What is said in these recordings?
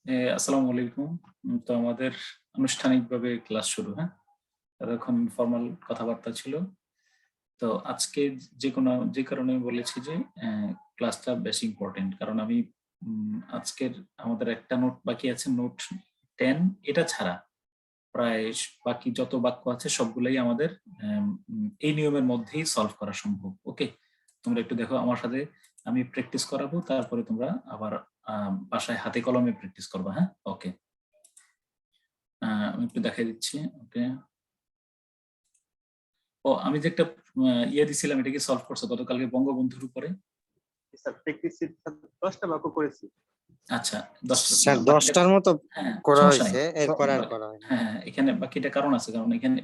আসসালামু আলাইকুম। তো আমাদের আনুষ্ঠানিকভাবে ক্লাস শুরু, হ্যাঁ? এতক্ষণ ইনফর্মাল কথাবার্তা ছিল। তো আজকে যে কারণে আমি বলেছি যে ক্লাসটা বেশি ইম্পোর্টেন্ট। কারণ আমি আজকের আমাদের একটা নোট বাকি আছে, নোট 10 এটা ছাড়া প্রায় বাকি যত বাক্য আছে সবগুলাই আমাদের এই নিয়মের মধ্যেই সলভ করা সম্ভব। ওকে? তোমরা একটু দেখো আমার সাথে, আমি প্র্যাকটিস করাবো, তারপরে তোমরা আবার বাসায় হাতে কলমে প্র্যাকটিস করবা, হ্যাঁ? ওকে। আমি একটু দেখাই দিচ্ছি। ওকে। ও আমি যে একটা ইয়ে দিছিলাম, এটা কি সলভ করছো গতকালকে বঙ্গবন্ধুর উপরে? স্যার প্র্যাকটিসে 10টা বাক্য করেছি। আচ্ছা, 10 স্যার বাকিটা 10টার মতো হ্যাঁ, করা সমস্যা নাই। হয়েছে, এরপর আর করা হয়নি। হ্যাঁ, এখানে বাকিটা কারণ আছে। কারণ এখানে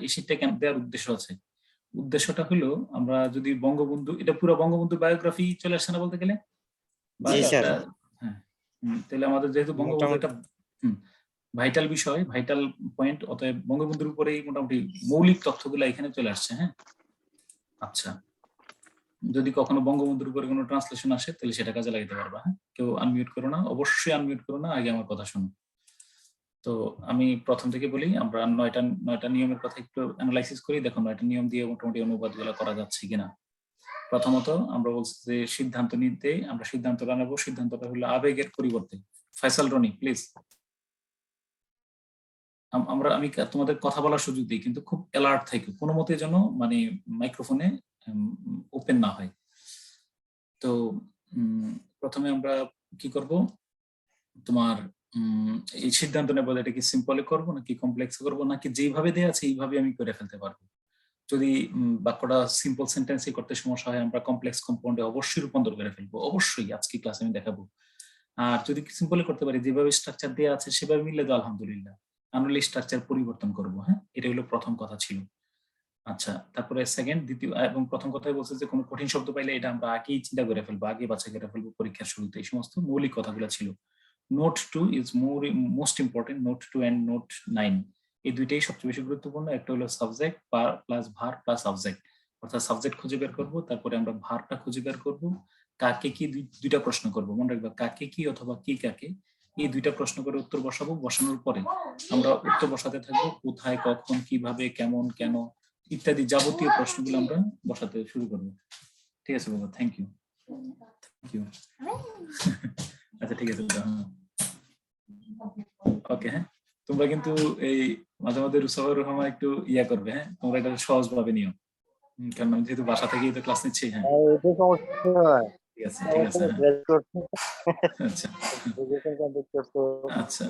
এই শীটটা কেন দেওয়ার উদ্দেশ্য আছে। উদ্দেশ্যটা হলো আমরা যদি বঙ্গবন্ধু, এটা পুরো বঙ্গবন্ধু বায়োগ্রাফি চলে আসছে না বলতে গেলে? বা জি স্যার, একটা হ্যাঁ, তাহলে আমাদের যেহেতু বঙ্গবন্ধু মোটামুটি একটা ভাইটাল বিষয়, ভাইটাল পয়েন্ট, অতএব বঙ্গবন্ধুর উপরেই মোটামুটি মৌলিক তথ্যগুলো এখানে চলে আসছে, হ্যাঁ? আচ্ছা, যদি কখনো বঙ্গবন্ধুর উপরে কোনো ট্রান্সলেশন আসে তাহলে সেটা কাজে লাগাতে পারবা, হ্যাঁ? কেউ আনমিউট করো না, অবশ্যই আনমিউট করো না, আগে আমার কথা শোনো। তো আমি প্রথম থেকে বলি, আমরা নয়টা নিয়মের কথা একটু অ্যানালাইসিস করি। দেখো 9টা নিয়ম দিয়ে মোটামুটি অনুবাদগুলো করা যাচ্ছে কিনা। প্রথমত আমরা বলছি যে সিদ্ধান্ত নিতে আমরা সিদ্ধান্তটা নেবো, সিদ্ধান্তটা হলো আবেগের পরিবর্তে। ফয়সাল রনি প্লিজ, আমি তোমাদের কথা বলার সুযোগ দিই, কিন্তু খুব অ্যালার্ট থাকো, কোনো মতে যেন মানে মাইক্রোফোনে ওপেন না হয়। তো প্রথমে আমরা কি করব, তোমার এই সিদ্ধান্ত নেবো এটা কি সিম্পলে করবো নাকি কমপ্লেক্স করবো, নাকি যেইভাবে দেয়া আছে এইভাবে আমি করে ফেলতে পারবো। যদি বাক্যটা সিম্পল সেন্টেন্সে করতে সমস্যা হয়, আমরা কমপ্লেক্স কম্পাউন্ডে অবশ্যই রূপান্তর করে ফেলবো, অবশ্যই আজকে ক্লাসে আমি দেখাবো। আর যদি সিম্পলে করতে পারি, যেভাবে স্ট্রাকচার দেওয়া আছে সেভাবে মিললে তো আলহামদুলিল্লাহ, আনলে স্ট্রাকচার পরিবর্তন করবো, হ্যাঁ? এটা হলো প্রথম কথা ছিল। আচ্ছা, তারপরে সেকেন্ড, দ্বিতীয় এবং প্রথম কথাই বলছে যে কোনো কঠিন শব্দ পাইলে এটা আমরা আগেই চিন্তা করে ফেলবো, আগে বাছাই করে ফেলবো পরীক্ষার শুরুতে। এই সমস্ত মৌলিক কথাগুলো ছিল। Note 2 is most important. Note 2 and note 9 এই দুইটাই সবচেয়ে বেশি গুরুত্বপূর্ণ। একটা হলো subject plus verb plus subject, অর্থাৎ সাবজেক্ট খুঁজে বের করব, তারপরে আমরা ভারটা খুঁজে বের করব, কাকে কি, দুইটা প্রশ্ন করব, মনে রাখবা, কাকে কি অথবা কি কাকে, এই দুইটা প্রশ্ন করে উত্তর বসাবো। বসানোর পরে আমরা উত্তর বসাতে থাকবো, কোথায়, কখন, কিভাবে, কেমন, কেন ইত্যাদি যাবতীয় প্রশ্নগুলো আমরা বসাতে শুরু করবো। ঠিক আছে বাবা, থ্যাংক ইউ। আচ্ছা ঠিক আছে, ওকে। হ্যাঁ, তোমরা কিন্তু এই মাঝে মাঝে রুসাফর রহমান একটু ইয়া করবে, হ্যাঁ? তোমরা এটা সহজ ভাবে নিও, কারণ আমি যেহেতু বাসা থেকেই তো ক্লাস নিচ্ছি। হ্যাঁ, ঠিক আছে, ঠিক আছে। আচ্ছা আচ্ছা,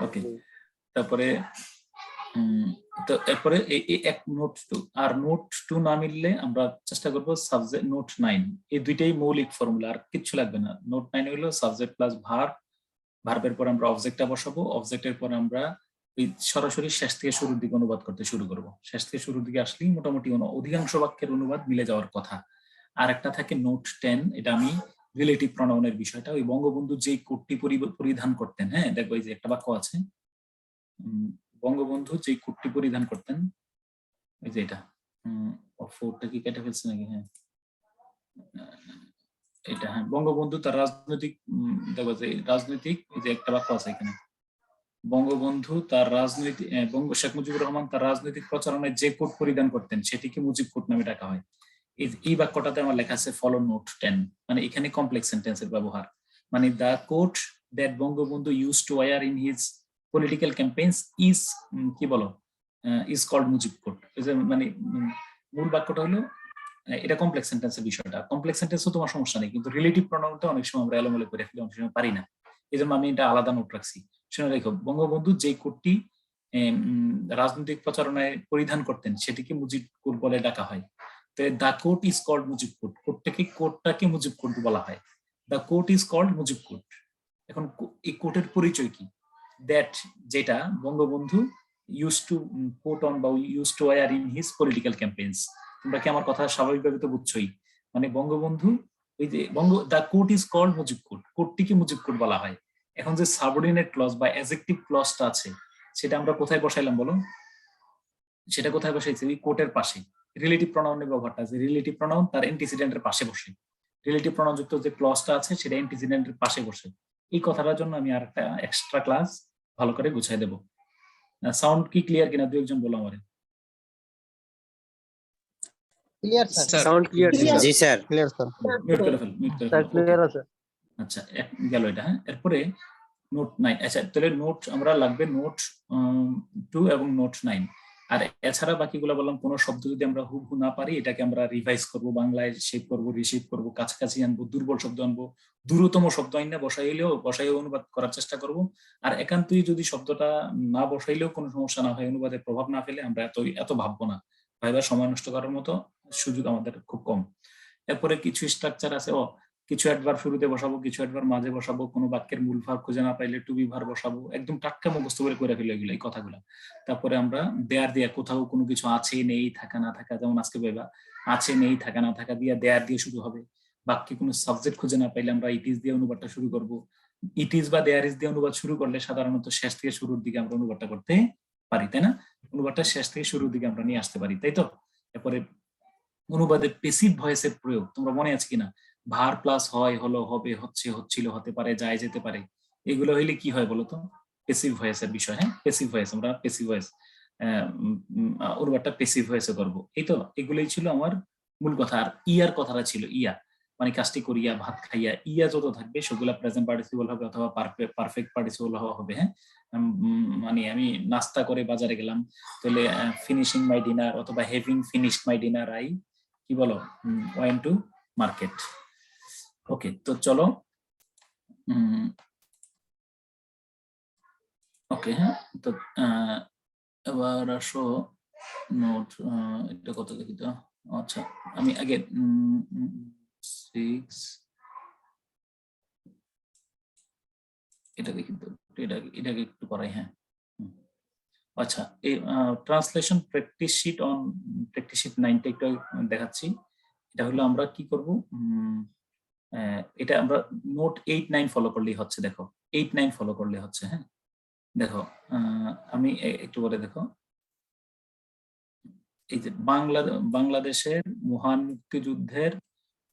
ওকে। তারপরে তো এরপরে এই এক নোট 2 আর নোট 2 না মিললে আমরা চেষ্টা করব সাবজেক্ট নোট 9, এই দুইটাই মৌলিক ফর্মুলা, আর কিছু লাগবে না। নোট 9 হলো সাবজেক্ট প্লাস ভার্বের পর আমরা অবজেক্টটা বসাবো, অবজেক্টের পর আমরা এই সরাসরি শেষ থেকে শুরুর দিকে অনুবাদ করতে শুরু করব। শেষ থেকে শুরুর দিকে আসলেই মোটামুটি অধিকাংশ বাক্যের অনুবাদ মিলে যাওয়ার কথা। আর একটা থাকে নোট 10, এটা আমি রিলেটিভ প্রনাউনের বিষয়টা, ওই বঙ্গবন্ধু যেই কোটটি পরিধান করতেন, হ্যাঁ দেখো এই যে একটা বাক্য আছে, বঙ্গবন্ধু যেই কোটটি পরিধান করতেন, এই যে এটা ফোরটা কি কেটে ফেলছে নাকি? হ্যাঁ, এটা হ্যাঁ, বঙ্গবন্ধু তার রাজনৈতিক দেখো যে রাজনৈতিক, এই যে একটা বাক্য আছে এখানে, বঙ্গবন্ধু তার রাজনৈতিক শেখ মুজিবুর রহমান তার রাজনৈতিক প্রচারণায় যে কোট পরিধান করতেন সেটিকে মুজিব কোট নামে ডাকা হয়। এই বাক্যটাতে আমার লেখা আছে ফলো নোট 10, মানে এখানে কমপ্লেক্স সেন্টেন্সের ব্যবহার, মানে the quote that Bangabandhu use to wear in his political campaigns is কি বলো, ইজ কল্ড মুজিব কোট। মানে মূল বাক্যটা হলো এটা কমপ্লেক্স সেন্টেন্সের বিষয়টা। কমপ্লেক্স সেন্টেন্সও তোমার সমস্যা নেই, কিন্তু রিলেটিভ প্রনাউনটা অনেক সময় আমরা এলোমেলো করে ফেলি, অনেক সময় পারি না। এই জন্য আমি এটা আলাদা নোট রাখছি। শুনে রেখো, বঙ্গবন্ধু যে কোটটি রাজনৈতিক প্রচারণায় পরিধান করতেন সেটিকে মুজিব কোট বলে ডাকা হয়। তো the coat is called Mujib coat, কোটটাকে মুজিব কোট বলা হয়। The coat is called Mujib coat. এখন এই কোটের পরিচয় কি? দ্যাট, যেটা Bangabandhu use to put on বা use to wear in his political campaigns. তোমরা কি আমার কথা স্বাভাবিকভাবে তো বুঝছোই, মানে বঙ্গবন্ধু ওই যে the coat is called Mujib coat, কোটটিকে মুজিব কোট বলা হয়। এখন যে সাবঅর্ডিনেট ক্লজ বা অ্যাডজেক্টিভ ক্লজটা আছে সেটা আমরা কোথায় বসাইলাম বলো? সেটা কোথায় বসাইছি? ওই কোটের পাশে। রিলেটিভ প্রনাউনের ব্যবহারটা আছে, রিলেটিভ প্রনাউন তার অ্যান্টিসিডেন্টের পাশে বসে, রিলেটিভ প্রনাউন যুক্ত যে ক্লজটা আছে সেটা অ্যান্টিসিডেন্টের পাশে বসে। এই কথাটার জন্য আমি আর একটা এক্সট্রা ক্লাস ভালো করে গুছাই দেব। সাউন্ড কি ক্লিয়ার কিনা, দু একজন বলো আমারে। Clear sir. Sound clear Clear. জি স্যার। Clear sir. মিউট করে ফেল, মিউট করে স্যার ফেল। ক্লিয়ার আছে। আচ্ছা, গেল এটা। হ্যাঁ, এরপরে নোট 9। আচ্ছা, তাহলে নোট আমরা লাগবে নোট 2 এবং নোট 9। আর এছাড়া বাকিগুলো বললাম, কোনো শব্দ যদি আমরা হুবহু না পারি, এটাকে আমরা রিভাইজ করব, বাংলায় শেপ করব, রিসিভ করব, কাছাকাছি আনবো, দুর্বল শব্দ আনবো, দূরতম শব্দ আইনা বসাইলেও অনুবাদ করার চেষ্টা করব। আর একান্তই যদি শব্দটা না বসাইলেও কোনো সমস্যা না হয়, অনুবাদের প্রভাব না ফেলে, আমরা এত ভাববো না। ভাইবার সময় নষ্ট করার মতো সুযোগ আমাদের খুব কম। এরপরে কিছু স্ট্রাকচার আছে, কিছু অ্যাডভার্ব শুরুতে বসাবো, কিছু অ্যাডভার্ব মাঝে বসাবো, কোনো বাক্যের মূল ভার খুঁজে না পাইলে টু বি ভার বসাবো, একদম টাটকা মুখস্থ করে ফেলে এগুলো, এই কথাগুলো। তারপরে আমরা দেয়ার দিয়ে, কোথাও কোনো কিছু আছে নেই থাকা না থাকা, যেমন আজকে বলবা আছে নেই থাকা না থাকা দিয়ে দেয়ার দিয়ে শুরু হবে। বাক্যে কোনো সাবজেক্ট খুঁজে না পাইলে আমরা ইট ইজ দিয়ে অনুবাদটা শুরু করব। ইট ইজ বা দেয়ার ইজ দিয়ে অনুবাদ শুরু করলে সাধারণত শেষ থেকে শুরুর দিকে আমরা অনুবাদটা করতে পারি, তাই না? অনুবাদটা শেষ থেকে শুরুর দিকে আমরা নিয়ে আসতে পারি, তাই তো? এরপরে অনুবাদে প্যাসিভ ভয়েসের প্রয়োগ, তোমরা মনে আছে কিনা? ভার প্লাস হয়, হলো, হবে, হচ্ছে, হচ্ছিল, হতে পারে, যায়, যেতে পারে, এগুলো হইলে কি হয় বলতো? প্যাসিভ ভয়েসের বিষয়। হ্যাঁ, প্যাসিভ ভয়েস, আমরা প্যাসিভ ভয়েস অনুবাদটা প্যাসিভ ভয়েসে করব। এই তো, এগুলোই ছিল আমার মূল কথা। আর ইয়ার কথাটা ছিল ইয়া, মানে কাজটি করিয়া, ভাত খাইয়া, ইয়া যত থাকবে সেগুলো প্রেজেন্ট পার্টিসিপল হবে অথবা পারফেক্ট পার্টিসিপল হবে। হ্যাঁ, মানে আমি নাস্তা করে বাজারে গেলাম, তাহলে ফিনিশিং মাই ডিনার অথবা having finished my dinner I কি বলো, ওয়েন্ট টু মার্কেট। ওকে, তো চলো। ওকে, হ্যাঁ, তো এবার আসো নোট, এটা কত দেখি তো। আচ্ছা, আমি আগে 6 এটা দেখি তো, এটাকে একটু করাই। হ্যাঁ, আচ্ছা, এই ট্রান্সলেশন প্র্যাকটিস শিট 9টা একটু দেখাচ্ছি। এটা হলো আমরা কি করব, এটা আমরা নোট 8-9 ফলো করলেই হচ্ছে। দেখো 8-9 ফলো করলে হচ্ছে। হ্যাঁ, দেখো আমি একটু বলে দেখো, এই যে বাংলাদেশের মহান মুক্তিযুদ্ধের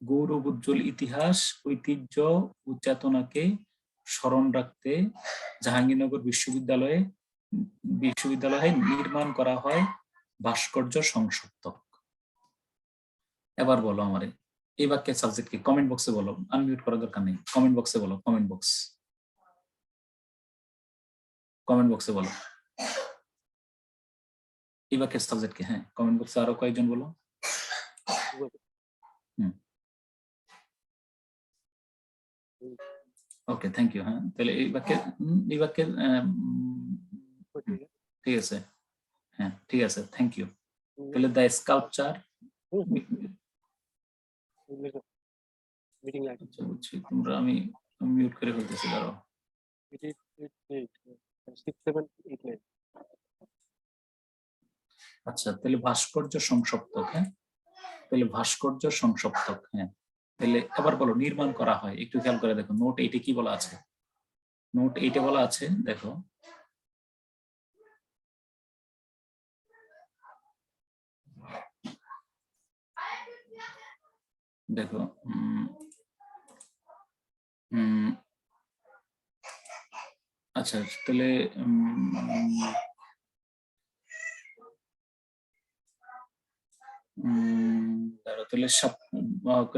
গৌরব উজ্জ্বল ইতিহাস, ঐতিহ্য ও চেতনাকে স্মরণ রাখতে জাহাঙ্গীরনগর বিশ্ববিদ্যালয়ে নির্মাণ করা হয় ভাস্কর্য সংসপ্তক। এবার বলো আমারে, এই বাক্যের সাবজেক্ট কি? কমেন্ট বক্সে বলো, আনমিউট করার দরকার নেই, কমেন্ট বক্সে বলো, কমেন্ট বক্সে বলো এই বাক্যের সাবজেক্ট কি? হ্যাঁ, কমেন্ট বক্সে আরো কয়েকজন বলো। ওকে, থ্যাংক ইউ। হ্যাঁ, তাহলে এই বাক্যের ঠিক আছে। হ্যাঁ, ঠিক আছে, থ্যাংক ইউ। তাহলে দ্য স্কাল্পচার, তোমরা আমি মিউট করে ফেলতেছি, দাঁড়াও। আচ্ছা, তাহলে ভাস্কর্য সংসপ্তক। হ্যাঁ, তাহলে ভাস্কর্য সংসপ্তক। হ্যাঁ, তাহলে এবার বলো নির্মাণ করা হয়। একটু খেয়াল করে দেখো, নোট 8-এ কি বলা আছে? নোট 8-এ বলা আছে, দেখো, দেখো আচ্ছা, তাহলে ধরো তাহলে সব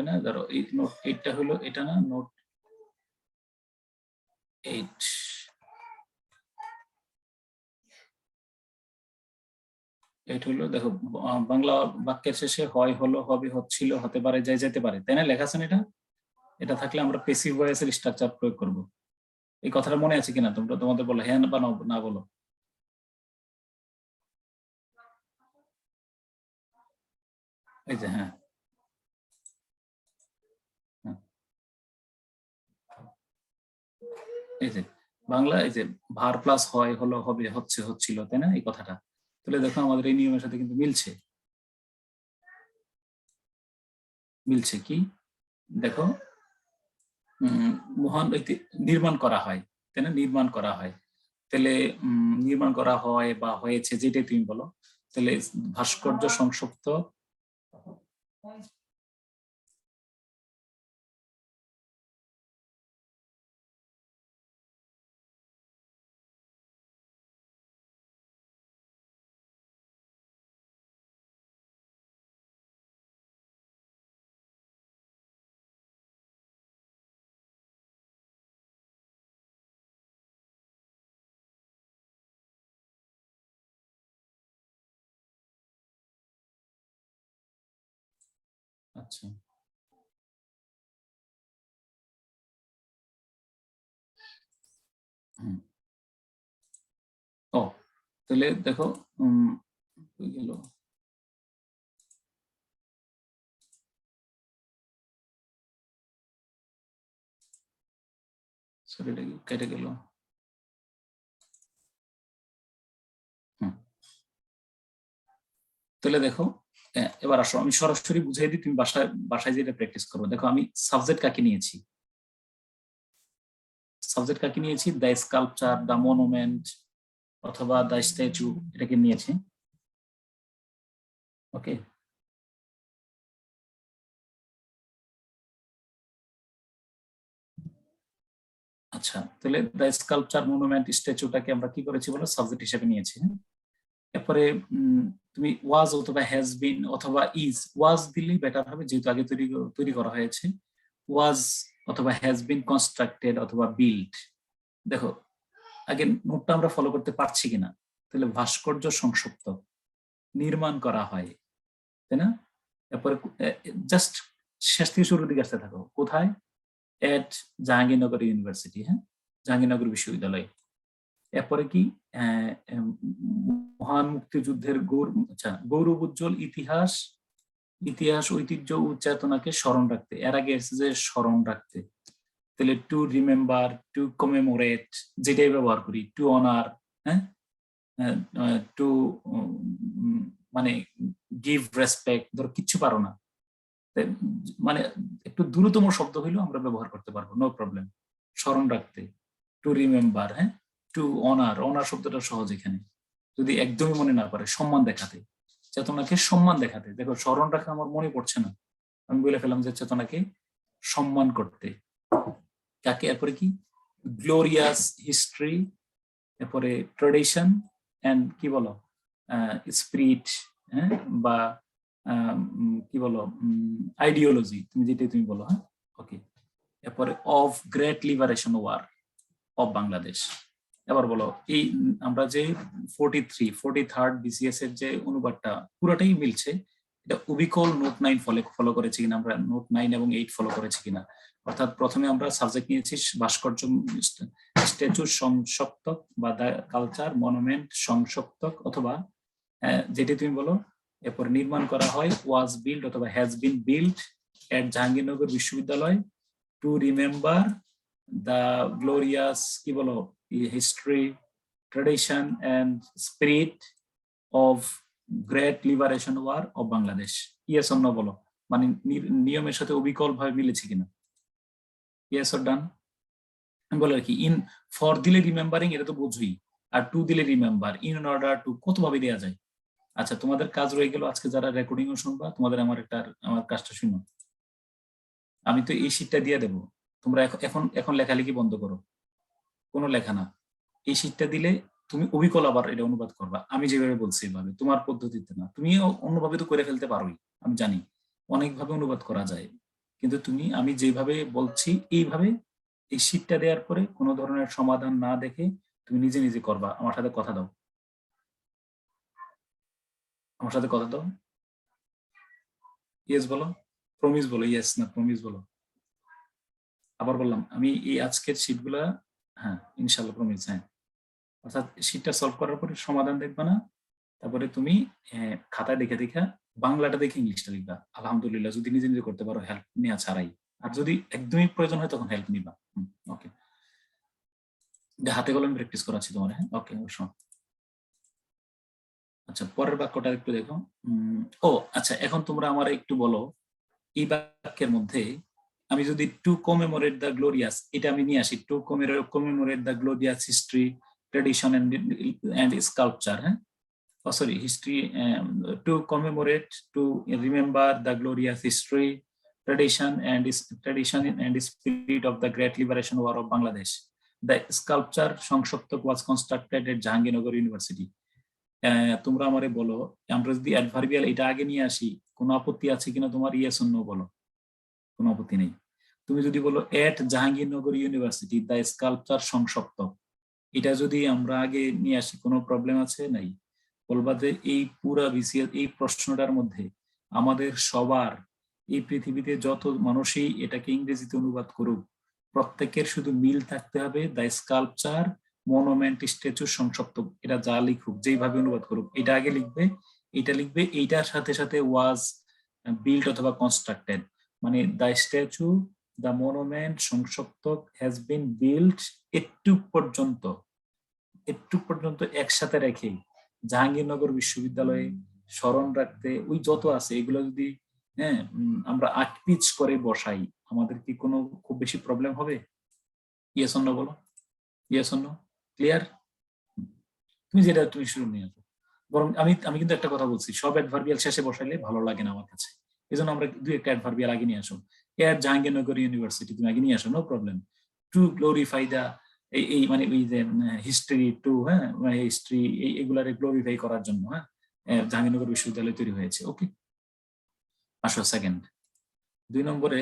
না, ধরো এই নোট 8টা হলো, এটা না, নোট 8 হলো, দেখো বাংলা বাক্যের শেষে হয়, হলো, হবে, হচ্ছিল, হতে পারে, যায়, যেতে পারে, তাই না? লেখা আছে না? এটা থাকলে আমরা প্যাসিভ ভয়েসের স্ট্রাকচার প্রয়োগ করব। এই কথাটা মনে আছে কিনা তোমরা? তোমাদের বলো হ্যাঁ বা না বলো। এই যে হ্যাঁ, এই যে বাংলা, এই যে ভার প্লাস হয়, হলো, হবে, হচ্ছে, হচ্ছিল, তাই না? এই কথাটা তাহলে দেখো আমাদের এই নিয়মের সাথে কিন্তু মিলছে কি? দেখো, মহান নির্মাণ করা হয়, তাই না? নির্মাণ করা হয়, তাহলে নির্মাণ করা হয় বা হয়েছে, যেটাই তুমি বলো, তাহলে ভাস্কর্য সংসপ্ত আচ্ছা ও তাহলে দেখো গেল সরি এটা কেটে গেল। তাহলে দেখো এবার আসো আমি সরাসরি বুঝাই দিই, তুমি বাসায় বাসায় যেটা প্র্যাকটিস করো। দেখো আমি সাবজেক্ট কাকে নিয়েছি, সাবজেক্ট কাকে নিয়েছি, দ্য স্কাল্পচার, দ্য মনুমেন্ট অথবা দ্য স্ট্যাচু, এটাকে নিয়েছি। ওকে, আচ্ছা তাহলে দ্য স্কাল্পচার, মনুমেন্ট, স্ট্যাচুটাকে আমরা কি করেছি বলো, সাবজেক্ট হিসেবে নিয়েছি। এরপরে তুমি ওয়াজ অথবা হ্যাজ বিন অথবা ইজ, ওয়াজ দিলেই বেটার হবে যেহেতু আগে তৈরি করা হয়েছে। ওয়াজ অথবা হ্যাজ বিন কনস্ট্রাক্টেড অথবা বিল্ড। দেখো আগে নোটটা আমরা ফলো করতে পারছি কিনা, তাহলে ভাস্কর্য সংসপ্ত, নির্মাণ করা হয়, তাই না? এরপরে জাস্ট শেষ থেকে শুরুর দিকে আসতে থাকো, কোথায়, এট জাহাঙ্গীরনগর ইউনিভার্সিটি, হ্যাঁ জাহাঙ্গীরনগর বিশ্ববিদ্যালয়। এরপরে কি মহান মুক্তিযুদ্ধের গৌরব উজ্জ্বল ইতিহাস, ইতিহাস ঐতিহ্য ও চেতনাকে স্মরণ রাখতে, এর আগে এসে যে স্মরণ রাখতে, তাহলে টু রিমেম্বার, টু কমেমোরেট, যেটাই ব্যবহার করি, টু অনার, হ্যাঁ টু মানে গিভ রেসপেক্ট, ধরো কিচ্ছু পারো না, মানে একটু দ্রুততম শব্দ হইলেও আমরা ব্যবহার করতে পারবো, নো প্রবলেম। স্মরণ রাখতে, টু রিমেম্বার, হ্যাঁ টু অনার, অনার শব্দটা সহজ এখানে, যদি একদমই মনে না পারে, সম্মান দেখাতে, চেতনাকে সম্মান দেখাতে। দেখো স্মরণ রাখা আমার মনে পড়ছে না, আমি বলে ফেলাম যে চেতনাকে সম্মান করতে, কাকে। এরপরে কি গ্লোরিয়াস হিস্ট্রি, এরপরে ট্রেডিশন এন্ড কি বলো স্পিরিট, হ্যাঁ বা কি বলো আইডিওলজি, তুমি যেটাই তুমি বলো, হ্যাঁ ওকে। এরপরে of great liberation war of Bangladesh. এবার বলো এই আমরা যে 43 BCS এর যে অনুবাদটা পুরোটাই মিলছে, এটা অবিকল নোট 9 ফলো করেছি কিনা, আমরা নোট 9 এবং 8 ফলো করেছি কিনা। অর্থাৎ প্রথমে আমরা সাবজেক্ট নিয়েছি ভাস্কর্য, স্ট্যাচু সংসপ্তক বা দ্য কালচার, মনুমেন্ট সংসপ্তক অথবা যেটি তুমি বলো। এরপর নির্মাণ করা হয় ওয়াজ বিল্ড অথবা has been build at Jahangirnagar বিশ্ববিদ্যালয়, টু রিমেম্বার দ্য গ্লোরিয়াস কি বলো history, tradition and spirit of great liberation war of Bangladesh. Yes or no বলো, মানে নিয়মের সাথে অবিকল ভাবে মিলেছে কিনা। Yes or done. আমি বলে রাখি ইন ফর দিলে রিমেম্বারিং, এটা তো বুঝুই, আর টু দিলে রিমেম্বার, ইন অর্ডার টু, কত ভাবে দেওয়া যায়। আচ্ছা তোমাদের কাজ রয়ে গেল, আজকে যারা রেকর্ডিংও শুনবা, তোমাদের আমার কাজটা শুনো। আমি তো এই শীটটা দিয়ে দেবো, তোমরা এখন লেখালেখি বন্ধ করো, কোনো লেখা না। এই শীটটা দিলে তুমি অবিকল আবার এটা অনুবাদ করবা, আমি যেভাবে বলছি এভাবে, তোমার পদ্ধতিতে না। তুমিও অন্যভাবে তো করে ফেলতে পারোই, আমি জানি অনেকভাবে অনুবাদ করা যায়, কিন্তু আমি যেভাবে বলছি এইভাবে এই শীটটা দেওয়ার পরে কোনো ধরনের সমাধান না দেখে তুমি নিজে নিজে করবা। আমার সাথে কথা দাও, আমার সাথে কথা দাও। ইয়েস বলো, প্রমিস বলো, ইয়েস না প্রমিস বলো। আবার বললাম আমি এই আজকের শীটগুলা, হ্যাঁ ইনশাল্লাহ প্রমিস, হ্যাঁ। অর্থাৎ শীটটা সলভ করার পরে সমাধান দেখবা না, তারপরে তুমি খাতায় দেখে দেখে বাংলাটা দেখে ইংলিশটা লিখবা আলহামদুলিল্লাহ, যদি নিজে নিজে করতে পারো হেল্প নেওয়া ছাড়াই। আর যদি একদমই প্রয়োজন হয় তখন হেল্প নিবা। ওকে, হাতে কলমে প্র্যাকটিস করাচ্ছি তোমার, হ্যাঁ ওকে অবশ্য। আচ্ছা পরের বাক্যটা একটু দেখো। ও আচ্ছা, এখন তোমরা আমার একটু বলো এই বাক্যের মধ্যে আমি যদি টু কমেমোরেট দ্য গ্লোরিয়াস, এটা আমি নিয়ে আসি, to commemorate the glorious history, tradition and sculpture, হ্যাঁ sorry history, to commemorate, to remember the glorious history, tradition and spirit of the great liberation war of Bangladesh. The sculpture Sansaptak was constructed at Jahangirnagar university. তোমরা আমারে বলো, আমরা যদি adverbial এটা আগে নিয়ে আসি, কোনো আপত্তি আছে কিনা তোমার, ইয়েস অর নো বলো। কোনো আপত্তি নেই। তুমি যদি বলো এট Jahangirnagar university the sculpture Sansaptak, এটা যদি আমরা আগে নিয়ে আসি, কোনো প্রবলেম আছে? নাই। বলবা যে এই পুরা বিসিএস এই প্রশ্নটার মধ্যে আমাদের সবার এই পৃথিবীতে যত মানুষই এটাকে ইংরেজিতে অনুবাদ করুক, প্রত্যেকের শুধু মিল থাকতে হবে, the sculpture, monument, statue, Sansaptak, এটা যা লিখুক, যেইভাবে অনুবাদ করুক, এটা আগে লিখবে, এটা লিখবে, এইটার সাথে সাথে ওয়াজ বিল্ট অথবা কনস্ট্রাক্টেড, মানে the statue, the monument, Shongshoptok has been built, একটু পর্যন্ত একসাথে রেখে জাহাঙ্গীরনগর বিশ্ববিদ্যালয়ে স্মরণ রাখতে ওই যত আছে এগুলো যদি আমরা আটপিচ করে বসাই, আমাদের কি কোনো খুব বেশি প্রবলেম হবে? ইয়েস অর নো বলো, ইয়েস অর নো, ক্লিয়ার? তুমি যেটা তুমি শুরু নিয়ে আসো। বরং আমি কিন্তু একটা কথা বলছি, সব অ্যাডভার্বিয়াল শেষে বসাইলে ভালো লাগে না আমার কাছে, এই জন্য আমরা দুই একটা অ্যাডভার্বিয়াল আগে নিয়ে আসো। এর জাহাঙ্গীরনগর ইউনিভার্সিটি তুমি আগে নিয়ে আসো, নো প্রবলেম। টু গ্লোরিফাই দা, এই মানে ওই যে হিস্ট্রি টু, হিস্ট্রি এগুলারে গ্লোরিফাই করার জন্য জাহাঙ্গীরনগর বিশ্ববিদ্যালয় তৈরি হয়েছে। ওকে, আসো সেকেন্ড। 2 নম্বরে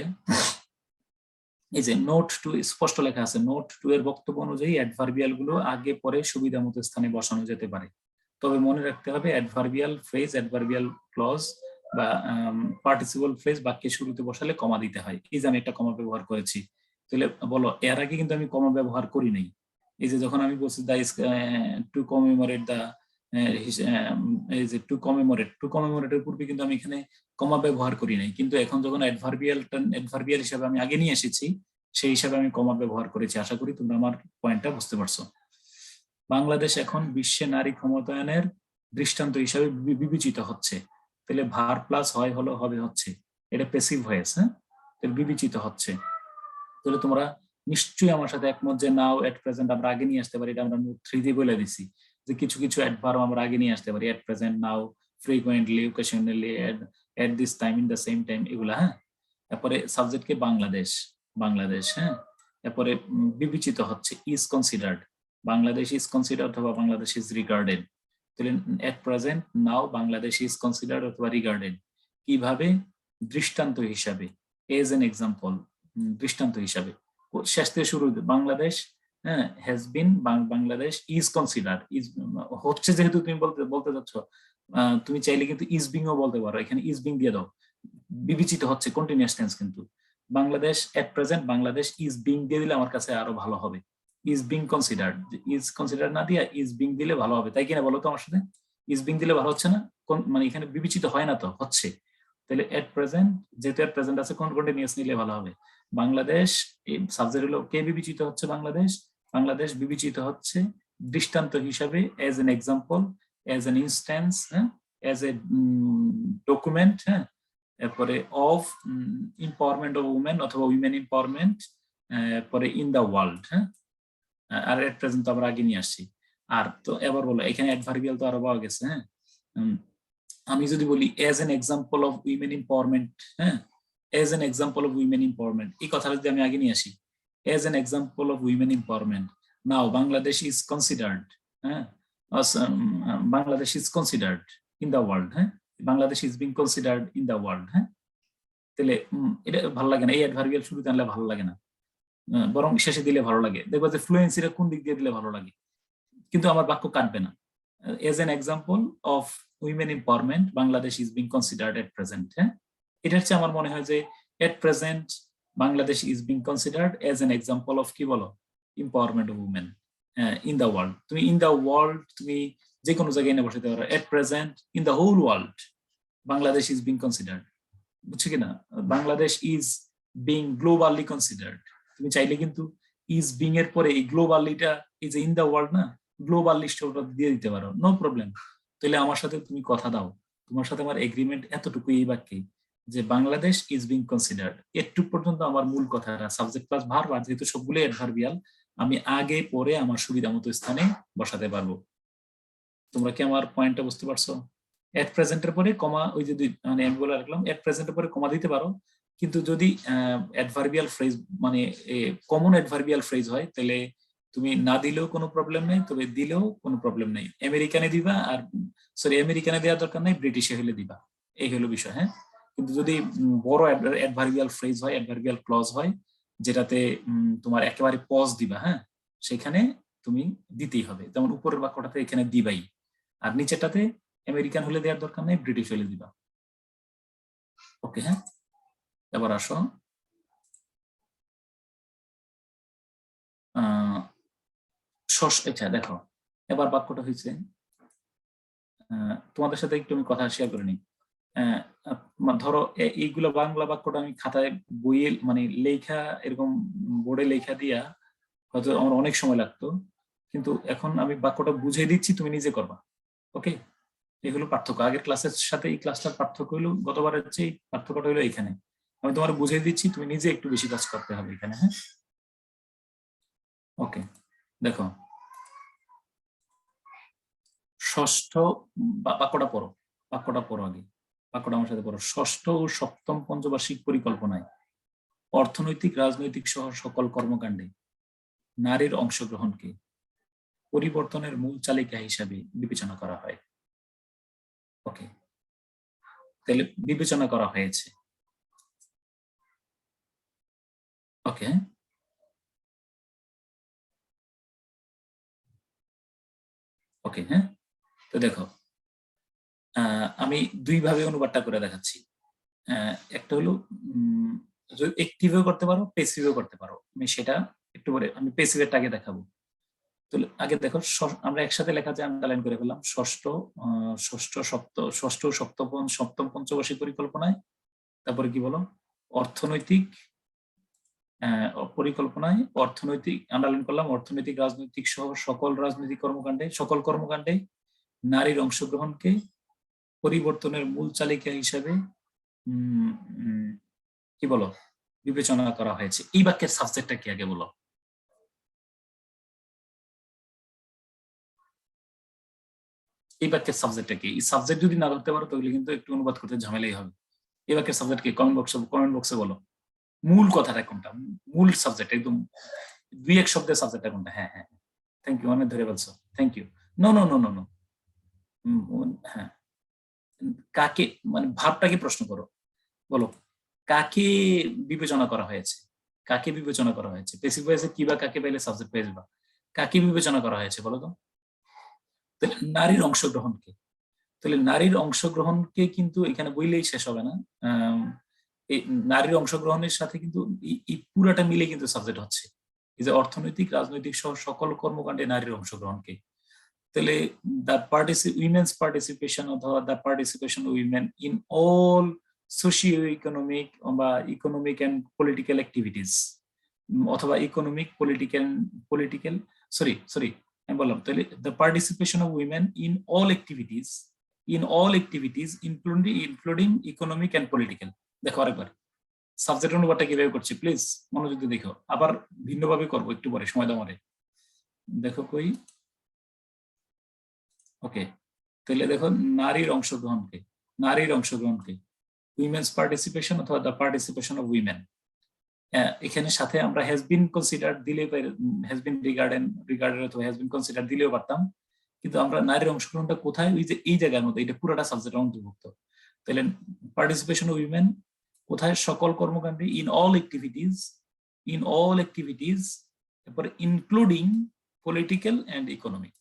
এই যে নোট টু, স্পষ্ট লেখা আছে, নোট টু এর বক্তব্য অনুযায়ী অ্যাডভার্বিয়াল গুলো আগে পরে সুবিধা মতো স্থানে বসানো যেতে পারে, তবে মনে রাখতে হবে অ্যাডভার্বিয়াল ফ্রেজ, অ্যাডভার্বিয়াল ক্লজ বা পার্টিসিপল ফ্রেজ বাক্যের শুরুতে বসালে কমা দিতে হয়। এই যে আমি একটা কমা ব্যবহার করেছি, তাহলে বলো এর আগে কিন্তু আমি কমা ব্যবহার করি নাই। এই যে যখন আমি বলছি দা টু কমেমোরেট দা, এই যে টু কমেমোরেটের পূর্বে কিন্তু আমি এখানে কমা ব্যবহার করি নাই, কিন্তু এখন যখন অ্যাডভার্বিয়াল হিসাবে আমি আগে নিয়ে এসেছি, সেই হিসাবে আমি কমা ব্যবহার করেছি। আশা করি তোমরা আমার পয়েন্টটা বুঝতে পারছো। বাংলাদেশ এখন বিশ্বে নারী ক্ষমতায়নের দৃষ্টান্ত হিসাবে বিবেচিত হচ্ছে, তাহলে ভার প্লাস হবে হচ্ছে, এটা প্যাসিভ ভয়েস, তাহলে বিবেচিত হচ্ছে। তাহলে তোমরা নিশ্চয়ই আমার সাথে একমত যে নাও, এট প্রেজেন্ট আমরা আগে নিয়ে আসতে পারি, এটা আমরা নোট 3 দিয়ে বলে দিছি যে কিছু কিছু অ্যাডভার্ব আমরা আগে নিয়ে আসতে পারি, at present, now, frequently, occasionally, at this time, in the same time, এগুলা। তারপরে সাবজেক্টকে বাংলাদেশ, তারপরে বিবেচিত হচ্ছে, is considered, Bangladesh is considered অথবা বাংলাদেশ ইজ রিগার্ডেড। তাহলে at present, now, Bangladesh is considered অথবা রিগার্ডেড। কিভাবে? দৃষ্টান্ত হিসাবে, এজ এন এক্সাম্পল, দৃষ্টান্ত হিসাবে। শেষ থেকে শুরু, Bangladesh has been, Bangladesh is considered, is হচ্ছে যেহেতু তুমি বলতে যাচ্ছ, তুমি চাইলে কিন্তু ইজ বিং ও বলতে পারো, এখানে ইজ বিং দিয়ে দাও, বিবেচিত হচ্ছে, কন্টিনিউয়াস টেন্স কিন্তু। বাংলাদেশ এট প্রেজেন্ট, বাংলাদেশ ইজ বিং দিয়ে দিলে আমার কাছে আরো ভালো হবে। Is being considered, is considered না দিয়ে ইজ বিং দিলে ভালো হবে, তাই কিনা বলো তো আমার সাথে? ইজ বিং দিলে ভালো হচ্ছে না? মানে এখানে বিবেচিত হয় না তো, হচ্ছে। তাহলে এট প্রেজেন্ট, যেহেতু এট প্রেজেন্ট আছে, কোন কন্টিনিউয়াস নিলে ভালো হবে? বাংলাদেশ, সাবজেক্ট হলো কে বিবেচিত হচ্ছে? বাংলাদেশ বিবেচিত হচ্ছে দৃষ্টান্ত হিসাবে, as an example, as an instance, as a document, এরপরে অফ এম্পাওয়ারমেন্ট অফ উমেন অথবা উইমেন এম্পাওয়ারমেন্ট, পরে ইন দা ওয়ার্ল্ড। আর এট প্রেজেন্ট আমরা আগে নিয়ে আসছি। আর তো এবার বলো, এখানে অ্যাডভার্বিয়াল তো আরো পাওয়া গেছে। আমি যদি বলি as an example of women empowerment, as an example of women empowerment, এই কথাটা যদি আমি আগে নিয়ে আসি, as an example of women empowerment, now Bangladesh is considered, Bangladesh is considered in the world, Bangladesh is being considered in the world. তাহলে এটা ভালো লাগে না, এই অ্যাডভার্বিয়াল শুরুতে আনলে ভালো লাগে না, বরং শেষে দিলে ভালো লাগে। দেখবা যে ফ্লুয়েন্সিটা কোন দিক দিয়ে দিলে ভালো লাগে, কিন্তু আমার বাক্য কাটবে না। As an example of women empowerment, Bangladesh is being considered at present. এটা হচ্ছে আমার মনে হয় যে at present Bangladesh is being considered as an example of, কি বলো, empowerment of women in the world. তুমি ইন দা ওয়ার্ল্ড তুমি যে কোনো জায়গায় এনে বসাতে পারো, at present in the whole world Bangladesh is being considered, বুঝছো কিনা? Bangladesh is being globally considered, তুমি চাইলে কিন্তু ইজ বিং এর পরে এই গ্লোবালিটা, এই যে ইন দা ওয়ার্ল্ড না, গ্লোবাল লিস্টটা দিয়ে দিতে পারো, নো প্রবলেম। তাহলে আমার সাথে তুমি কথা দাও, তোমার সাথে আমার এগ্রিমেন্ট এতটুকু, এই বাক্যে যে বাংলাদেশ ইজ বিং কনসিডার্ড, এটুকু পর্যন্ত আমার মূল কথাটা, সাবজেক্ট প্লাস ভার্ব, আর যেহেতু সবগুলো অ্যাডভার্বিয়াল, আমি আগে পরে আমার সুবিধা মতো স্থানে বসাতে পারবো। তোমরা কি আমার পয়েন্টটা বুঝতে পারছো? এট প্রেজেন্টের পরে কমা, ওই যে মানে আমি বলে রাখলাম, এট প্রেজেন্টের পরে কমা দিতে পারো, কিন্তু যদি অ্যাডভার্বিয়াল ফ্রেজ মানে কমন অ্যাডভার্বিয়াল ফ্রেজ হয়, তাহলে তুমি না দিলেও কোনো প্রবলেম নেই, তবে দিলেও কোনো প্রবলেম নেই। আমেরিকানে দিবা, আর সরি আমেরিকানে দেওয়ার দরকার নেই, ব্রিটিশে হলে দিবা, এই হলো বিষয়। কিন্তু যদি বড় অ্যাডভার্বিয়াল ফ্রেজ হয়, অ্যাডভার্বিয়াল ক্লজ হয়, যেটাতে তোমার একেবারে পজ দিবা, সেখানে তুমি দিতেই হবে। যেমন উপরের বাক্যটাতে এখানে দিবাই, আর নিচেরটাতে আমেরিকান হলে দেওয়ার দরকার নেই, ব্রিটিশ হলে দিবা। ওকে, এবার আসো আচ্ছা দেখো, এবার বাক্যটা হয়েছে, তোমাদের সাথে একটু আমি কথা শেয়ার করে নিই। ধরো এইগুলো বাংলা বাক্যটা আমি খাতায় বইয়ে মানে লেখা এরকম বোর্ডে লেখা দিয়া হয়তো আমার অনেক সময় লাগতো, কিন্তু এখন আমি বাক্যটা বুঝিয়ে দিচ্ছি, তুমি নিজে করবা। ওকে, এগুলো পার্থক্য। আগের ক্লাসের সাথে এই ক্লাসটার পার্থক্য হলো, গতবারের চেয়ে পার্থক্যটা হলো এখানে। আমি তোমার বুঝিয়ে দিচ্ছি, তুমি নিজে একটু বেশি কাজ করতে হবে এখানে। হ্যাঁ, ওকে। দেখো, ষষ্ঠ বাক্যটা পড়ো, বাক্যটা পড়ো আগে, বাক্যটা আমার সাথে পড়ো। ষষ্ঠ ও সপ্তম পঞ্চবার্ষিক পরিকল্পনায় অর্থনৈতিক, রাজনৈতিক সহ সকল কর্মকাণ্ডে নারীর অংশগ্রহণকে পরিবর্তনের মূল চালিকা হিসাবে বিবেচনা করা হয়। ওকে, তাহলে বিবেচনা করা হয়েছে। ওকে, ওকে। হ্যাঁ, তো দেখো, আমি দুই ভাবে অনুবাদটা করে দেখাচ্ছি। একটা হলো অ্যাক্টিভও করতে পারো, প্যাসিভও করতে পারো। আমি সেটা একটু পরে, আমি প্যাসিভেরটা আগে দেখাবো। তো আগে দেখো, আমরা একসাথে লেখা যে আন্ডারলাইন করে ফেললাম, ষষ্ঠ সপ্তম পঞ্চবার্ষিক পরিকল্পনায়, তারপরে কি বলো, অর্থনৈতিক পরিকল্পনায়, অর্থনৈতিক আন্ডারলাইন করলাম, অর্থনৈতিক, রাজনৈতিক সহ সকল রাজনৈতিক কর্মকাণ্ডে, সকল কর্মকাণ্ডে নারীর অংশগ্রহণকে পরিবর্তনের মূল চালিকা হিসাবে কি বলো বিবেচনা করা হয়েছে। এই বাক্যের সাবজেক্টটা কি আগে বলো। এই বাক্যের সাবজেক্টটা কি? এই সাবজেক্ট যদি না ধরতে পারো তাহলে কিন্তু একটু অনুবাদ করতে ঝামেলাই হবে। এই বাক্যের সাবজেক্ট কি? কমেন্ট বক্সে বলো। মূল কথাটা কোনটা, মূল সাবজেক্ট, একদম দুই এক শব্দের সাবজেক্টটা কোনটা? হ্যাঁ হ্যাঁ, থ্যাংক ইউ, অনেক ধরে বলছো, thank you. No no no no no, হ্যাঁ, কাকে মানে ভাবটাকে প্রশ্ন করো, বলো কাকে বিবেচনা করা হয়েছে, কাকে বিবেচনা করা হয়েছে। প্যাসিভ ভয়েসে কি বা কাকে পাইলে সাবজেক্ট পেয়ে যাবা। কাকে বিবেচনা করা হয়েছে বলো তো? নারীর অংশগ্রহণকে। তাহলে নারীর অংশগ্রহণকে কিন্তু এখানে বইলেই শেষ হবে না। এই নারীর অংশগ্রহণের সাথে কিন্তু এই পুরাটা মিলে কিন্তু সাবজেক্ট হচ্ছে, এই যে অর্থনৈতিক, রাজনৈতিক সহ সকল কর্মকাণ্ডে নারীর অংশগ্রহণকে। তাহলে উইমেন্স পার্টিসিপেশন অথবা the participation women in all socio economic বা ইকোনমিক অ্যান্ড পলিটিক্যাল অ্যাক্টিভিটিস, অথবা ইকোনমিক পলিটিক্যাল সরি আমি বললাম, তাহলে the participation of women in all activities including economic and political. দেখো আরেকবার সাবজেক্ট অনুবাদটা কিভাবে করছি, প্লিজ মনোযোগ দিয়ে দেখো। আবার ভিন্নভাবে করবো একটু পরে, সময় দাও আমারে। দেখো কই, ওকে, তাহলে দেখো নারীর অংশগ্রহণকে উইমেন্স পার্টিসিপেশন অথবা দ্য পার্টিসিপেশন অফ উইমেন। এখানে সাথে আমরা হ্যাজ বিন কনসিডার দিলে, হ্যাজ বিন রিগার্ডেড অথবা হ্যাজ বিন কনসিডার দিলেও পারতাম, কিন্তু আমরা নারীর অংশগ্রহণটা কোথায়, ওই যে এই জায়গার মধ্যে, এটা পুরোটা সাবজেক্ট অন্তর্ভুক্ত। তাহলে পার্টিসিপেশন অফ উইমেন কোথায়? সকল কর্মকাণ্ডে, ইন অল অ্যাক্টিভিটিস, তারপরে including political and economic.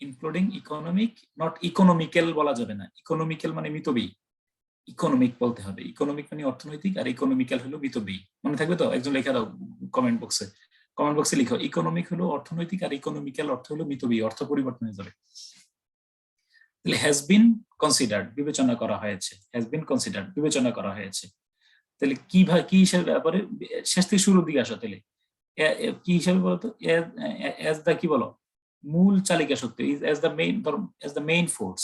Including economic, not economical বলা যাবে না, ইকোনমিক্যাল মানে মিতব্যয়ী, ইকোনমিক বলতে হবে। ইকোনমিক মানে অর্থনৈতিক, আর ইকোনমিক্যাল হলো মিতব্যয়ী। মনে থাকবে তো? একজন লেখা দাও কমেন্ট বক্সে লিখো, ইকোনমিক হলো অর্থনৈতিক আর ইকোনমিক্যাল অর্থ হলো মিতব্যয়ী, অর্থ পরিবর্তন হয়ে যাবে। তাহলে হ্যাজ বিন কনসিডার্ড বিবেচনা করা হয়েছে, বিবেচনা করা হয়েছে। তাহলে কি হিসাবে, ব্যাপারে শেষ থেকে শুরুর দিকে আসো, তাহলে কি হিসাবে বলতো? এজ দা কি বলো, মূল চালিকা শক্তি, as the main force,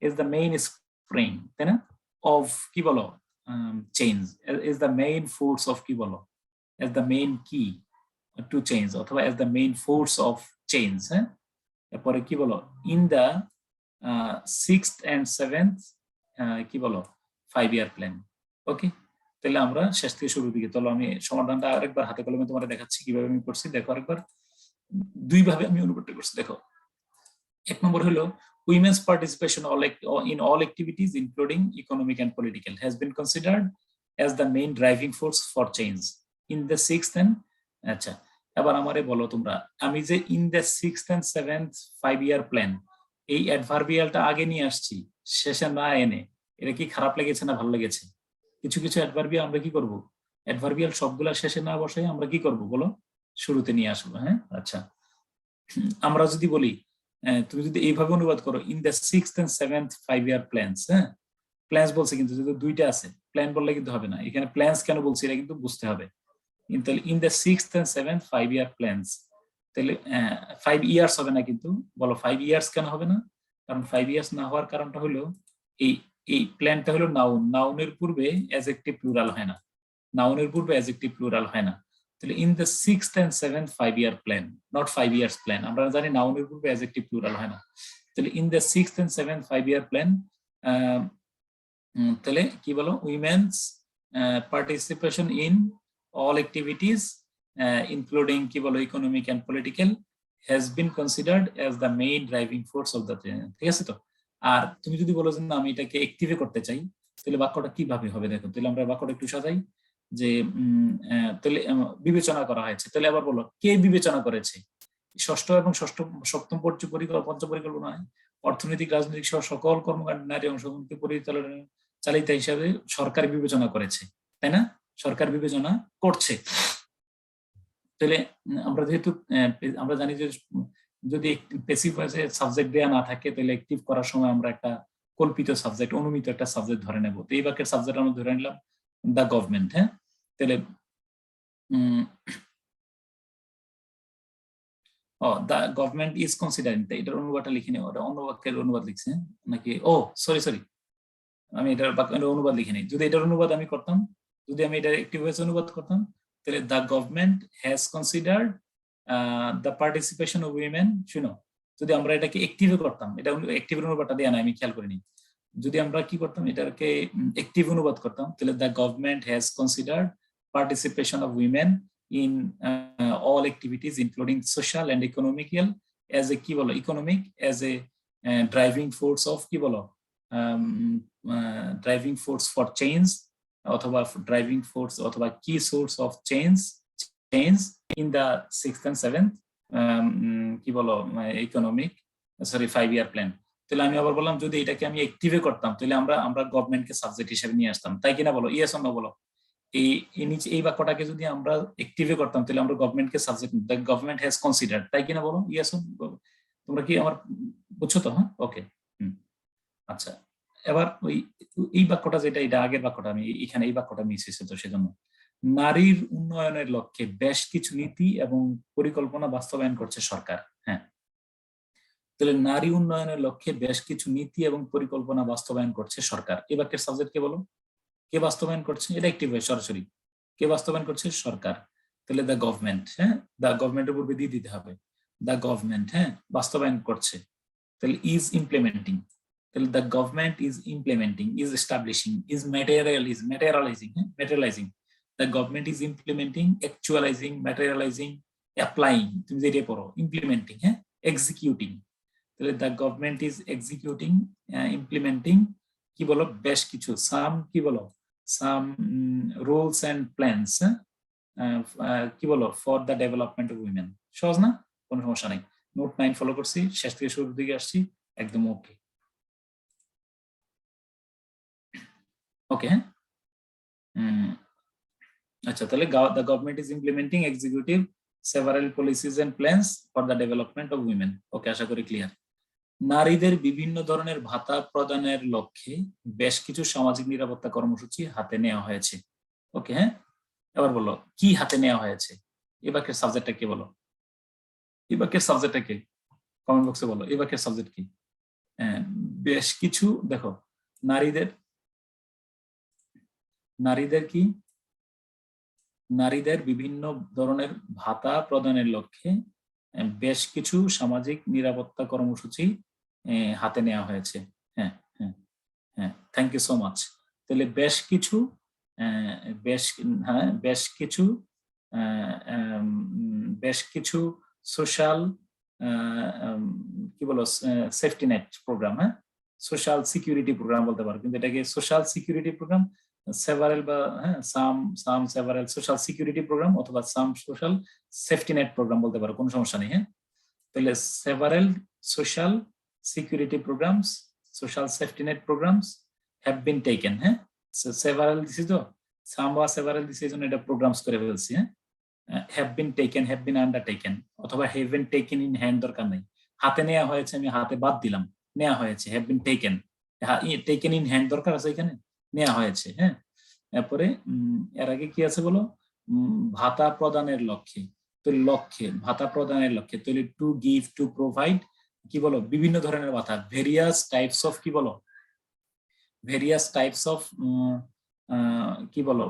as the main spring, তাই না, অফ কি বলো change, as the main force of কি বলো, এজ দ্য মেইন কি টু চেঞ্জ, অথবা as the main force of change. হ্যাঁ, এরপরে কি বলো, in the 6th and 7th কি বলো 5-year প্ল্যান। ওকে, তাহলে আমরা শেষ থেকে শুরুর দিকে, তাহলে আমি সমাধানটা আরেকবার হাতে কলমে তোমাদের দেখাচ্ছি কিভাবে আমি করছি। দেখো আরেকবার, দুই ভাবে আমি অনুবাদটা করছি। দেখো, এক নম্বর হলো women's participation in all activities including economic and political has been considered as the main driving force for change in the 6th and আচ্ছা, এবার আমারে বলো তোমরা, আমি যে in the 6th and 7th 5-year plan, এই অ্যাডভার্বিয়ালটা আগে নিয়ে আসছি, শেষে না এনে, এটা কি খারাপ লেগেছে না ভালো লেগেছে? কিছু কিছু অ্যাডভার্বিয়াল আমরা কি করব, অ্যাডভার্বিয়াল সবগুলা শেষে না বসাই আমরা কি করব বলো, শুরুতে নিয়ে আসবো। হ্যাঁ, আচ্ছা, আমরা যদি বলি তুমি যদি এইভাবে অনুবাদ করো, in the 6th and 7th 5-year plans, হ্যাঁ, প্ল্যান্স বলছে কিন্তু যদি দুইটা আছে, প্ল্যান বললে কিন্তু হবে না, এখানে প্ল্যান্স কেন বলছি এটা কিন্তু বুঝতে হবে। তাহলে in the 6th and 7th 5-year plans, তাহলে 5 ইয়ার্স হবে না, কিন্তু বলো 5 ইয়ার্স কেন হবে না? কারণ 5 ইয়ার্স না হওয়ার কারণটা হলো এই এই প্ল্যানটা হলো নাউন, নাউনের পূর্বে অ্যাডজেক্টিভ প্লুরাল হয় না, নাউনের পূর্বে অ্যাডজেক্টিভ প্লুরাল হয় না। তাহলে in the 6th and 7th 5-year plan, not 5 years plan, আমরা জানি নাউনের পূর্বে অ্যাডজেক্টিভ প্লুরাল হয় না। তাহলে in the 6th and 7th 5-year plan, তাহলে কি বলো, women's participation in all activities including কি বলো economic and political has been considered as the main driving force of the train. ঠিক আছে তো? আর তুমি যদি বলো যে না আমি এটাকে অ্যাক্টিভে করতে চাই, তাহলে বাক্যটা কিভাবে হবে দেখো। তাহলে আমরা বাক্যটা একটু সাজাই যে তাহলে বিবেচনা করা হয়েছে। তাহলে আবার বলো কে বিবেচনা করেছে? ষষ্ঠ এবং সপ্তম পরিকল্পনায় অর্থনৈতিক রাজনৈতিক সহ সকল কর্মকাণ্ড নারী অংশগ্রহণকে পরিচালনা চালিত হিসাবে সরকার বিবেচনা করেছে, তাই না? সরকার বিবেচনা করছে। তাহলে আমরা যেহেতু আমরা জানি যে যদি প্যাসিভ ভয়েসে সাবজেক্ট দেয়া না থাকে, তাহলে অ্যাক্টিভ করার সময় আমরা একটা কল্পিত সাবজেক্ট, অনুমিত একটা সাবজেক্ট ধরে নেব। তো এই বাক্যের সাবজেক্ট আমরা ধরে নিলাম দ্য গভর্নমেন্ট। হ্যাঁ, তাহলে দ্য গভর্নমেন্ট ইজ কনসিডারিং, এটার অনুবাদটা লিখিনি, ওটা অন্য বাক্যের অনুবাদ লিখছে নাকি? সরি আমি এটার অনুবাদ লিখিনি। যদি এটার অনুবাদ আমি করতাম, যদি আমি এটা অ্যাক্টিভ ভয়েসে অনুবাদ করতাম, তাহলে the government has considered the participation of women. শুনো, যদি আমরা এটাকে অ্যাক্টিভে করতাম, এটা অ্যাক্টিভের অনুবাদটা দেয়া না, আমি খেয়াল করিনি। যদি আমরা কি করতাম, এটাকে অ্যাক্টিভ অনুবাদ করতাম, তাহলে the government has considered participation of women in all activities including social and economical as a কি বলো economic as a driving force of কি বলো driving force for change অথবা driving force অথবা key source of change in the 6th and 7th কি বলো economic 5-year plan। তাহলে আমি আবার বললাম যদি এটাকে আমি অ্যাক্টিভে করতাম, তাহলে আমরা গভর্নমেন্টকে সাবজেক্ট হিসেবে নিয়ে আসতাম, তাই কিনা বলো? ইয়েস অর নো বলো। এই বাক্যটাকে যদি আমরা অ্যাক্টিভে করতাম, তাহলে আমরা গভর্নমেন্টকে subject, the government has considered, তাই কিনা বলো? ইয়েস, তোমরা কি আমার বুঝছো তো? হ্যাঁ, ওকে। আচ্ছা, এবার এই বাক্যটা যেটা, এটা আগের বাক্যটা, আমি এখানে এই বাক্যটা মিস হয়েছে, তো সেজন্য নারীর উন্নয়নের লক্ষ্যে বেশ কিছু নীতি এবং পরিকল্পনা বাস্তবায়ন করছে সরকার। হ্যাঁ, তাহলে নারী উন্নয়নের লক্ষ্যে বেশ কিছু নীতি এবং পরিকল্পনা বাস্তবায়ন করছে সরকার। এই বাক্যের সাবজেক্ট কে বলো? কে বাস্তবায়ন করছে? এটা অ্যাক্টিভ হয় সরাসরি। কে বাস্তবায়ন করছে? সরকার। তাহলে দ্য গভর্নমেন্ট, হ্যাঁ, দ্য গভর্নমেন্টের পূর্বে দিয়ে দিতে হবে দ্য গভর্নমেন্ট, হ্যাঁ, বাস্তবায়ন করছে। তাহলে ইজ ইমপ্লিমেন্টিং, তাহলে the government is implementing, is establishing, is materialising, হ্যাঁ, materialising. The government is implementing, actualising, materialising, applying, তুমি যেটা পড়ো, ইমপ্লিমেন্টিং, হ্যাঁ, এক্সিকিউটিং। তাহলে the government is executing, implementing কি বলো, বেশ কিছু, সাম কি বলো, সাম রুলস এন্ড প্ল্যানস, কি বলো, for the development of women. সহজ না? কোনো সমস্যা নাই। নোট 9 ফলো করছি, শেষ থেকে শুরুর দিকে আসছি, একদম ওকে। ওকে, আচ্ছা, তাহলে the government is implementing, executive several policies and plans for the development of women. Okay, আশা করি ক্লিয়ার। নারীদের বিভিন্ন ধরনের ভাতা প্রদানের লক্ষ্যে বেশ কিছু সামাজিক নিরাপত্তা কর্মসূচি হাতে নেওয়া হয়েছে। ওকে, হ্যাঁ, এবার বলো কি হাতে নেওয়া হয়েছে? এই বাক্যের সাবজেক্টটা কি বলো? এই বাক্যের সাবজেক্টটা কি? কমেন্ট বক্সে বলো এই বাক্যের সাবজেক্ট কি? বেশ কিছু, দেখো, নারীদের বিভিন্ন ধরনের ভাতা প্রদানের লক্ষ্যে বেশ কিছু সামাজিক নিরাপত্তা কর্মসূচি হাতে নেওয়া হয়েছে। হ্যাঁ হ্যাঁ হ্যাঁ, থ্যাংক ইউ সো মাচ। তাহলে বেশ কিছু সোশ্যাল কি বলো, সেফটি নেট প্রোগ্রাম, হ্যাঁ, সোশ্যাল সিকিউরিটি প্রোগ্রাম বলতে পারো, কিন্তু এটাকে সোশ্যাল সিকিউরিটি প্রোগ্রাম, সেভারেল বা হ্যাঁ some several social security program অথবা some social safety net program বলতে পারো, কোনো সমস্যা নেই। হ্যাঁ, তাহলে several social security programs, social safety net programs have been taken, হ্যাঁ, সেভারাল দিছি তো, সাম বা সেভারাল দিছি, এই জন্য এটা প্রোগ্রামস করে ফেলছি। হ্যাঁ, have been taken, have been undertaken, অথবা have been taken in hand দরকার নাই, হাতে নেওয়া হয়েছে, আমি হাতে বাদ দিলাম, নেওয়া হয়েছে, have been taken. Taken in hand দরকার আছে এখানে, নেওয়া হয়েছে। হ্যাঁ, এরপরে এর আগে কি আছে বলো, ভাতা প্রদানের লক্ষ্যে, তো লক্ষ্যে ভাতা প্রদানের লক্ষ্যে, তাহলে টু গিভ, টু প্রোভাইড, কি বলো, বিভিন্ন ধরনের ভাতা, ভেরিয়াস টাইপস অফ, কি বলো, ভেরিয়াস টাইপস অফ, কি বলো,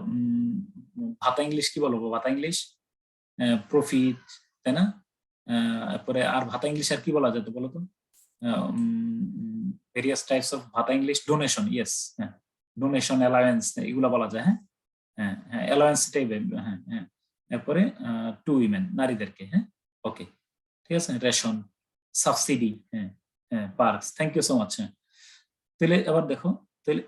ভাতা ইংলিশ কি বলবো, ভাতা ইংলিশ প্রফিট, তাই না? তারপরে আর ভাতা ইংলিশ আর কি বলা যেত বলো তো, ভেরিয়াস টাইপস অফ ভাতা ইংলিশ, ডোনেশন, ইয়েস, হ্যাঁ, ডোনেশন, অ্যালাওয়েন্স, এগুলো বলা যায়। হ্যাঁ, হ্যাঁ হ্যাঁ, অ্যালাওয়েন্সটাই, হ্যাঁ হ্যাঁ। তারপরে টু উইমেন, নারীদেরকে। হ্যাঁ, ওকে, ঠিক আছে, রেশন, সাবসিডি, হ্যাঁ হ্যাঁ, parks, thank you so much. হ্যাঁ, তাহলে আবার দেখো, তাহলে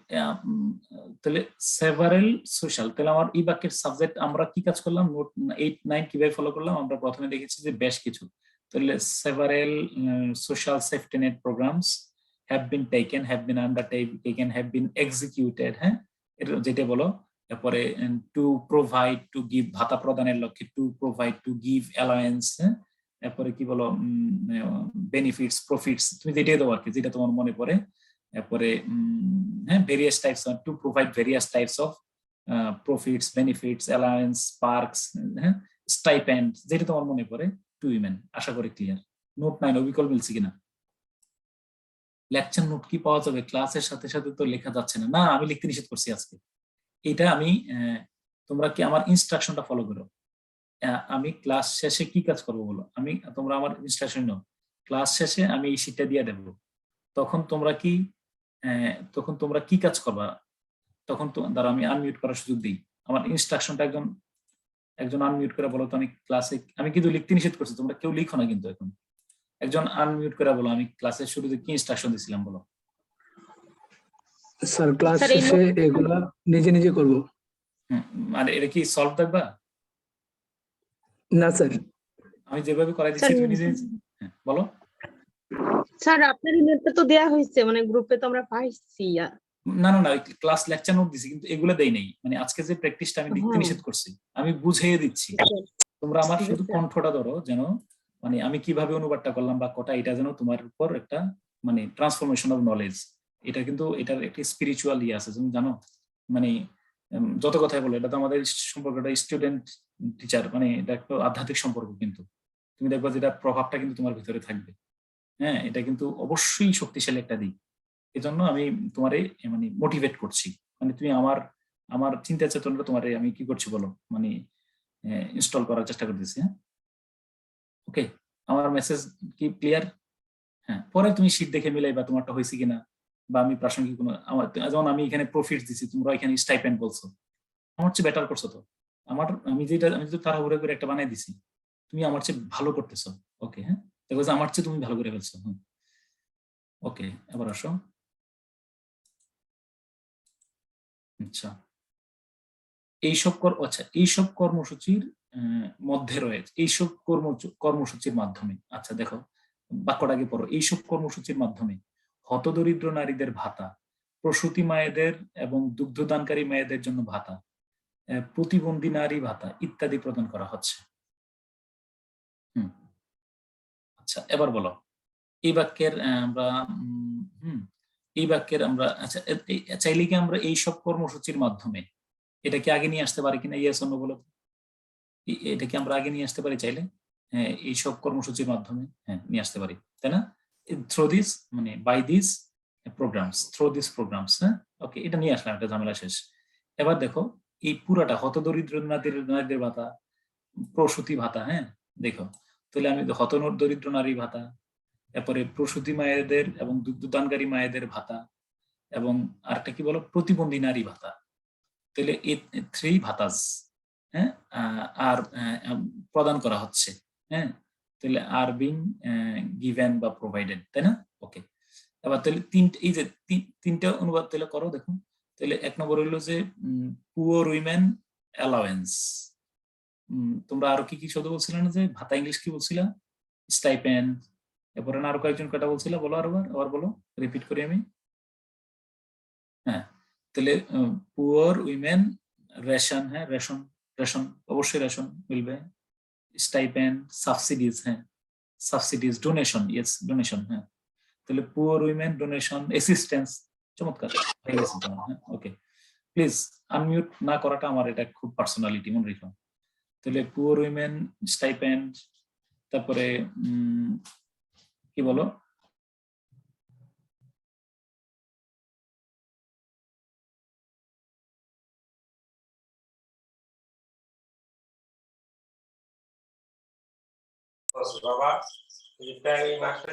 তাহলে সেভারেল সোশ্যাল, তাহলে আমার এই বাক্যের সাবজেক্ট আমরা কি কাজ করলাম, নোট 8-9 কিভাবে ফলো করলাম, আমরা প্রথমে দেখেছি যে বেশ কিছু, তাহলে several social safety net programs have been taken, have been undertaken, have been executed. হ্যাঁ, এটা যেটা বলো, তারপরে টু প্রোভাইড, টু গিভ, ভাতা প্রদানের লক্ষ্যে, to provide, to give allowance. হ্যাঁ, তারপরে কি বলো, বেনিফিটস, প্রফিটস, তুমি যেটাই দাও আর কি, যেটা তোমার মনে পড়ে। তারপরে হ্যাঁ, various types, to provide various types of profits, benefits, allowance, parks, হ্যাঁ, স্টাইপেন্ড, যেটা তোমার মনে পড়ে, টু উইমেন। আশা করি ক্লিয়ার। নোট 9 অবিকল মিলছে কিনা? লেকচার নোট কি পাওয়া যাবে? ক্লাসের সাথে সাথে তো লেখা যাচ্ছে না। না, আমি লিখতে নিষেধ করছি আজকে। এটা আমি, তোমরা কি আমার ইনস্ট্রাকশনটা ফলো করো। আমি ক্লাস শেষে কি কাজ করবো বলো, আমি, তোমরা আমার ইনস্ট্রাকশন নাও, ক্লাস শেষে আমি এই শীটটা দিয়ে দেবো, তখন তোমরা কি, তখন তোমরা কি কাজ করবা, তখন তো দ্বারা আমি আনমিউট করার সুযোগ দিই। আমার ইনস্ট্রাকশনটা একজন একজন আনমিউট করে বলো তো, আমি ক্লাসে, আমি কিন্তু লিখতে নিষেধ করছি, তোমরা কেউ লিখো না কিন্তু এখন। একজন আনমিউট করে বলো, আমি ক্লাসের শুরুতে কি ইনস্ট্রাকশন দিছিলাম বলো। স্যার ক্লাস শেষে এগুলা নিজে নিজে করব। মানে এটা কি সলভ দেখবা? না স্যার, আমি যেভাবে করাই দিচ্ছি তুমি নিজে নিজে, বলো। স্যার আপনার ইমেলটা তো দেয়া হয়েছে, মানে গ্রুপে তো আমরা পাইছি। না না না, ক্লাস লেকচার নোট দিছি, কিন্তু এগুলো দেই নাই, মানে আজকে যে প্র্যাকটিসটা আমি লিখতে নিষেধ করছি, আমি বুঝিয়ে দিচ্ছি। তোমরা আমার শুধু কণ্ঠটা ধরো, যেন মানে আমি কিভাবে অনুবাদটা করলাম বা কটা, এটা যেন তোমার উপর একটা মানে ট্রান্সফরমেশন অফ নলেজ, এটা কিন্তু এটার একটা স্পিরিচুয়াল ইয়ে আছে, তুমি জানো, মানে যত কথাই বলো, এটা তো আমাদের সম্পর্কটা স্টুডেন্ট টিচার, মানে এটা একটা আধ্যাত্মিক সম্পর্ক, কিন্তু তুমি দেখবা যেটা প্রভাবটা কিন্তু তোমার ভিতরে থাকবে। হ্যাঁ, এটা কিন্তু অবশ্যই শক্তিশালী একটা দিক। এই জন্য আমি তোমারে মানে মোটিভেট করছি, মানে তুমি আমার আমার চিন্তা চেতনাটা তোমারে আমি কি করছি বলো, মানে ইনস্টল করার চেষ্টা করতেছি। হ্যাঁ, ওকে, আমার মেসেজ কি ক্লিয়ার? হ্যাঁ, পরে তুমি শীট দেখে মিলাইবা তোমারটা হয়েছে কিনা, বা আমি প্রাসঙ্গিক কোনো, আমার যেমন আমি এখানে প্রফিট দিছি, তোমরা এখানে স্টাইপেন্ড বলছো, আমার চেয়ে বেটার করছো তো। আমি তো তাড়াহুড়ো করে একটা বানাই দিছি, তুমি আমার চেয়ে ভালো করতেছো। ওকে, হ্যাঁ, দেখো যে আমার চেয়ে তুমি ভালো করে ফেলছো। ওকে, এবার আসো। আচ্ছা, এইসব কর্মসূচির মধ্যে রয়েছে, এইসব কর্মসূচির মাধ্যমে, আচ্ছা দেখো বাক্যটা আগে পড়ো, এইসব কর্মসূচির মাধ্যমে হতদরিদ্র নারীদের ভাতা, প্রসূতি মায়েদের এবং দুগ্ধদানকারী মায়েদের জন্য ভাতা, প্রতিবন্ধী নারী ভাতা ইত্যাদি প্রদান করা হচ্ছে। আচ্ছা, এবার বলো এই বাক্যের আমরা এই বাক্যের আমরা, আচ্ছা চাইলে কি আমরা এইসব কর্মসূচির মাধ্যমে, এটা কি আগে নিয়ে আসতে পারি কিনা, ইয়েস অন্য বলো। এটা কি আমরা আগে নিয়ে আসতে পারি চাইলে? হ্যাঁ, এইসব কর্মসূচির মাধ্যমে, হ্যাঁ নিয়ে আসতে পারি, তাই না? থ্রু দিস, মানে by this programs, through this programs. হ্যাঁ, ওকে, এটা নিয়ে আসলাম, একটা ঝামেলা শেষ। এবার দেখো এই পুরাটা হতদরিদ্র নারীদের ভাতা, প্রসূতি ভাতা, হ্যাঁ দেখো, তাহলে আমি হতদরিদ্র নারী ভাতা, তারপরে প্রসূতি মায়েদের এবং দুগ্ধদানকারী মায়েদের ভাতা, এবং আরেকটা কি বলো, প্রতিবন্ধী নারী ভাতা, তাহলে এই 3 ভাতাস, হ্যাঁ, আর প্রদান করা হচ্ছে। হ্যাঁ, তাহলে আর বিং গিভেন বা প্রোভাইডেড, তাই না? ওকে, এবার তাহলে এই যে তিনটা অনুবাদ তাহলে করো, দেখো। তাহলে 1 নম্বর হইলো যে পুয়ার উইমেন অ্যালাওয়েন্স। তোমরা আরো কি কি শব্দ বলছিলে না, যে ভাতা ইংলিশ কি বলছিলা, স্টাইপেন্ড, এরপরে আরো কয়েকজন কটা বলছিল, বলো আবার বলো, রিপিট করি আমি। হ্যাঁ, তাহলে পুয়ার উইমেন রেশন, হ্যাঁ রেশন, রেশন অবশ্যই রেশন মিলবে। স্টাইপেন্ড, সাবসিডিজ, হ্যাঁ সাবসিডিজ, ডোনেশন, ইয়েস ডোনেশন, হ্যাঁ। তাহলে পুয়ার উইমেন ডোনেশন, অ্যাসিস্ট্যান্স, চমৎকার হয়ে গেছে তোমার, হ্যাঁ ওকে। প্লিজ আনমিউট না করাটা আমার এটা খুব পার্সোনালিটি, মনে রেখো। তাহলে পুয়ার উইমেন স্টাইপেন্ড, তারপরে কি বলো বাবা, এই মাসে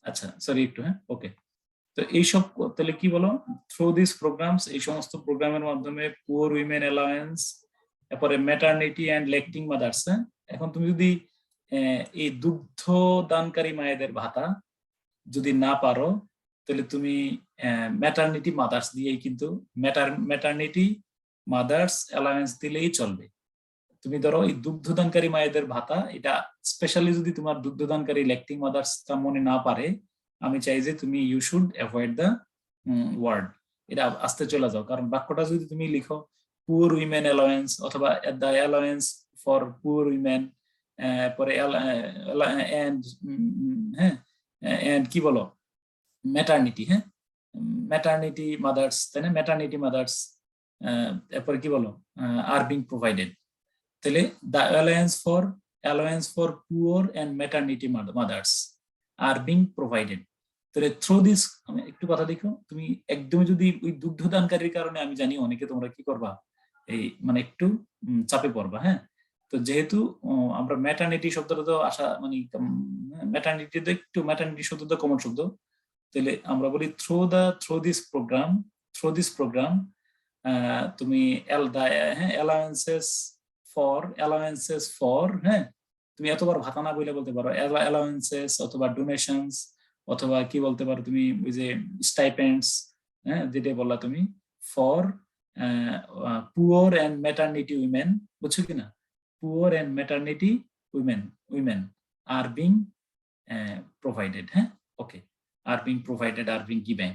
আচ্ছা সরি একটু, হ্যাঁ ওকে। তো এইসব তাহলে কি বলো, থ্রু দিস প্রোগ্রামস, এই সমস্ত প্রোগ্রামের মাধ্যমে পুয়ার উইমেন অ্যালাওয়েন্স, তারপরে ম্যাটারনিটি অ্যান্ড লেকটিং মাদার্স, হ্যাঁ। এখন তুমি যদি এই দুগ্ধ দানকারী মায়েদের ভাতা যদি না পারো, তাহলে তুমি ম্যাটারনিটি মাদার্স দিয়েই কিন্তু ম্যাটারনিটি মাদার্স অ্যালাওয়েন্স দিলেই চলবে। তুমি ধরো এই দুগ্ধদানকারী মায়েদের ভাতা, এটা স্পেশালি যদি তোমার দুগ্ধদানকারী লেকটিং মাদার্সটা মনে না পারে, আমি চাই যে তুমি you should avoid the word, এটা আস্তে চলে যাও। কারণ বাক্যটা যদি তুমি লিখো পুয়ার উইমেন অ্যালাওয়েন্স অথবা the allowance for poor women, পরে হ্যাঁ এন্ড কি বলো ম্যাটারনিটি, হ্যাঁ ম্যাটারনিটি মাদার্স, তাই না, ম্যাটারনিটি মাদার্স, এরপরে কি বলো আর বিং প্রোভাইডেড, তাহলে the allowance for poor and maternity mother's are being provided. তাহলে থ্রু দিস, আমি একটু কথা দেখো, তুমি একদমই যদি ওই দুগ্ধদানকারীর কারণে আমি জানি অনেকে তোমরা কি করবা, এই মানে একটু চাপে পড়বা, হ্যাঁ। তো যেহেতু আমরা ম্যাটারনিটি শব্দটা তো আসা মানে ম্যাটারনিটি তো একটু, ম্যাটারনিটি শব্দ তো কমন শব্দ, তাহলে আমরা বলি থ্রু দিস প্রোগ্রাম তুমি অ্যালাওয়েন্সেস ফর, হ্যাঁ তুমি এতবার ভাতা না বলে বলতে পারো অ্যালাওয়েন্সেস অথবা ডোনেশনস, অথবা কি বলতে পারো তুমি ওই যে স্টাইপেন্ডস, হ্যাঁ যেটা বললা তুমি, for poor and maternity women, বুঝছো কিনা, poor and maternity women are being provided, হ্যাঁ ওকে, are being provided, are being given,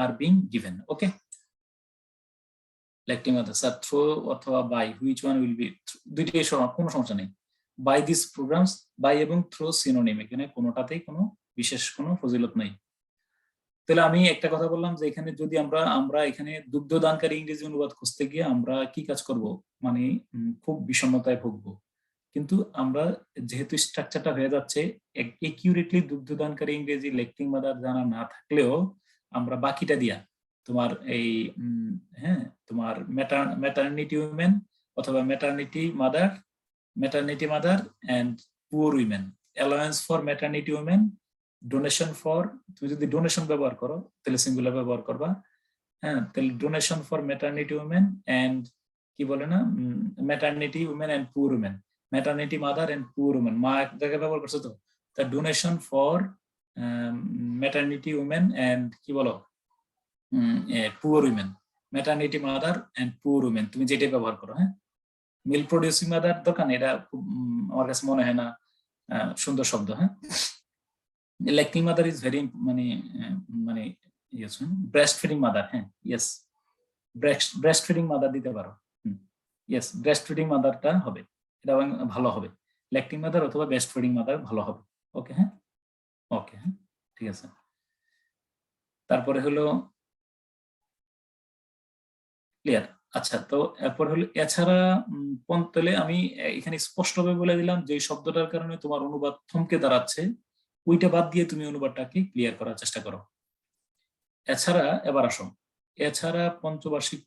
are being given, okay. Lactating mothers আর থ্রো অথবা by, which one will be, দুইটাই কোনো সমস্যা নেই। বাই দিস প্রোগ্রামস, বাই এবং থ্রো সিনোনিম, এখানে কোনোটাতেই কোনো বিশেষ কোনো ফজিলত নেই। তাহলে আমি একটা কথা বললাম যে এখানে যদি আমরা এখানে দুগ্ধদানকারী ইংরেজি অনুবাদ খুঁজতে গিয়ে আমরা কি কাজ করব, মানে খুব বিষণ্ণতায় ভুগবো। কিন্তু আমরা যেহেতু স্ট্রাকচারটা হয়ে যাচ্ছে একিউরেটলি দুগ্ধদানকারী ইংরেজি লেকটিং মাদার জানা না থাকলেও আমরা বাকিটা দিয়া তোমার এই হ্যাঁ তোমার ম্যাটারনিটি উইমেন অথবা maternity mother and poor women, allowance for maternity women, donation for, তুমি যদি ডোনেশন ব্যবহার করো তাহলে সিঙ্গুলার ব্যবহার করবা, হ্যাঁ তাহলে donation for maternity women and কি বলে না maternity women and poor women, maternity mother and poor women, মা এক জায়গায় ব্যবহার করছো তো, the donation for maternity women and কি বলো poor women, maternity mother and poor women, তুমি যেটাই ব্যবহার করো, হ্যাঁ। মিল প্রডিউসিং মাদার দোকান, এটা আমার কাছে মনে হয় না সুন্দর শব্দ, হ্যাঁ। লেকটিং মাদার ইজ ভেরি মানে ইয়েস, ব্রেস্ট ফিডিং মাদার, হ্যাঁ ইয়েস ব্রেস্ট ফিডিং মাদার দিতে পারো, ইয়েস ব্রেস্ট ফিডিং মাদারটা হবে, এটা ভালো হবে, ল্যাকটিং মাদার অথবা ব্রেস্ট ফিডিং মাদার ভালো হবে, ওকে হ্যাঁ ওকে হ্যাঁ ঠিক আছে। তারপরে হলো ক্লিয়ার, আচ্ছা তো এরপর হলো এছাড়া তাহলে আমি এখানে স্পষ্টভাবে বলে দিলাম যে শব্দটার কারণে তোমার অনুবাদ থমকে দাঁড়াচ্ছে ওইটা বাদ দিয়ে তুমি অনুবাদটাকে ক্লিয়ার করার চেষ্টা করো। এছাড়া এবার আসো, এছাড়া পঞ্চবার্ষিক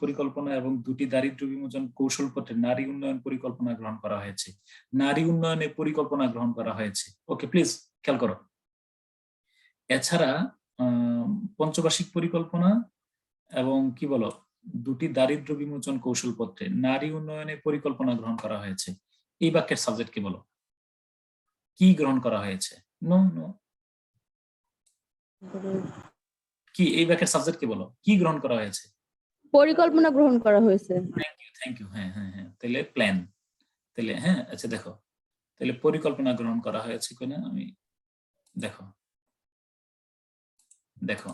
পরিকল্পনা এবং দুটি দারিদ্র্য বিমোচন কৌশলপত্রে নারী উন্নয়ন পরিকল্পনা গ্রহণ করা হয়েছে, নারী উন্নয়নের পরিকল্পনা গ্রহণ করা হয়েছে, ওকে প্লিজ খেয়াল করো। এছাড়া পঞ্চবার্ষিক পরিকল্পনা এবং কি বলো দুটি দারিদ্র বিমোচন কৌশলপত্রে নারী উন্নয়নে পরিকল্পনা গ্রহণ করা হয়েছে। এই বাক্যের সাবজেক্ট কি বলো? কি গ্রহণ করা হয়েছে? নো নো, কি এই বাক্যের সাবজেক্ট কি বলো? কি গ্রহণ করা হয়েছে? পরিকল্পনা গ্রহণ করা হয়েছে। Thank you. হ্যাঁ হ্যাঁ হ্যাঁ, তাহলে প্ল্যান। তাহলে হ্যাঁ, আচ্ছা দেখো, তাহলে পরিকল্পনা গ্রহণ করা হয়েছে কিনা আমি দেখো দেখো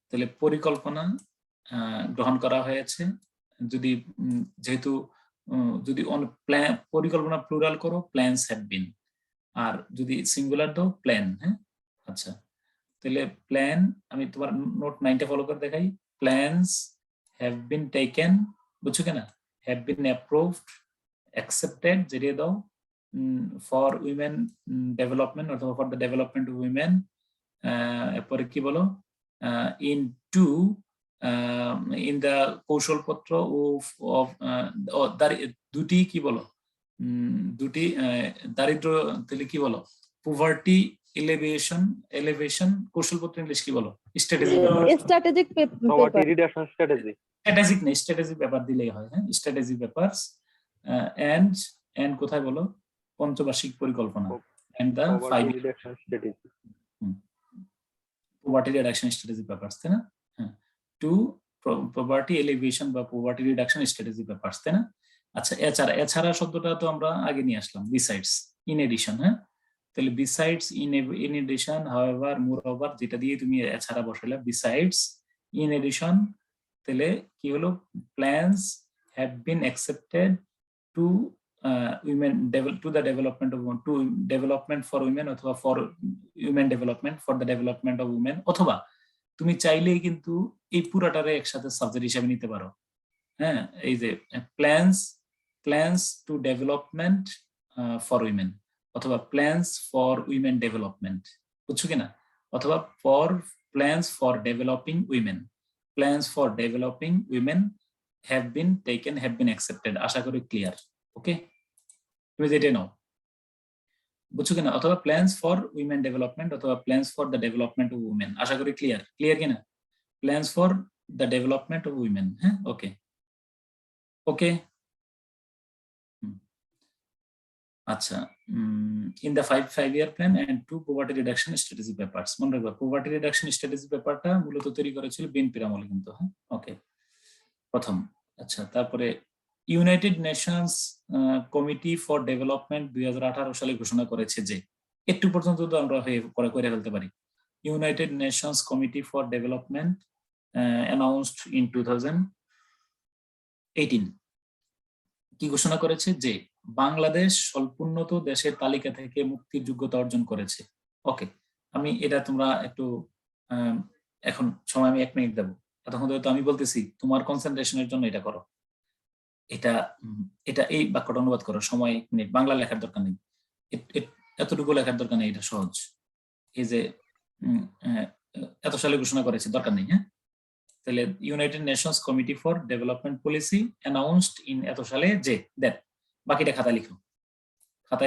তাহলে পরিকল্পনা গ্রহণ করা হয়েছে। যদি যেহেতু যদি পরিকল্পনা প্লুরাল করো প্ল্যানস হ্যাভ বিন, আর যদি সিঙ্গুলার দাও প্ল্যান। হ্যাঁ আচ্ছা, তাহলে প্ল্যান, আমি তোমার নোট 9টা ফলো করে দেখাই। প্ল্যানস হ্যাভ বিন টেকেন, বুঝছো কিনা? হ্যাভ বিন অ্যাপ্রুভড, অ্যাকসেপ্টেড যেটা দাও, ফর উইমেন ডেভেলপমেন্ট অথবা for the development of women. এরপরে কি বলো? ইন দ্য কৌশলপত্র অফ দুটি কি বলো? দুটি দারিদ্র, তাহলে কি বলো? পভার্টি এলিভেশন কৌশলপত্র ইংলিশ কি বলো? Strategic poverty reduction strategy. Strategic ব্যাপার দিলেই হয়। হ্যাঁ, স্ট্র্যাটেজিক ব্যাপারস। এন্ড কোথায় বলো? পঞ্চবার্ষিক পরিকল্পনা and the 5 reduction strategy. Poverty reduction strategy ব্যাপারস, তাই না? হ্যাঁ, টু পভার্টি এলিভেশন বা পভার্টি রিডাকশন স্ট্র্যাটেজি ব্যাপারস, তাই না? আচ্ছা, এছাড়া শব্দটা তো আমরা আগে নিয়ে আসলাম, বিসাইডস, ইন এডিশন। হ্যাঁ, তাহলে besides, in addition, however, moreover, যেটা দিয়ে তুমি এছাড়া বসালে বিসাইডস, ইন এডিশন, তাহলে কি হলো? Plans have been accepted to women to the development of to development for women অথবা for women development for the development of women, অথবা তুমি চাইলেই কিন্তু এই পুরাটারে একসাথে সাবজেক্ট হিসেবে নিতে পারো। হ্যাঁ, এই যে plans to development for women, অথবা প্ল্যানস ফর উইমেন ডেভেলপমেন্ট, বুঝছো কিনা? অথবা for plans for developing women, plans for developing women have been taken, have been accepted. আশা করি ক্লিয়ার। ওকে, তুমি যেটা নাও, বুঝছো কিনা? অথবা প্ল্যানস ফর উইমেন ডেভেলপমেন্ট অথবা plans for the development of women. আশা করি ক্লিয়ার কিনা? Plans for the development of women. হ্যাঁ, ওকে ওকে। আচ্ছা, in the 5-year plan and 2 poverty reduction strategy papers. মনে রাখবা, পভার্টি রিডাকশন স্ট্র্যাটেজি পেপারটা মূলত তৈরি করেছিল বিএনপির আমলে কিন্তু। হ্যাঁ, ওকে, প্রথম। আচ্ছা, তারপরে United Nations committee for development 2018 সালে ঘোষণা করেছে যে, একটু পর্যন্ত তো আমরা করে ফেলতে পারি। United Nations committee for development announced in 2018 কি ঘোষণা করেছে? যে বাংলাদেশ স্বল্পোন্নত দেশের তালিকা থেকে মুক্তির যোগ্যতা অর্জন করেছে। ওকে, আমি এটা তোমরা একটু এখন সময় আমি 1 মিনিট দেবো। এতক্ষণ তো আমি বলতেছি, তোমার কনসেন্ট্রেশনের জন্য এটা করো। এটা এই বাক্যটা অনুবাদ করো, সময় 1 মিনিট। বাংলা লেখার দরকার নেই, এতটুকু লেখার দরকার নেই, এটা সহজ। এই যে এত সালে ঘোষণা করেছে, দরকার নেই। হ্যাঁ, তাহলে United Nations committee for development policy announced in এত সালে যে, দ্যাট, বাকিটা খাতায়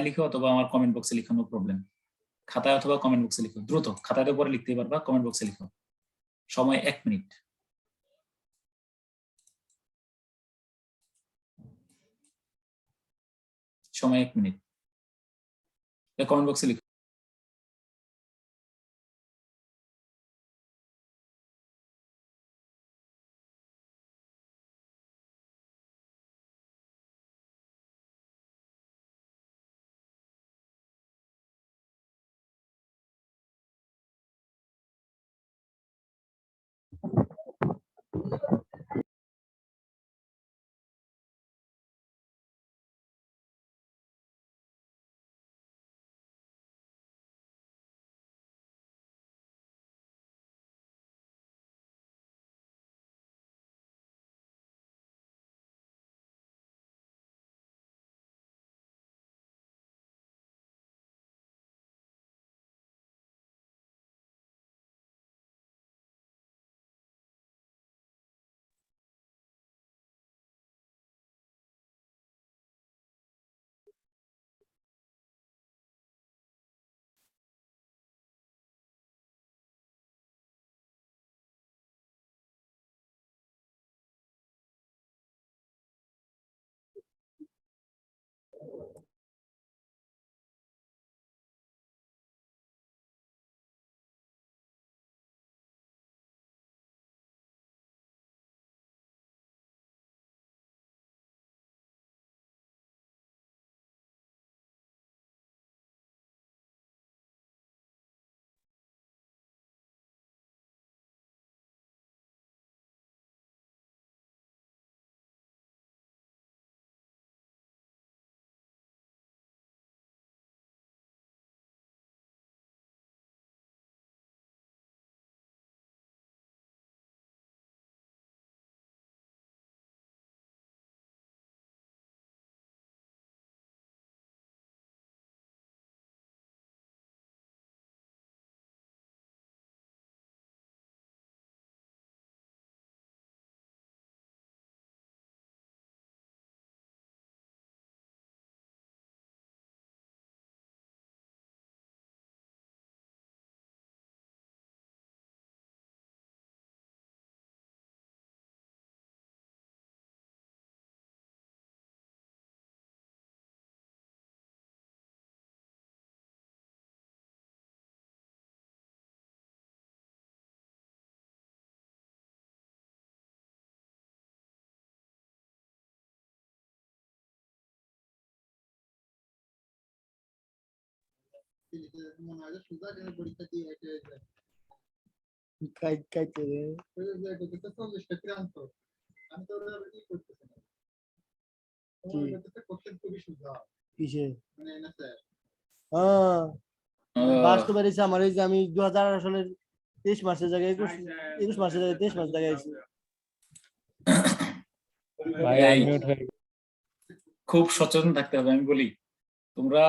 লিখো অথবা আমার কমেন্ট বক্সে লিখো, নো প্রবলেম। খাতায় অথবা কমেন্ট বক্সে লিখো, দ্রুত। খাতায় তো পরে লিখতেই পারবা, কমেন্ট বক্সে লিখো। সময় 1 মিনিট। সময় 1 মিনিট, কমেন্ট বক্সে লিখো। বাস্তব বেরিয়েছে আমার এই যে আমি 2018 সালের 23 মাসের জায়গায় 21 মাসের জায়গায় 23 মাস জায়গায় আছি। এই, খুব সচেতন থাকতে হবে। আমি বলি তোমরা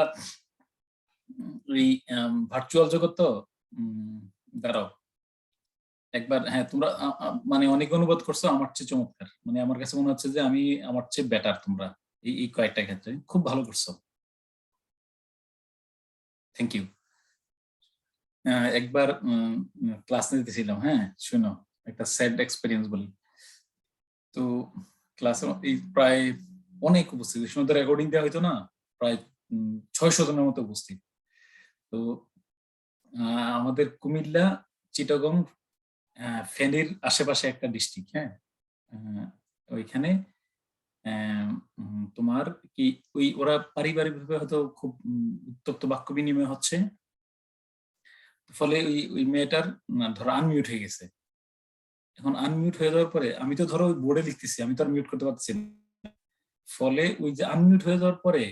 এই ভার্চুয়াল জগৎ তো দাঁড়াও একবার, হ্যাঁ তোমরা মানে অনেক অনুবাদ করছো আমার চেয়ে চমৎকার, মানে আমার কাছে মনে হচ্ছে যে আমি আমার চেয়ে বেটার তোমরা এই কয়েকটা ক্ষেত্রে খুব ভালো করছো, থ্যাংক ইউ। একবার ক্লাস নিতেছিলাম, হ্যাঁ শুনো একটা স্যাড এক্সপেরিয়েন্স বলি। তো ক্লাসে এই প্রায় অনেক উপস্থিত, সময় তো রেকর্ডিং দেওয়া হইতো না, প্রায় 600 জনের মতো উপস্থিত। তো আমাদের কুমিল্লা, চিটাগং, ফেনীর আশেপাশে একটা ডিস্ট্রিক্ট, হ্যাঁ ওইখানে তোমার কি ওই ওরা পারিবারিক ভাবে হয়তো খুব উত্তপ্ত বাক্য বিনিময় হচ্ছে, ফলে ওই মেয়েটার ধরো আনমিউট হয়ে গেছে। এখন আনমিউট হয়ে যাওয়ার পরে আমি তো ধরো বোর্ডে লিখতেছি, আমি তো আর মিউট করতে পারছি না, ফলে ওই যে আনমিউট হয়ে যাওয়ার পরে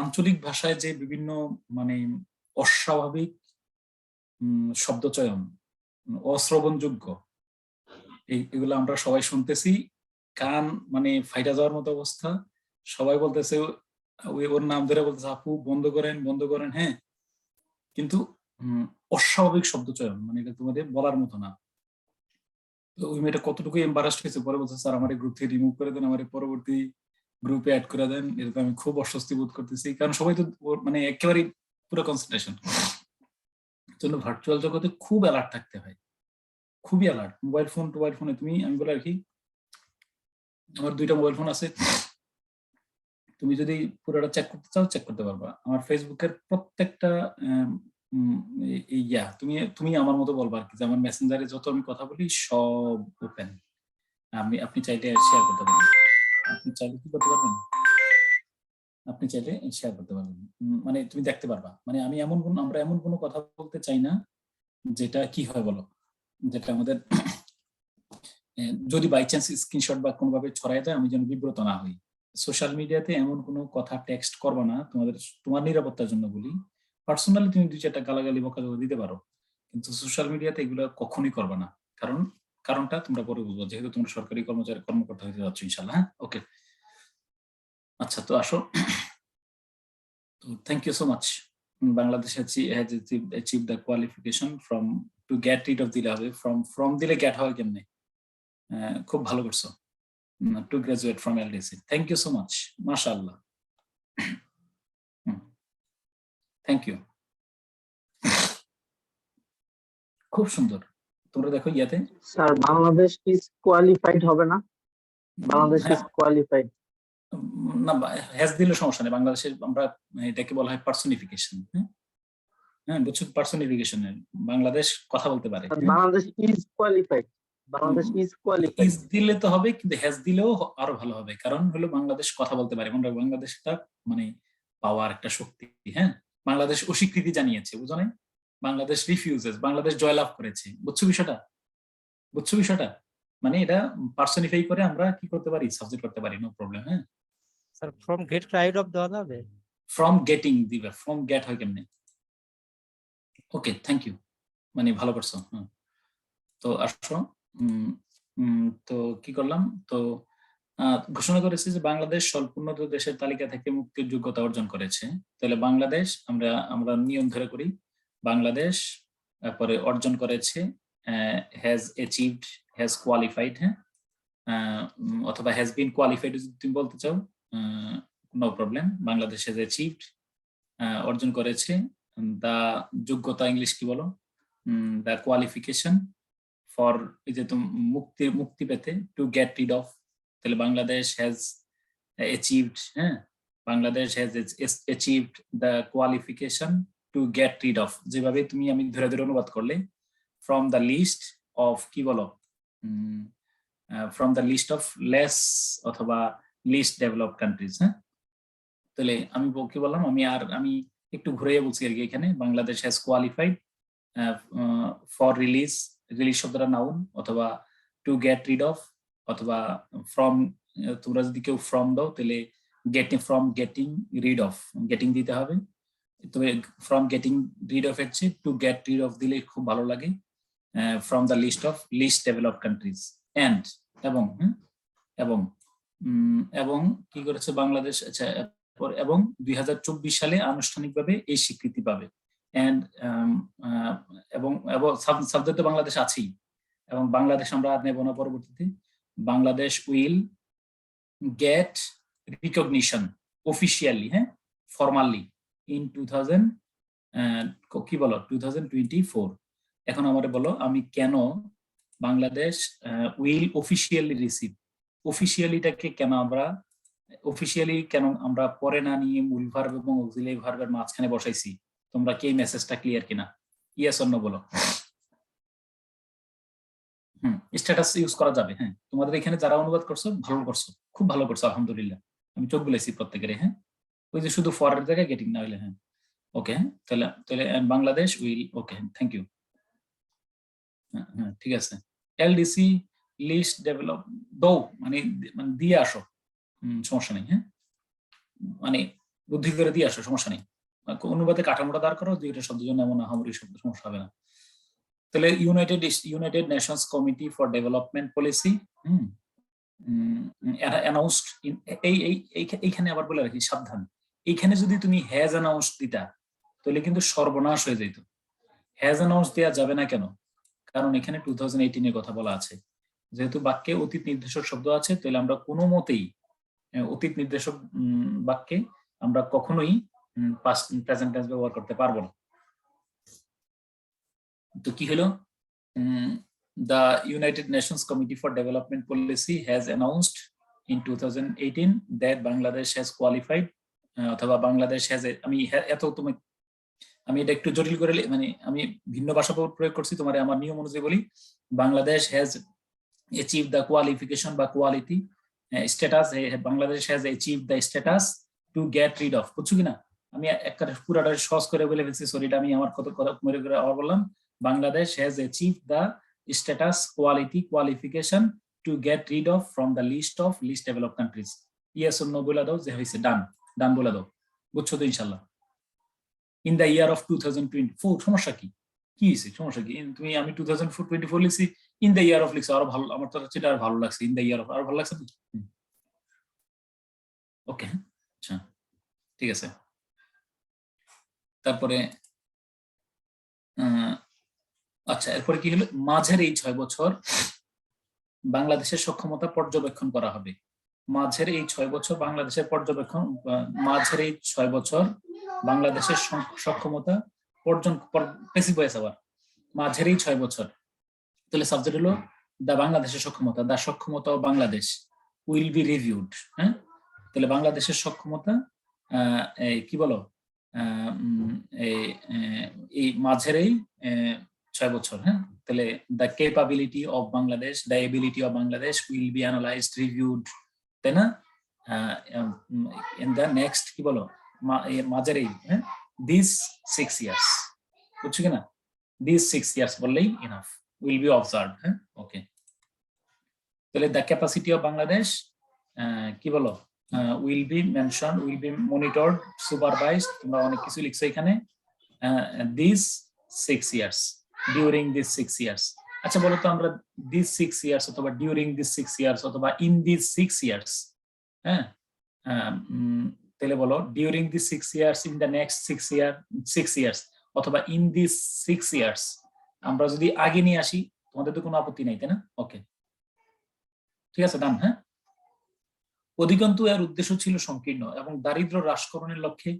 আঞ্চলিক ভাষায় যে বিভিন্ন মানে অস্বাভাবিক শব্দচয়ন, অশ্রবণযোগ্য, এগুলো আমরা সবাই শুনতেছি, কান মানে ফাইটা যাওয়ার মতো অবস্থা। সবাই বলতেছে, ওর নাম ধরে বলতেছে আপু বন্ধ করেন, হ্যাঁ কিন্তু অস্বাভাবিক শব্দচয়ন, মানে এটা তোমাদের বলার মতো না। তো ওই মেয়েটা কতটুকু এম্বারাসড হয়েছে, পরে বলছে স্যার আমার গ্রুপ থেকে রিমুভ করে দেন, আমার পরবর্তী গ্রুপে অ্যাড করে দেন, এটা আমি খুব অস্বস্তি বোধ করতেছি, কারণ সবাই তো মানে একেবারে পুরো কনসেন্ট্রেশন। জন্য ভার্চুয়াল জগতে খুব অ্যালার্ট থাকতে হয়, খুবই অ্যালার্ট। মোবাইল ফোনে তুমি, আমি বলে আর কি, আমার 2টা মোবাইল ফোন আছে, তুমি যদি পুরোটা চেক করতে চাও চেক করতে পারবা। আমার ফেসবুকের প্রত্যেকটা তুমি আমার মতো বলবা আর কি, যে আমার মেসেঞ্জারে যত আমি কথা বলি সব ওপেন, আপনি চাইলে শেয়ার করতে পারবেন, আপনি চাইলে কি করতে পারবেন, আপনি চাইলে শেয়ার করতে পারবেন, মানে তুমি দেখতে পারবা। মানে আমরা এমন কোনো কথা বলতে চাই না যেটা কি হয় বলো, যেটা আমাদের যদি বাই চান্স স্ক্রিনশট বা কোনোভাবে ছড়ায় যায় আমি যেন বিব্রত না হই। সোশ্যাল মিডিয়াতে এমন কোনো কথা টেক্সট করবা না, তোমার নিরাপত্তার জন্য বলি। পার্সোনালি তুমি 2-4টা গালাগালি বকাঝকা দিতে পারো, কিন্তু সোশ্যাল মিডিয়াতে এগুলো কখনোই করবা না, কারণটা তোমরা পরে বুঝবো, যেহেতু তোমরা সরকারি কর্মকর্তা হতে যাচ্ছ ইনশাল্লাহ। হ্যাঁ ওকে, আচ্ছা তো আসো। তো thank you so much. Bangladesh has achieved the qualification to get rid of দিলে হবে, from দিলে get হয় কেমনে, খুব ভালো করছো, to graduate from LDC, thank you so much, mashallah, thank you, খুব সুন্দর। তোমরা দেখো ইয়াতে স্যার বাংলাদেশ ইজ কোয়ালিফাইড হবে না, বাংলাদেশ ইজ কোয়ালিফাইড না, হ্যাজ দিলে সমস্যা নেই। বাংলাদেশের আমরা এটাকে বলা হয় পার্সোনিফিকেশন, হ্যাঁ বুঝছো, পার্সোনিফিকেশনের বাংলাদেশ কথা বলতে পারে। Bangladesh is qualified, Bangladesh is qualified is দিলে তো হবে, কিন্তু হ্যাজ দিলেও আরো ভালো হবে, কারণ হলো বাংলাদেশ কথা বলতে পারে, আমরা বাংলাদেশটা মানে পাওয়ার একটা শক্তি, হ্যাঁ বাংলাদেশ অস্বীকৃতি জানিয়েছে, বুঝো নাই, বাংলাদেশ রিফিউজেস, বাংলাদেশ জয়লাভ করেছে, বুঝছো বিষয়টা, মানে এটা পার্সোনিফাই করে আমরা কি করতে পারি, সাবজেক্ট করতে পারি, নো প্রবলেম। হ্যাঁ sir from get right off দেওয়া যাবে, ফ্রম গেটিং দিবে, ফ্রম গেট হয় কেমনে, ওকে থ্যাংক ইউ, মানে ভালো করছো। তো আসো, তো কি করলাম, তো ঘোষণা করেছে যে বাংলাদেশ স্বল্পোন্নত দেশের তালিকা থেকে মুক্তির যোগ্যতা অর্জন করেছে। তাহলে বাংলাদেশ আমরা নিয়ম ধরে করি, বাংলাদেশ তারপরে অর্জন করেছে, হ্যাজ অ্যাচিভড, হ্যাজ কোয়ালিফাইড, হ্যাঁ অথবা হ্যাজ বিন কোয়ালিফাইড যদি তুমি বলতে চাও, no problem. Bangladesh has achieved, অর্জন করেছে, দা যোগ্যতা ইংলিশ কি বলো, দা কোয়ালিফিকেশন ফর এই যে মুক্তি পেতে, টু গেট রিড অফ, তাহলে বাংলাদেশ হ্যাজ অ্যাচিভড, হ্যাঁ Bangladesh has achieved the qualification two get rid of, যেভাবে তুমি আমি ধরে অনুবাদ করলে, ফ্রম দ্য লিস্ট অফ কি বলো, from the list of less অথবা লিস্ট ডেভেলপড কান্ট্রিজ। হ্যাঁ তাহলে আমি কি বললাম, আমি একটু ঘুরিয়ে বলছি আর কি। এখানে Bangladesh has qualified for release, release শব্দটা নাউন, অথবা টু গেট রিড অফ, অথবা ফ্রম, তোমরা যদি কেউ ফ্রম দাও তাহলে getting, from getting rid of, getting দিতে হবে। তবে ফ্রম গেটিং রিড অফ হচ্ছে টু গেট রিড অফ দিলে খুব ভালো লাগে। From the list of least developed countries, and এবং এবং কি করেছে বাংলাদেশ, আচ্ছা, এবং 2024 সালে আনুষ্ঠানিকভাবে এই স্বীকৃতি পাবে। এন্ড এবং সাবজেক্ট বাংলাদেশ আছেই, এবং বাংলাদেশ আমরা আর নেব না পরবর্তীতে। Bangladesh will get recognition officially, হ্যাঁ, ফরমালি ইন 2024। এখন আমারে বলো, আমি কেন বাংলাদেশ উইল অফিসিয়ালি রিসিভ, অফিসিয়ালিটাকে কেন আমরা, অফিসিয়ালি কেন আমরা পরে না নিয়ে মূল ভার্ব এবং অক্সিলারি ভার্বের মাঝখানে বসাইছি? তোমরা কি এই মেসেজটা ক্লিয়ার কিনা? ইয়েস অর নো বলো। স্ট্যাটাস ইউজ করা যাবে, হ্যাঁ। তোমাদের এখানে যারা অনুবাদ করছো ভালো করছো, খুব ভালো করছো, আলহামদুলিল্লাহ। আমি চোখ বলেছি প্রত্যেকের, হ্যাঁ। ওই যে শুধু ফরের জায়গায় গেটিং না হইলে, হ্যাঁ, ওকে, হ্যাঁ। তাহলে Bangladesh will, okay, thank you. হ্যাঁ, ঠিক আছে। এলডিসি লিস্ট ডেভেলপ দো, মানে দিয়ে আসো, সমস্যা নেই, হ্যাঁ, মানে বুদ্ধি করে দিয়ে আসো, সমস্যা নেই। অনুবাদে কাঠামোটা দাঁড় করো, দুইটা শব্দের জন্য এমন আহামরি শব্দ, সমস্যা হবে না। তাহলে United Nations committee for development policy announced, এইখানে আবার বলে রাখি সাবধান, এইখানে যদি তুমি হ্যাজ অ্যানাউন্সড দিতা তাহলে কিন্তু সর্বনাশ হয়ে যেত। হ্যাজ অ্যানাউন্স দেওয়া যাবে না কেন? কারণ এখানে 2018 এর কথা বলা আছে। যেহেতু বাক্যে অতীত নির্দেশক শব্দ আছে, তাহলে আমরা কোনো মতেই অতীত নির্দেশক বাক্যে আমরা কখনোই পাস্ট প্রেজেন্ট টেন্স ব্যবহার করতে পারবো না। তো কি হলো? The United Nations Committee for Development Policy has announced in 2018 that Bangladesh has qualified, অথবা বাংলাদেশ has, আমি এটা একটু জটিল করে, মানে আমি ভিন্ন ভাষা প্রয়োগ করছি, তোমার আমার নিয়ম অনুযায়ী বলি, Bangladesh has achieved the qualification বা quality status, Bangladesh has achieved the status to get rid of, বুঝছো কিনা? আমি একটা পুরাটা সহজ করে বলে ফেলছি, সরি, এটা আমি আমার কথা মেরে করে আবার বললাম। Bangladesh has achieved the status, quality, qualification to get rid of from the list of least developed countries. Yes or no বলে দাও, যে হয়েছে ডান বলে দাও, বুঝছো তো ইনশাল্লাহ। ইন দ্য ইয়ার অফ 2024, সমস্যা কি হয়েছে? সমস্যা কি? তুমি, আমি 2024 লিখছি, ইন দ্য ইয়ার অফ লিখছি, আরো ভালো, আমার তো সেটা আর ভালো লাগছে, ইন দ্য ইয়ার অফ আরো ভালো লাগছে। ওকে, আচ্ছা, ঠিক আছে। তারপরে আচ্ছা, এরপরে কি হলো? মাঝের এই 6 বছর বাংলাদেশের সক্ষমতা পর্যবেক্ষণ করা হবে। মাঝের এই 6 বছর বাংলাদেশের পর্যবেক্ষণ, মাঝের এই 6 বছর বাংলাদেশের সক্ষমতা মাঝের এই 6 বছর, তাহলে সাবজেক্ট হলো দা বাংলাদেশের সক্ষমতা, দা সক্ষমতা ও বাংলাদেশ উইল বি রিভিউড, হ্যাঁ। তাহলে বাংলাদেশের সক্ষমতা কি বলো, এই মাঝের এই 6 বছর, হ্যাঁ। তাহলে the capability of Bangladesh, the ability of Bangladesh will be analysed, reviewed, তাই না? ইন দ্য নেক্সট, কি বলো, মাঝের এই, হ্যাঁ, দিস 6 ইয়ার্স, বুঝছো কিনা? দিস 6 ইয়ার্স বললেই ইনাফ, উইল বি অবজার্ভড, হ্যাঁ, ওকে। তাহলে দ্য ক্যাপাসিটি অফ বাংলাদেশ, কি বলো, will be mention, will be monitored, supervised, তোমরা অনেক কিছু লিখছো এখানে। This 6 years, during this 6 years. আচ্ছা, বলো তো আমরা দিস 6 ইয়ার্স অথবা ডিউরিং দিস 6 ইয়ার্স অথবা ইন দিস 6 ইয়ার্স, হ্যাঁ, তাহলে বলো during this 6 years, in the next 6 years অথবা ইন দিস 6 ইয়ার্স। আমরা যদি আগে নিয়ে আসি, তোমাদের তো কোনো আপত্তি নাই, তাই না? ওকে, ঠিক আছে, ডান, হ্যাঁ। অধিকন্তু এর উদ্দেশ্য ছিল সংকীর্ণ এবং দারিদ্র হ্রাসকরণের লক্ষ্যে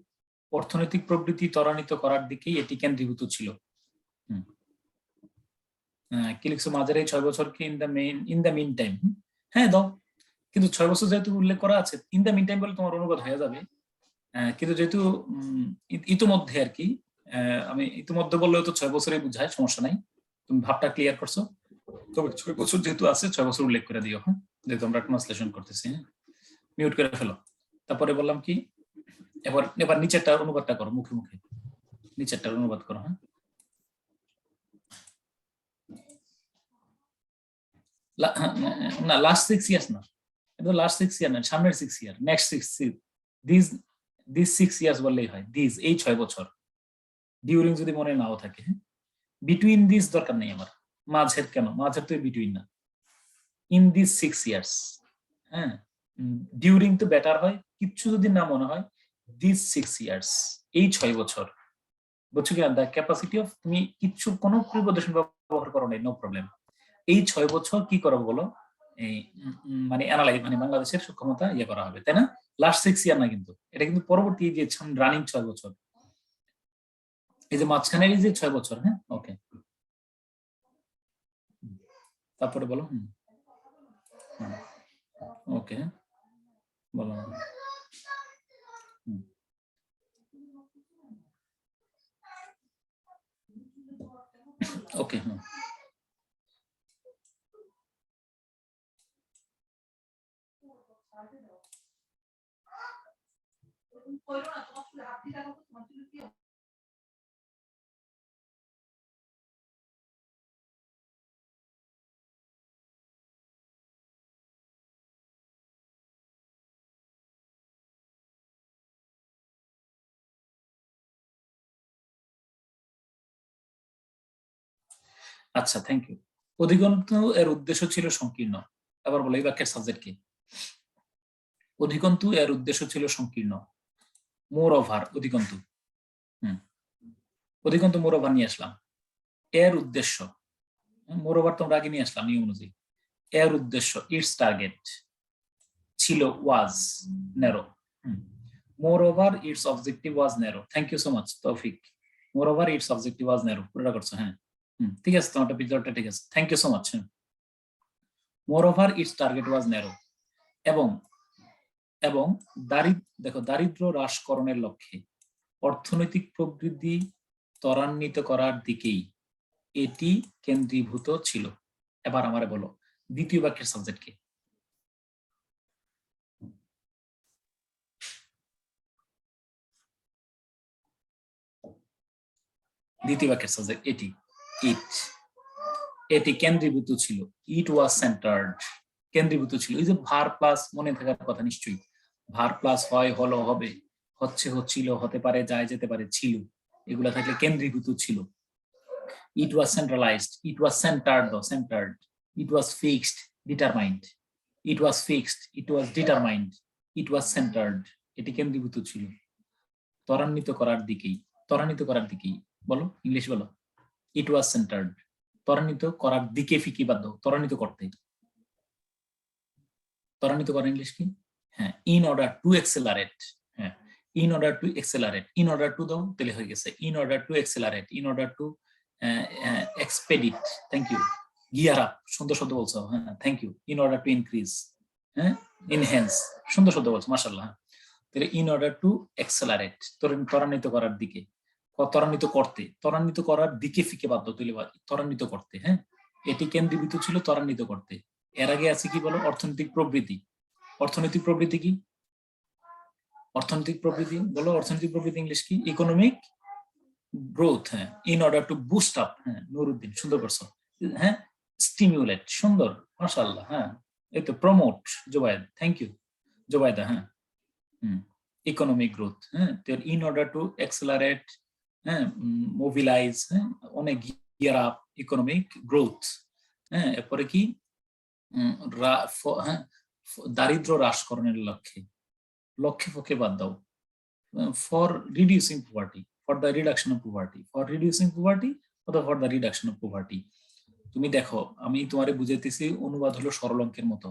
অর্থনৈতিক প্রবৃদ্ধি ত্বরান্বিত করার দিকেই এটি কেন্দ্রীভূত ছিল। কি লিখছো? মাঝের এই 6 বছরকে ইন দ্য মিন টাইম, হ্যাঁ দাও, কিন্তু 6 বছর যেহেতু উল্লেখ করা আছে, ইন দ্য মিন টাইম বলে তোমার অনুবাদ হয়ে যাবে। কিন্তু যেহেতু ইতিমধ্যে আর কি, আমি ইতিমধ্যে বললেও তো 6 বছরই বুঝায়, সমস্যা নাই, তুমি ভাবটা ক্লিয়ার করছো। তবে 6 বছর যেহেতু আছে, 6 বছর উল্লেখ করে দিও, হ্যাঁ, যেহেতু আমরা ট্রান্সলেশন করতেছি। মিউট করে ফেলো। তারপরে বললাম কি, এবার এবার নিচেরটার অনুবাদটা করো, মুখে মুখে নিচেরটার অনুবাদ করো। হ্যাঁ, না লাস্ট 6 ইয়ার্স না, এটা লাস্ট 6 ইয়ার না, সামনের 6 ইয়ার, নেক্সট 6 দিস 6 ইয়ার্স বললেই হয়। দিস এই 6 বছর, ডিউরিং যদি মনে নাও থাকে। হ্যাঁ, বিটুইন দিস দরকার নেই আমার, মাঝের কেন, মাঝের তো বিটুইন না। ইন দিস 6 ইয়ার্স, হ্যাঁ, ডিউরিং তো বেটার হয়, কিচ্ছু যদি না মনে হয়, দিস 6 ইয়ার্স এই 6 বছর, বুঝছো কি? দ্য ক্যাপাসিটি অফ, তুমি কিচ্ছু কোনো প্রিপজিশন ব্যবহার করো নাই, নো প্রবলেম। এই 6 বছর কি করবো বলো, এই মানে অ্যানালাইজ, মানে বাংলাদেশের সক্ষমতা ইয়ে করা হবে, তাই না? লাস্ট 6 ইয়ার না কিন্তু, এটা কিন্তু পরবর্তী যে রানিং 6 বছর, এই যে মাঝখানের এই যে 6 বছর। হ্যাঁ, ওকে, তারপরে বলো। ওকে, বলো। ওকে, আচ্ছা, থ্যাংক ইউ। অধিকন্তু এর উদ্দেশ্য ছিল সংকীর্ণ। আবার বলো এই বাক্যের সাবজেক্ট কি? অধিকন্তু এর উদ্দেশ্য ছিল সংকীর্ণ। মোর ওভার, অধিকন্তু। অধিকন্তু মোর ওভার নিয়ে আসলাম। এর উদ্দেশ্য, মোর ওভার তোমরা আগে নিয়ে আসলাম নিয়ম অনুযায়ী। এর উদ্দেশ্য, ইটস টার্গেট ছিল was narrow. Moreover its objective was narrow. Thank you so much Toufiq. Moreover its objective was narrow, পুরোটা করছো। হ্যাঁ, ঠিক আছে, তোমারটা পিকচারটা ঠিক আছে, thank you so much. Moreover its target was narrow, এবং দেখো, দারিদ্র হ্রাসকরণের লক্ষ্যে অর্থনৈতিক প্রবৃদ্ধি ত্বরান্বিত করার দিকেই এটি কেন্দ্রীভূত ছিল। এবার আমারে বলো দ্বিতীয় বাক্যের সাবজেক্ট কি? দ্বিতীয় বাক্যের সাবজেক্ট এটি, এটি কেন্দ্রীভূত ছিল। ইট ওয়াজ সেন্টার্ড, কেন্দ্রীভূত ছিল। এই যে ভার প্লাস, মনে থাকার কথা নিশ্চয়ই, ভার প্লাস হয়, হলো, হবে, হচ্ছে, হচ্ছিল, হতে পারে, যায়, যেতে পারে, ছিল, এগুলা থাকলে কেন্দ্রীভূত ছিল। It was centralised, it was centred, it was fixed, determined, it was fixed, it was determined, it was centred, এটি কেন্দ্রীভূত ছিল। ত্বরান্বিত করার দিকেই, বলো ইংলিশ বলো। ইট ওয়াজ সেন্টার্ড, ত্বরান্বিত করার দিকে, ফিকি বাদ দাও, ত্বরান্বিত করতে, ত্বরান্বিত করা ইংলিশ কি? হ্যাঁ, ইন অর্ডার টু এক্সেলারেট। হ্যাঁ, in order to accelerate, in order to দাও তাহলে হয়ে গেছে। In order to accelerate, in order to expedite, thank you. Gear up, সুন্দর শব্দ বলছো, হ্যাঁ, thank you. In order to increase, হ্যাঁ, ইনহ্যান্স, সুন্দর শব্দ বলছো, মাশাআল্লাহ। তাহলে ইন অর্ডার টু এক্সেলারেট, ত্বরান্বিত করার দিকে, ত্বরান্বিত করতে, ত্বরান্বিত করার দিকে ফিকে বাধ্য, তুলে ত্বরান্বিত করতে। হ্যাঁ, এটি কেন্দ্রীভূত ছিল ত্বরান্বিত করতে। এর আগে আছে কি বলো? অর্থনৈতিক প্রবৃদ্ধি। অর্থনৈতিক প্রবৃদ্ধি কি? অর্থনৈতিক প্রবৃদ্ধি বলো, অর্থনৈতিক প্রবৃদ্ধি ইংলিশ কি? Economic growth. হ্যাঁ, in order to boost up. হ্যাঁ, নুরুদ্দিন সুন্দর করছো। হ্যাঁ, স্টিমুলেট, সুন্দর, মাশাআল্লাহ। হ্যাঁ, এই তো প্রমোট, জোবায়েদ, থ্যাংক ইউ জোবায়েদা। হ্যাঁ, ইকোনমিক গ্রোথ। হ্যাঁ, ইন অর্ডার টু এক্সেলারেট, হ্যাঁ, মোবিলাইজ, হ্যাঁ, অনেক গিয়ার আপ, ইকোনমিক গ্রোথ। হ্যাঁ, এরপরে কি? দারিদ্র হ্রাসকরণের লক্ষ্যে, লক্ষ্যে পক্ষে বাদ দাও, for reducing poverty, for the reduction of poverty, for reducing poverty অথবা for the reduction of poverty. তুমি দেখো, আমি তোমারে বুঝাইতেছি, অনুবাদ হলো সরল অঙ্কের মতো,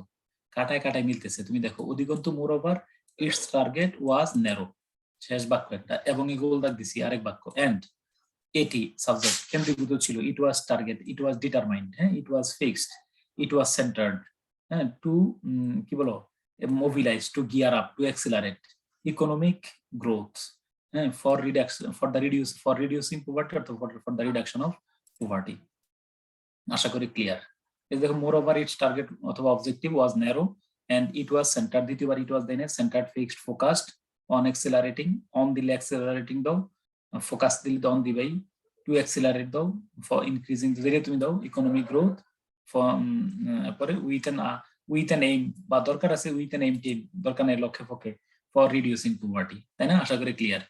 কাটায় কাটায় মিলতেছে। তুমি দেখো, অধিকন্তু moreover its target was narrow, শেষ বাক্য একটা, এবং গোল দাগ দিছি আরেক বাক্য, এন্ড এটি সাবজেক্ট কেন্দ্রীভূত ছিল। It was target, it was determined, হ্যাঁ, it was fixed, it was centred, হ্যাঁ, টু কি বলো, mobilise, to gear up, to accelerate, economic growth, হ্যাঁ, for reduction, for reducing poverty অথবা for the reduction of poverty. আশা করি clear. এই দেখো, মোর ওভার ইটস টার্গেট অথবা objective was narrow and it was centred, দ্বিতীয়বার it was then centred, fixed, focused, on accelerating, on দিলে accelerating দাও, focus দিলে তো অন দিবাই, টু অ্যাক্সিলারেট দাও, ফর ইনক্রিজিং যেটা তুমি দাও ইকোনমিক গ্রোথ, পরে উইথ অ্যান এইম বা দরকার আছে উইথ অ্যান এইম দরকার নেই লক্ষ্যে পক্ষে, ফর রিডিউসিং পভার্টি, তাই না? আশা করি ক্লিয়ার।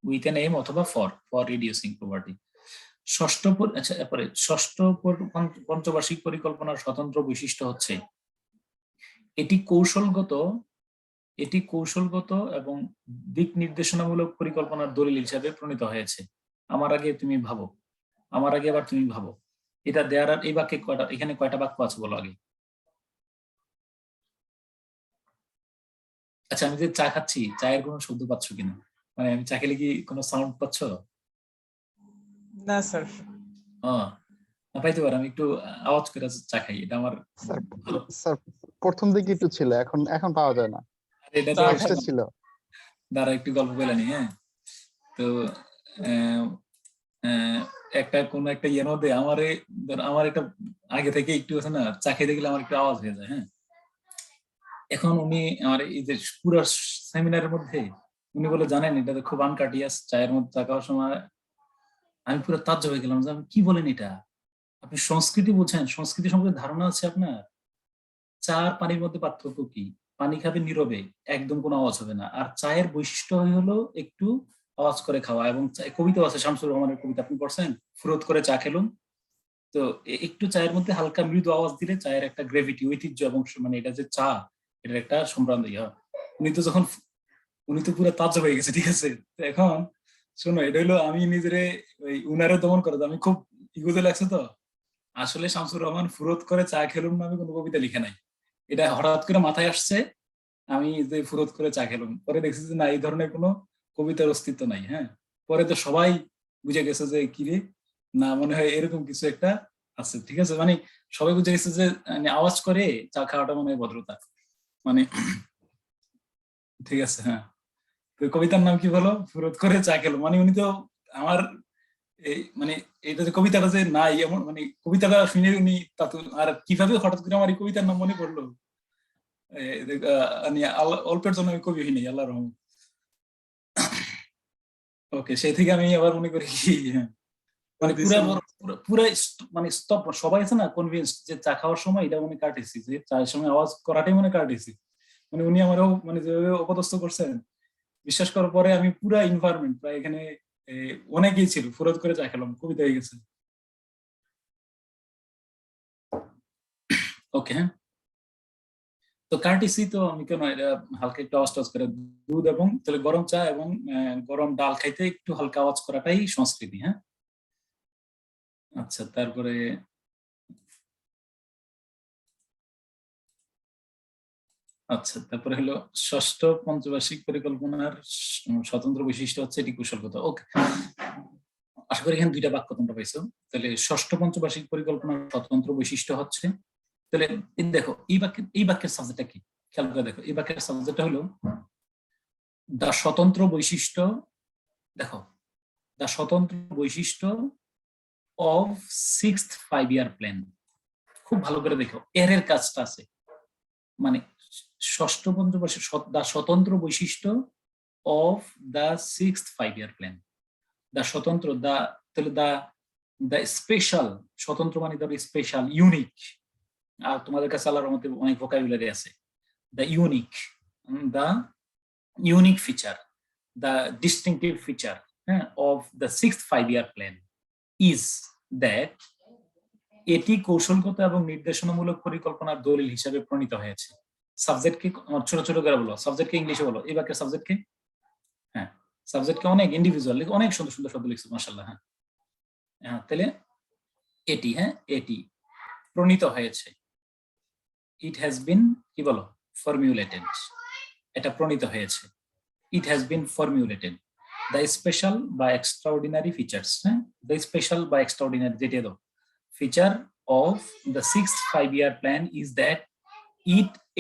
উইথ অ্যান এইম অথবা ফর রিডিউসিং পভার্টি। আচ্ছা, এরপরে ষষ্ঠ পঞ্চবার্ষিক পরিকল্পনার স্বতন্ত্র বৈশিষ্ট্য হচ্ছে এটি কৌশলগত এবং দিক নির্দেশনামূলক পরিকল্পনার দলিল হিসাবে প্রণীত হয়েছে। আমার আগে আবার তুমি ভাবো, এটা দেয়ার আর এই বাক্যে এখানে কয়টা বাক্য আছে বলো আগে? আচ্ছা, আমি যে চা খাচ্ছি, চায়ের কোনো শব্দ পাচ্ছ কিনা? মানে আমি চা খেলে কি কোনো সাউন্ড পাচ্ছ? না স্যার। পাইতে পারে, আমি একটু আওয়াজ করে চা খাই, এটা আমার স্যার প্রথম দিকে একটু ছিল, এখন পাওয়া যায় না। এটা তো ছিল। দাঁড়া একটু গল্প বলেনি। হ্যাঁ, তো কোন একটা ইয়ের মধ্যে আমার একটা আগে থেকে একটু আছে না, চা খেতে গেলে আমার একটু আওয়াজ হয়ে যায়। হ্যাঁ, এখন উনি আমার এই যে পুরো সেমিনারের মধ্যে উনি বলে, জানেন এটা তো খুব আনকাটিয়াস, চায়ের মধ্যে চা খাওয়ার সময় আমি পুরো তাজ্জব হয়ে গেলাম যে আমি কি বলেন এটা, আপনি সংস্কৃতি বোঝেন, সংস্কৃতি সম্পর্কে ধারণা আছে আপনার? চা আর পানির মধ্যে পার্থক্য কি? পানি খাবে নীরবে, একদম কোনো আওয়াজ হবে না, আর চায়ের বৈশিষ্ট্য হলো একটু আওয়াজ করে খাওয়া। এবং কবিতা আছে, শামসুর রহমানের কবিতা আপনি পড়ছেন, ফুরত করে চা খেলুম, তো একটু চায়ের মধ্যে হালকা মৃদু আওয়াজ দিলে চায়ের একটা গ্রেভিটি, ঐতিহ্য, এবং মানে এটা যে চা, এটার একটা সম্ভ্রান্ত ইয়া। উনি তো পুরো তাজ্জব হয়ে গেছে, ঠিক আছে? তো এখন শোনো, এটা হলো আমি নিজেরে ওই উনারে দমন করে, আমি খুব ইগোতে লাগছে। তো আসলে শামসুর রহমান ফুরত করে চা খেলুম নামে কোনো কবিতা লিখে নাই, এটা হঠাৎ করে মাথায় আসছে, আমি যে ফুরত করে চা খেলুম, পরে দেখছি যে না, এই ধরনের কোনো কবিতার অস্তিত্ব নাই। হ্যাঁ, পরে তো সবাই বুঝে গেছে যে কিরে, না মনে হয় এরকম কিছু একটা আছে, ঠিক আছে? মানে সবাই বুঝে গেছে যে আওয়াজ করে চা খাওয়াটা মনে হয় ভদ্রতা, মানে ঠিক আছে। হ্যাঁ, তো কবিতার নাম কি বলো? ফুরত করে চা খেলো। মানে উনি তো আমার এই মানে এটা যে কবিতাটা যে নাই এমন, মানে কবিতাটা শুনে উনি আর কিভাবে হঠাৎ করে আমার এই কবিতার নাম মনে পড়লো, অল্পের জন্য আমি কবি হইনি, আল্লাহ রহমান। ওকে, সেই থেকে আমি আবার মনে করি কি, মানে পুরা মানে স্তব, সবাই আছে না কনভিন্স যে চা খাওয়ার সময় এটা মনে কাটেছি, যে চায়ের সময় আওয়াজ করাটাই মনে কাটেছি। মানে উনি আমারও মানে যেভাবে অপদস্থ করছেন, বিশ্বাস করার পরে আমি পুরা এনভায়রনমেন্ট প্রায় এখানে অনেকেই ছিল, ফুরত করে চা খেলাম, কবিতা হয়ে গেছে। ওকে, হ্যাঁ, তো কার্টিসি তো আমি কেন এটা হালকা একটু আওয়াজ টাওয়াজ করে, দুধ এবং তাহলে গরম চা এবং গরম ডাল খাইতে একটু হালকা আওয়াজ করাটাই সংস্কৃতি। হ্যাঁ, আচ্ছা, তারপরে হলো ষষ্ঠ পঞ্চবার্ষিক পরিকল্পনার স্বতন্ত্র বৈশিষ্ট্য হচ্ছে এটি কৌশলগত। ওকে, আশা করি এখানে দুইটা বাক্য তোমরা পাইছো। তাহলে ষষ্ঠ পঞ্চবার্ষিক পরিকল্পনার স্বতন্ত্র বৈশিষ্ট্য হচ্ছে, তাহলে দেখো এই বাক্যের সাবজেক্টটা কি, খেয়াল করে দেখো, এই বাক্যের সাবজেক্টটা হলো দা স্বতন্ত্র বৈশিষ্ট্য। দেখো, দা স্বতন্ত্র বৈশিষ্ট্য অফ 6th 5-year প্ল্যান। খুব ভালো করে দেখো, এর কাজটা আছে, মানে ষষ্ঠ পঞ্চবার্ষিক দা স্বতন্ত্র বৈশিষ্ট্য of the 6th 5-year plan. দা স্বতন্ত্র, তাহলে দা স্পেশাল, স্বতন্ত্র মানে ধরো স্পেশাল, ইউনিক, আর তোমাদের কাছে আল্লাহর রহমতে অনেক ভোকাবুলারি আছে। The unique feature, the distinctive feature, হ্যাঁ, of the 6th 5-year plan is that এটি কৌশলগত এবং নির্দেশনামূলক পরিকল্পনার দলিল হিসেবে প্রণীত হয়েছে। সাবজেক্টকে ছোট ছোট করে বলো, সাবজেক্টকে ইংলিশে বলো, এই বাক্যের সাবজেক্টকে, হ্যাঁ, সাবজেক্টকে অনেক ইন্ডিভিজুয়াল, অনেক সুন্দর সুন্দর শব্দ লিখছো, মাশাআল্লাহ। হ্যাঁ, হ্যাঁ, তাহলে এটি, হ্যাঁ, এটি প্রণীত হয়েছে। ইট হ্যাজ বিন, কি বলো, ফর্মুলেটেড, এটা প্রণীত হয়েছে। It has been formulated. The special বা এক্সট্রাঅর্ডিনারি ফিচার্স, হ্যাঁ, দ্য স্পেশাল বা এক্সট্রাঅর্ডিনারি যেটা দাও feature of the 6th 5-year plan is that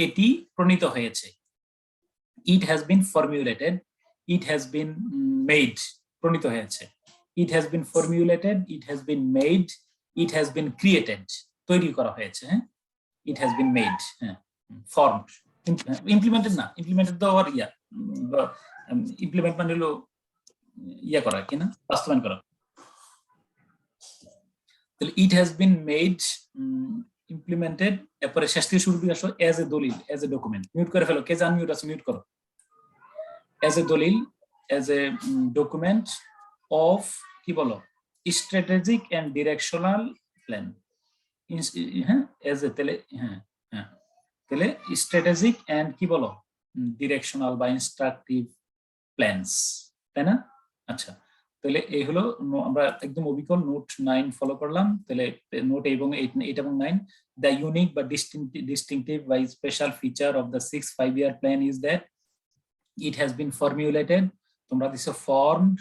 এটি প্রণীত হয়েছে। It has been formulated, it has been made, প্রণীত হয়েছে। It has been formulated, it has been made, it has been created, তৈরি করা হয়েছে। হ্যাঁ, ইট হ্যাজ বিন মেড, হ্যাঁ, ফর্মড, ইমপ্লিমেন্টেড না, ইমপ্লিমেন্টেড তো আবার ইয়া ইমপ্লিমেন্ট মানে হলো ইয়া করা কিনা, বাস্তবায়ন করা। তাহলে it has been made implemented, এরপরে শেষ থেকে শুরু দিয়ে আসো এজ এ দলিল, এজ এ ডকুমেন্ট। মিউট করে ফেলো, কে যে আনমিউট আছে মিউট করো। এজ এ দলিল, এজ এ ডকুমেন্ট অফ কি বলো স্ট্র্যাটেজিক এন্ড ডিরেকশনাল প্ল্যান। হ্যাঁ এজ এ, তাহলে হ্যাঁ হ্যাঁ তাহলে স্ট্র্যাটেজিক এন্ড কি বলো ডিরেকশনাল বা ইনস্ট্রাকটিভ প্ল্যানস, তাই না? আচ্ছা, তাহলে এই হলো আমরা একদম অবিকল নোট 9 ফলো করলাম। তাহলে নোট এবং 8 এবং 9, দ্য ইউনিক বা distinctive বা special feature of the 6 5-year plan is that it has been formulated, তোমরা দিছো formed,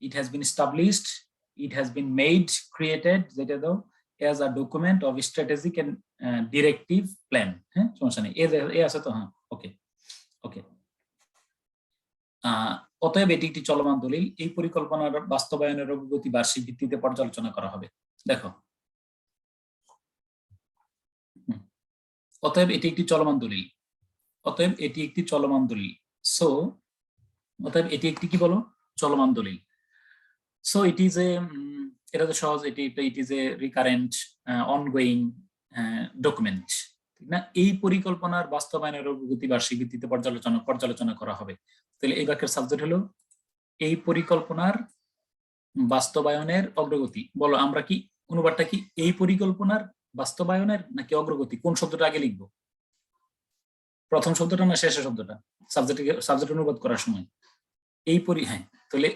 it has been established, it has been made, created, যেটা দাও as a document of strategic and directive plan। হ্যাঁ সমস্যা নেই, এ আছে তো? হ্যাঁ ওকে ওকে। অতএব এটি একটি চলমান দলিল, এই পরিকল্পনার বাস্তবায়নের অগ্রগতি বার্ষিক ভিত্তিতে পর্যালোচনা করা হবে। দেখো, অতএব এটি একটি চলমান দলিল, অতএব এটি একটি চলমান দলিল। সো অতএব এটি একটি কি বলো চলমান দলিল। সো ইট ইজ এ, এটা তো সহজ, it is a recurrent ongoing document, ঠিক না? এই পরিকল্পনার বাস্তবায়নের অগ্রগতি বার্ষিক ভিত্তিতে পর্যালোচনা করা হবে। তাহলে এই বাক্যের সাবজেক্ট হলো এই পরিকল্পনার বাস্তবায়নের অগ্রগতি। বলো আমরা কি অনুবাদটা কি এই পরিকল্পনার বাস্তবায়নের নাকি অগ্রগতি? কোন শব্দটা আগে লিখবো, প্রথম শব্দটা না শেষের শব্দটা? সাবজেক্ট অনুবাদ করার সময় এই হ্যাঁ, তাহলে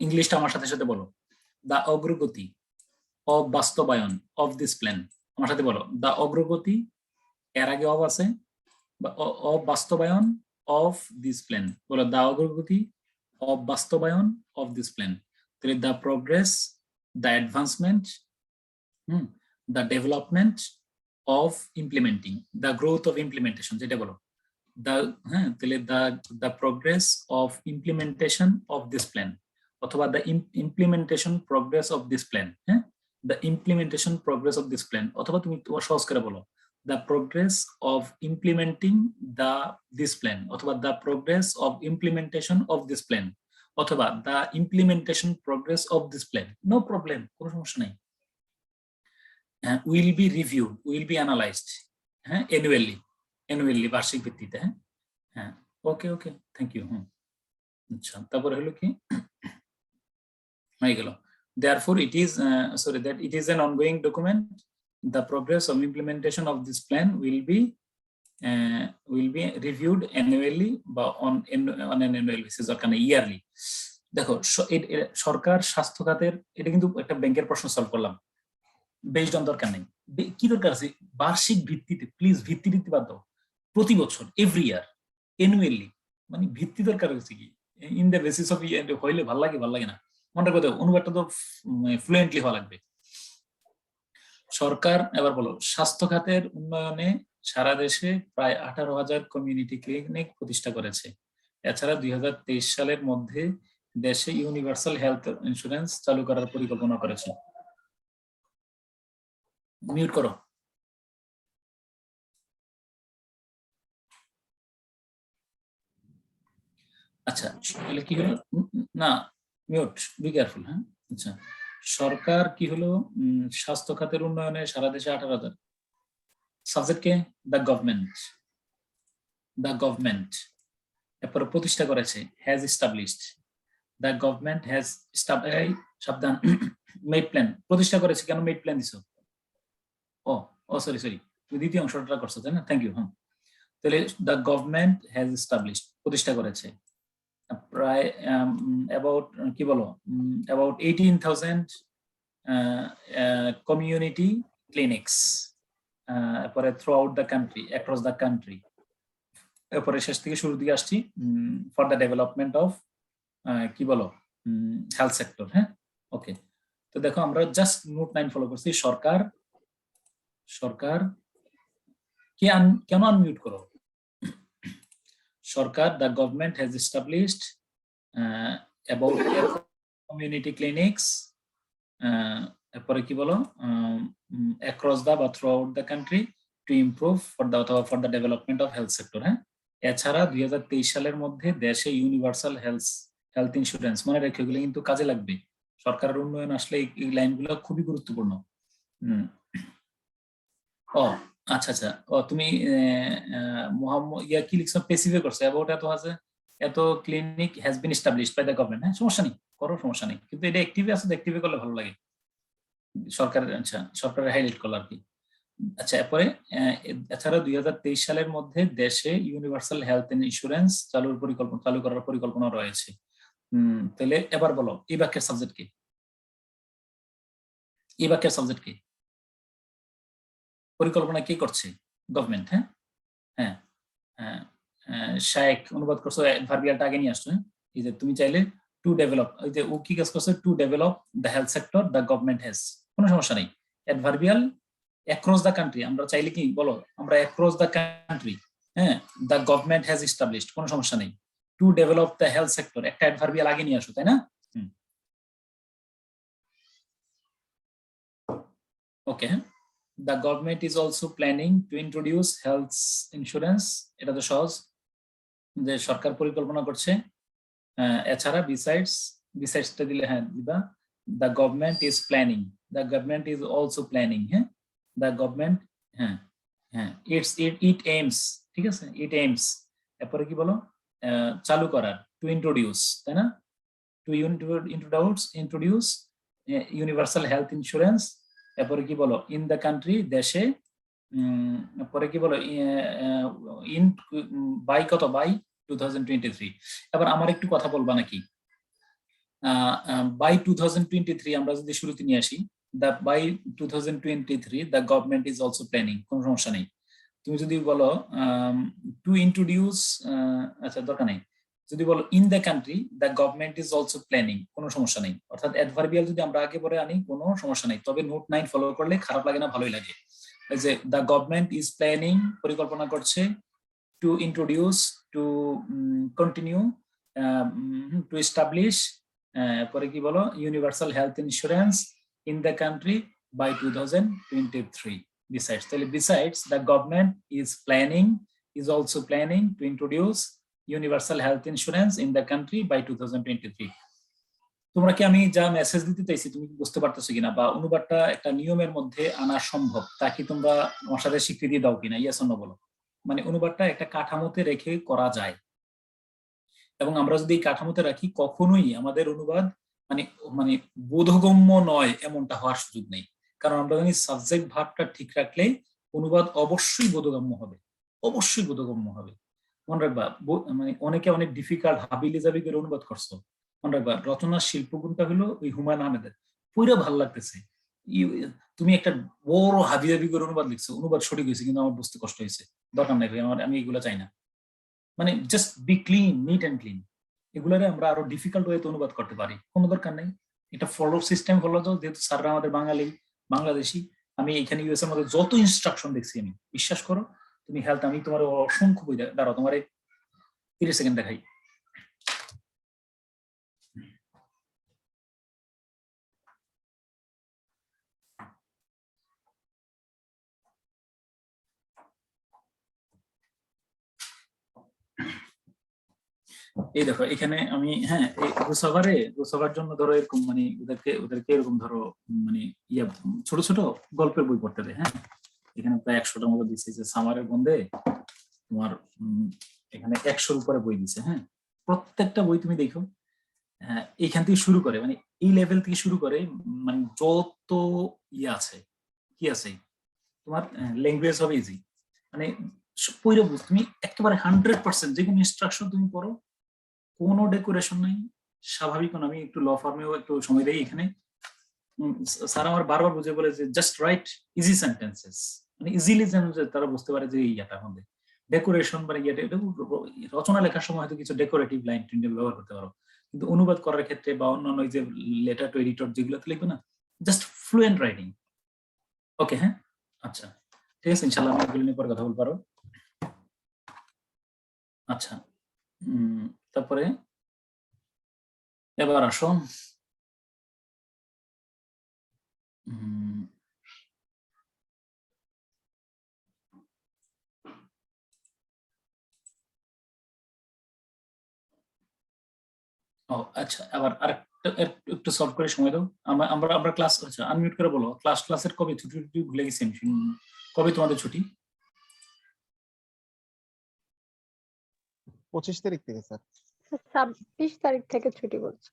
ইংলিশটা আমার সাথে সাথে বলো, দা অগ্রগতি অফ বাস্তবায়ন অফ দিস প্ল্যান। আমার সাথে বলো, দা অগ্রগতি, এর আগে অফ আছে, অফ বাস্তবায়ন অফ দিস প্ল্যান। বলো দা অগ্রগতি অফ বাস্তবায়ন অফ দিস প্ল্যান। তাহলে the progress, the advancement, the development of implementing, the growth of implementation, যেটা বলো তাহলে the progress of implementation of this plan, অথবা the implementation progress of this plan, the implementation progress of this plan, অথবা তুমি তোমার সহজ করে বলো the progress of implementing this plan, অথবা the progress of implementation of this plan, অথবা the implementation progress of this plan, no problem, কোনো সমস্যা নাই। will be reviewed, will be analyzed annually বার্ষিক ভিত্তিতে। হ্যাঁ ওকে ওকে, থ্যাংক ইউ। আচ্ছা, তারপরে হলো কি হয়ে গেল, therefore it is that it is an ongoing document, the progress of implementation of this plan will be reviewed annually বা on an annual basis or kind of yearly। দেখো সরকার স্বাস্থ্য খাতের, এটা কিন্তু একটা ব্যাংকের প্রশ্ন সলভ করলাম, বেসড অন দরকার নেই, কি দরকার আছে বার্ষিক ভিত্তিতে, প্লিজ ভিত্তি বাদ দাও, প্রতি বছর এভরি ইয়ার অ্যানুয়ালি, মানে ভিত্তি দরকার হচ্ছে কি ইন দ্য বেসিস অফ হইলে ভাল লাগে না, মনে রাখো অনুবাদটা তো ফ্লুয়েন্টলি হওয়া লাগবে। সরকার, এবার বলো, স্বাস্থ্য খাতের উন্নয়নে সারা দেশে প্রায় 18,000 কমিউনিটি ক্লিনিক প্রতিষ্ঠা করেছে। এছাড়া 2023 সালের মধ্যে দেশে ইউনিভার্সাল হেলথ ইন্স্যুরেন্স চালু করার পরিকল্পনা করেছে। মিউট করো। আচ্ছা, তাহলে কি হলো, না মিউট, বি কেয়ারফুল। হ্যাঁ আচ্ছা, সরকার কি হলো স্বাস্থ্য খাতের উন্নয়নে সারা দেশে 18,000, সাবজেক্ট কে দ্য গভর্নমেন্ট, এরপরে প্রতিষ্ঠা করেছে has established, the government has সাবধান মেড প্ল্যান, প্রতিষ্ঠা করেছে, কেন মেড প্ল্যান দিছো? ও সরি তুমি দ্বিতীয় অংশটা করছো তাই না, থ্যাংক ইউ। হ্যাঁ, তাহলে দ্য গভর্নমেন্ট হ্যাজ এস্টাবলিশড, প্রতিষ্ঠা করেছে প্রায় অ্যাবাউট কি বলো অ্যাবাউট 18,000 কমিউনিটি ক্লিনিক্স, এরপরে through out the country, across the country, এরপরে শেষ থেকে শুরু দিকে আসছি, ফর দ্য ডেভেলপমেন্ট অফ কি বলো হেলথ সেক্টর। হ্যাঁ ওকে, তো দেখো আমরা জাস্ট নোট 9 ফলো করছি। সরকার কেন আনমিউট করো? সরকার, the government has established about community clinics, এরপরে কি বলো across the বা throughout the country to improve for the development of health sector, এছাড়া 2023 সালের মধ্যে দেশে ইউনিভার্সাল হেলথ ইন্স্যুরেন্স, মনে রেখে এগুলো কিন্তু কাজে লাগবে, সরকারের উন্নয়ন আসলে এই লাইনগুলো খুবই গুরুত্বপূর্ণ। ও আচ্ছা আচ্ছা, ও তুমি মোহাম্মদ ইয়া কি লিখছো, স্পেসিফাই করছো অ্যাবাউট এত আছে, এত clinic has been established by the government. হ্যাঁ, সমস্যা নেই, করো, সমস্যা নেই, কিন্তু এটা অ্যাক্টিভে আছে, অ্যাক্টিভে করলে ভালো লাগে সরকারের, আচ্ছা সরকারের হাইলাইট করলো আর কি। আচ্ছা, এরপরে এছাড়া 2023 সালের মধ্যে দেশে ইউনিভার্সাল হেলথ ইন্স্যুরেন্স চালু করার পরিকল্পনা রয়েছে। তাহলে এবার বলো এই বাক্যের সাবজেক্ট কি? এই বাক্যের সাবজেক্ট কি? পরিকল্পনা কে করছে? গভর্নমেন্ট। হ্যাঁ হ্যাঁ হ্যাঁ, শায়েক অনুবাদ করছো, ভার্বিয়ালটা আগে নিয়ে আসছো। হ্যাঁ, এই যে তুমি চাইলে টু ডেভেলপ, ওই যে ও কি কাজ করছে, to develop the health sector the government has, কোনো সমস্যা নেই। অ্যাডভার্বিয়াল অ্যাক্রস দ্য কান্ট্রি, আমরা চাইলে কি বলো, আমরা অ্যাক্রস দ্য কান্ট্রি, হ্যাঁ, দ্য গভর্নমেন্ট হ্যাজ এস্টাবলিশড, কোনো সমস্যা নেই। To develop the health sector, একটা অ্যাডভার্বিয়াল আগে নিয়ে আসো, তাই না? ওকে, the government is also planning to introduce health insurance, এটা তো সহজ, যে সরকার পরিকল্পনা করছে। এছাড়া বিসাইডসটা দিলে হ্যাঁ দিবা, the government is planning, the government is also planning, হ্যাঁ, the government, হ্যাঁ হ্যাঁ, it aims, ঠিক আছে, it aims, এরপরে কি বলো, চালু করার, to introduce, তাই না, to introduce universal health insurance, এরপরে কি বলো, ইন দ্য কান্ট্রি, দেশে, পরে কি বলো, ইন বাই কত, বাই 2023। এবার আমার একটু কথা বলবা নাকি, বাই 2023 আমরা যদি শুরুতে নিয়ে আসি, by 2023 the government is also planning, কোনো সমস্যা নেই। তুমি যদি বলো টু ইন্ট্রোডিউস, আচ্ছা দরকার নেই, যদি বলো in the country the government is also planning, কোনো সমস্যা নেই। অর্থাৎ অ্যাডভার্বিয়াল যদি আমরা আগে পরে আনি, কোনো সমস্যা নেই, তবে নোট 9 ফলো করলে খারাপ লাগে না, ভালোই লাগে। যে দ্য গভর্নমেন্ট ইজ প্ল্যানিং, পরিকল্পনা করছে, to introduce, to continue, to establish, পরে কি বলো, universal health insurance in the country by 2023। Besides, the government is also planning to introduce universal health insurance in the country by 2023. তোমরা কি আমি যা message দিতে চাইছি তুমি বুঝতে পারতেছো কিনা, বা অনুবাদটা একটা নিয়মের মধ্যে আনা সম্ভব, তা কি তোমরা আমার সাথে স্বীকৃতি দাও কিনা, ইয়েস অর নো বলো। মানে অনুবাদটা একটা কাঠামোতে রেখে করা যায়, এবং আমরা যদি এই কাঠামোতে রাখি, কখনোই আমাদের অনুবাদ মানে মানে বোধগম্য নয় এমনটা হওয়ার সুযোগ নেই। কারণ আমরা জানি সাবজেক্ট ভার্বটা ঠিক রাখলে অনুবাদ অবশ্যই বোধগম্য হবে, অবশ্যই বোধগম্য হবে। মনে রাখবা, মানে অনেকে অনেক ডিফিকাল্ট হাবিজাবিকের অনুবাদ করছো, মনে রাখবা রচনার শিল্পগুণটা হলো ওই হুমায়ুন আহমেদের, পুরো ভালো লাগতেছে। তুমি একটা বড় হাবিজাবিকের অনুবাদ লিখছো, অনুবাদ সঠিক হয়েছে কিন্তু আমার বুঝতে কষ্ট হয়েছে, দরকার নাই ভাই, আমি এগুলো চাই না। মানে just be clean, neat and clean, এগুলারে আমরা আরো ডিফিকাল্ট ওয়েতে অনুবাদ করতে পারি, কোনো দরকার নেই। এটা ফলো সিস্টেম ফলো দাও, যেহেতু স্যাররা আমাদের বাঙালি, বাংলাদেশি। আমি এখানে ইউএস এর মধ্যে যত ইনস্ট্রাকশন দেখছি, আমি বিশ্বাস করো, তুমি হেলথ, আমি তোমার অসংখ্য বই দাঁড়াও, তোমার 30 সেকেন্ড দেখাই। এই দেখো এখানে আমি, হ্যাঁ, রুসাভার জন্য ধরো এরকম, মানে ওদেরকে এরকম ধরো, মানে ইয়া ছোট ছোট গল্পের বই পড়তে দেয়। হ্যাঁ, এখানে প্রায় 100টার মতো দিচ্ছে, যে সামারের বন্ধে তোমার এখানে 100-র উপরে বই দিছে। হ্যাঁ, প্রত্যেকটা বই তুমি দেখো, হ্যাঁ, এইখান থেকে শুরু করে, মানে এই লেভেল থেকে শুরু করে, মানে যত ইয়ে আছে, কি আছে তোমার, ল্যাঙ্গুয়েজ হবে ইজি, মানে পড়ে বুঝ, তুমি একেবারে 100% যে কোনো ইনস্ট্রাকশন তুমি পড়ো, কোনো ডেকোরেশন নাই, স্বাভাবিক। আমি একটু ল ফার্মেও একটু সময় দেই এখানে, স্যার আমার বারবার বুঝে বলে যে জাস্ট রাইট ইজি সেন্টেন্সেস, মানে ইজিলি যেন তারা বুঝতে পারে যে ইয়াটা আমাদের ডেকোরেশন, মানে রচনা লেখার সময় হয়তো কিছু ডেকোরেটিভ লাইন ব্যবহার করতে পারো, কিন্তু অনুবাদ করার ক্ষেত্রে বা অন্যান্য যে লেটার টু এডিটর যেগুলোতে লিখবে না, জাস্ট ফ্লুয়েন্ট রাইটিং। ওকে, হ্যাঁ, আচ্ছা ঠিক আছে, ইনশাল্লাহ আমি এগুলো নিয়ে পরে কথা বলতে পারো। আচ্ছা, তারপরে এবার আসো, ও আচ্ছা, আবার আরেকটা একটু সলভ করে সময় দাও। আমরা আমরা ক্লাস, আচ্ছা আনমিউট করে বলো, ক্লাসের কবে ছুটি টুটি ভুলে গেছি আমি। কবে তোমাদের ছুটি? 25 তারিখ থেকে স্যার। 26 তারিখ থেকে ছুটি বলছে।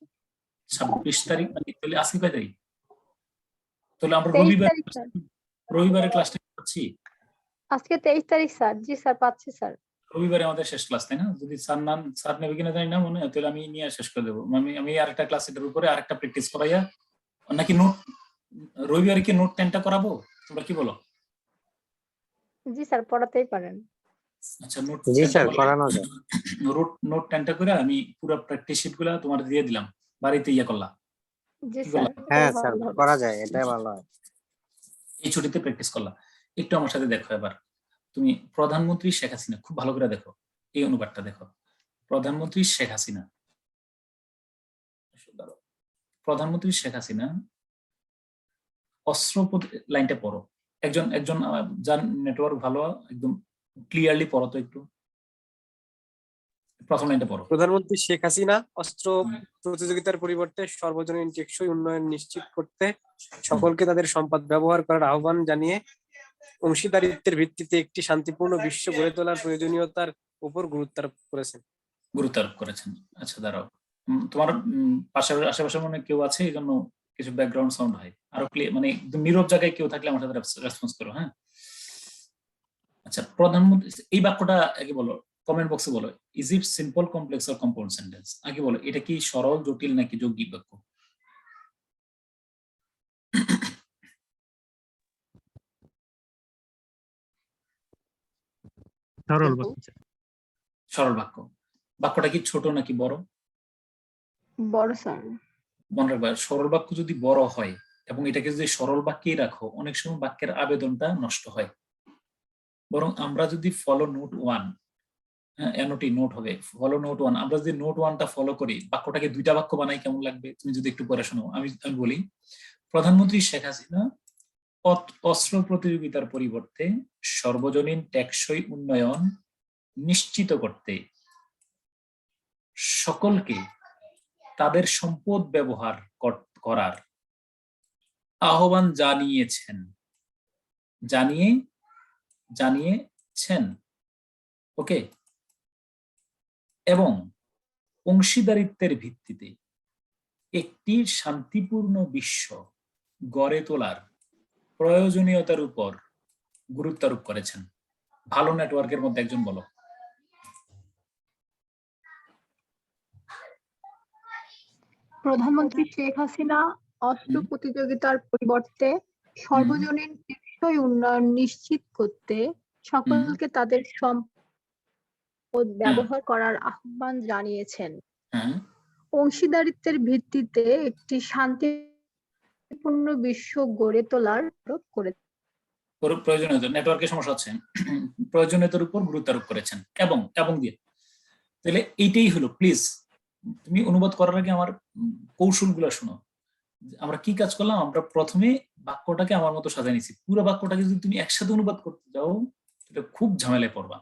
26 তারিখ, মানে তাহলে আজকে কয় তারিখ? তাহলে আমরা 23 তারিখ স্যার। রবিবারে ক্লাসটা করছি। আজকে 23 তারিখ স্যার। জি স্যার, পাচ্ছি স্যার। রবিবারে আমাদের শেষ ক্লাস, তাই না? যদি স্যার নেবে কিনা জানি না, মনে হয় তাহলে আমি নিয়ে শেষ করে দেবো। আমি আরেকটা ক্লাস এটার উপরে আরেকটা প্র্যাকটিস করাইয়া, নাকি নোট রবিবারে কি নোট 10টা করাবো? তোমরা কি বলো? জি স্যার, পড়াতেই পারেন। আচ্ছা, নোট জি স্যার, করানো যায়। নোট 10টা করে আমি পুরো প্র্যাকটিস শিট গুলা তোমার দিয়ে দিলাম, বাড়িতে ইয়ে করলাম। জি কি স্যার, বললাম? হ্যাঁ এটাই স্যার, ভালো হবে। করা যায়, এটাই ভালো হয়। এই ছুটিতে প্র্যাকটিস করলাম। একটু আমার সাথে দেখো এবার। তুমি প্রধানমন্ত্রী শেখ হাসিনা, খুব ভালো করে দেখো, এই অনুবাদটা দেখো। প্রধানমন্ত্রী শেখ হাসিনা, প্রধানমন্ত্রী শেখ হাসিনা অস্ত্র লাইনটা পড়ো। একজন যার নেটওয়ার্ক ভালো, একদম ক্লিয়ারলি পড়ো তো একটু। প্রথম লাইনটা পড়ো। প্রধানমন্ত্রী শেখ হাসিনা অস্ত্র প্রতিযোগিতার পরিবর্তে সর্বজনীন টেকসই উন্নয়ন নিশ্চিত করতে সকলকে তাদের সম্পদ ব্যবহার করার আহ্বান জানিয়ে অংশীদারিত্বের ভিত্তিতে একটি শান্তিপূর্ণ বিশ্ব গড়ে তোলার প্রয়োজনীয়তার উপর গুরুত্ব আরোপ করেছেন। আচ্ছা দাঁড়াও, তোমার আশেপাশে মনে কেউ আছে, এই জন্য কিছু ব্যাকগ্রাউন্ড সাউন্ড হয়। আরো ক্লিয়ার, মানে একদম নীরব জায়গায় কেউ থাকলে আমার সাথে রেসপন্স করো, হ্যাঁ? আচ্ছা, প্রধানমন্ত্রী, এই বাক্যটা আগে বলো, কমেন্ট বক্সে বলো। Is it simple, complex or compound sentence? আগে বলো, এটা কি সরল, জটিল নাকি যৌগিক বাক্য? সরল বাক্য। সরল বাক্য। বাক্যটা কি ছোট নাকি বড়? বড় স্যার। মনে রাখবা, সরল বাক্য যদি বড় হয় এবং এটাকে যদি সরল বাক্যেই রাখো, অনেক সময় বাক্যের আবেদনটা নষ্ট হয়। বরং আমরা যদি ফলো নোট 1, এনওটি নোট হবে, ফলো নোট 1, আমরা যদি নোট 1টা ফলো করি, বাক্যটাকে দুইটা বাক্য বানাই, কেমন লাগবে? তুমি যদি একটু পড়ে শোনো। আমি বলি, প্রধানমন্ত্রী শেখ হাসিনা অস্ত্র প্রতিযোগিতার পরিবর্তে সর্বজনীন টেকসই উন্নয়ন নিশ্চিত করতে সকলকে তাদের সম্পদ ব্যবহার করার আহ্বান জানিয়েছেন। ওকে, এবং অংশীদারিত্বের ভিত্তিতে একটি শান্তিপূর্ণ বিশ্ব গড়ে তোলার প্রয়োজনীয়তার উপর গুরুত্ব আরোপ করেছেন। ভালো নেটওয়ার্কের মধ্যে একজন বলো। প্রধানমন্ত্রী শেখ হাসিনা অস্ত্র প্রতিযোগিতার পরিবর্তে সর্বজনীন টেকসই উন্নয়ন নিশ্চিত করতে সকলকে তাদের সম্পদ ব্যবহার করার আহ্বান জানিয়েছেন। হ্যাঁ, অংশীদারিত্বের ভিত্তিতে একটি শান্তিপূর্ণ বিশ্ব গড়ে তোলার প্রয়োজনীয়তা, নেটওয়ার্কের সমস্যা হচ্ছে, প্রয়োজনীয়তার উপর গুরুত্ব আরোপ করেছেন এবং দিয়ে। তাহলে এইটাই হলো। প্লিজ তুমি অনুবাদ করার আগে আমার কৌশলগুলো শোনো। আমরা কি কাজ করলাম? আমরা প্রথমে বাক্যটাকে আমার মতো সাজাই নিছি। পুরো বাক্যটাকে যদি তুমি একসাথে অনুবাদ করতে যাও, এটা খুব ঝামেলায় পড়বা।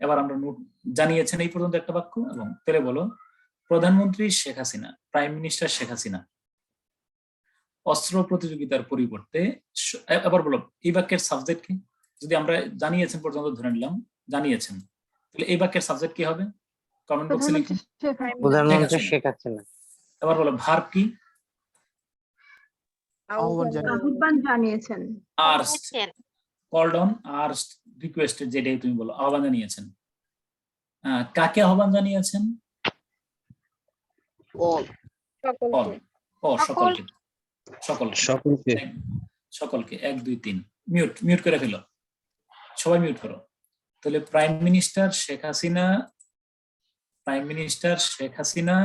এবার আমরা নোট জানিয়েছেন এই পর্যন্ত একটা বাক্য, এবং তাহলে বলো, প্রধানমন্ত্রী শেখ হাসিনা, প্রাইম মিনিস্টার শেখ হাসিনা অস্ত্র প্রতিযোগিতার পরিবর্তে, আবার বলো এই বাক্যের সাবজেক্ট কি? যদি আমরা জানিয়েছেন পর্যন্ত ধরে নিলাম, জানিয়েছেন, তাহলে এই বাক্যের সাবজেক্ট কি হবে? কমেন্ট বক্সে লিখো। প্রধানমন্ত্রী শেখ হাসিনা। এবার বলো ভার্ব কি? আহ্বান জানিয়েছেন। আর্সড, কলড অন, আর্সড, রিকোয়েস্টেড, যেটাই তুমি বলো, আহ্বান জানিয়েছেন। কাকে আহ্বান জানিয়েছেন? সকলকে। 1 2 3 মিউট করে ফেলো, সবাই মিউট করো। তাহলে prime minister Sheikh Hasina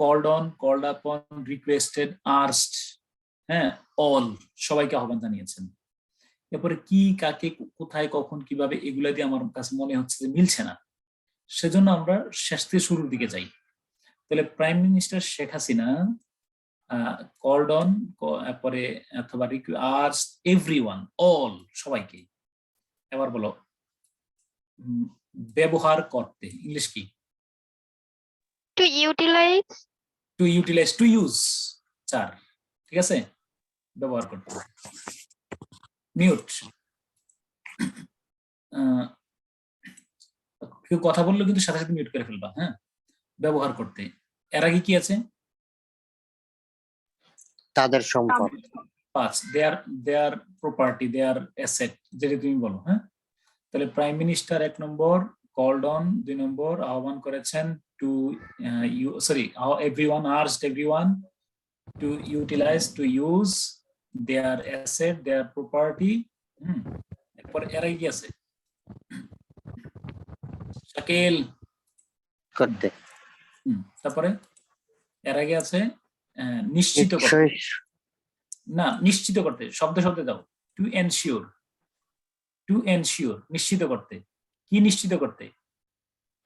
called on, called আপন, রিকোয়েস্টেড, আর্সড, হ্যাঁ, অল, সবাইকে আহ্বান জানিয়েছেন। এরপরে কি, কাকে, কোথায়, কখন, কিভাবে, এগুলা দিয়ে আমার কাছে মনে হচ্ছে যে মিলছে না। সেজন্য আমরা শেষ থেকে শুরুর দিকে যাই। তাহলে prime minister Sheikh Hasina called on, পরে অথবা আস্কড এভরিওয়ান, অল, সবাইকে। এবার বলো ব্যবহার করতে, ইংলিশ কি? To utilise to utilise, to use 4, ঠিক আছে, ব্যবহার করতে। মিউট, কেউ কথা বললে কিন্তু সাথে সাথে মিউট করে ফেলবা, হ্যাঁ। ব্যবহার করতে, এর আগে কি আছে? তাদের সম্পদ। 5, দেয়ার প্রপার্টি, দেয়ার অ্যাসেট, যেটা তুমি বলো, হ্যাঁ। তাহলে prime minister 1 number, called on 2 number, আহ্বান করেছেন to everyone, urged everyone to utilise, to use their asset, their property. এরপর এর আগে কি আছে? শাকিল, করতে। তারপরে এর আগে আছে নিশ্চিত করতে, না নিশ্চিত করতে, শব্দ দাও, টু এনশিওর, টু এনশিওর, নিশ্চিত করতে। কি নিশ্চিত করতে?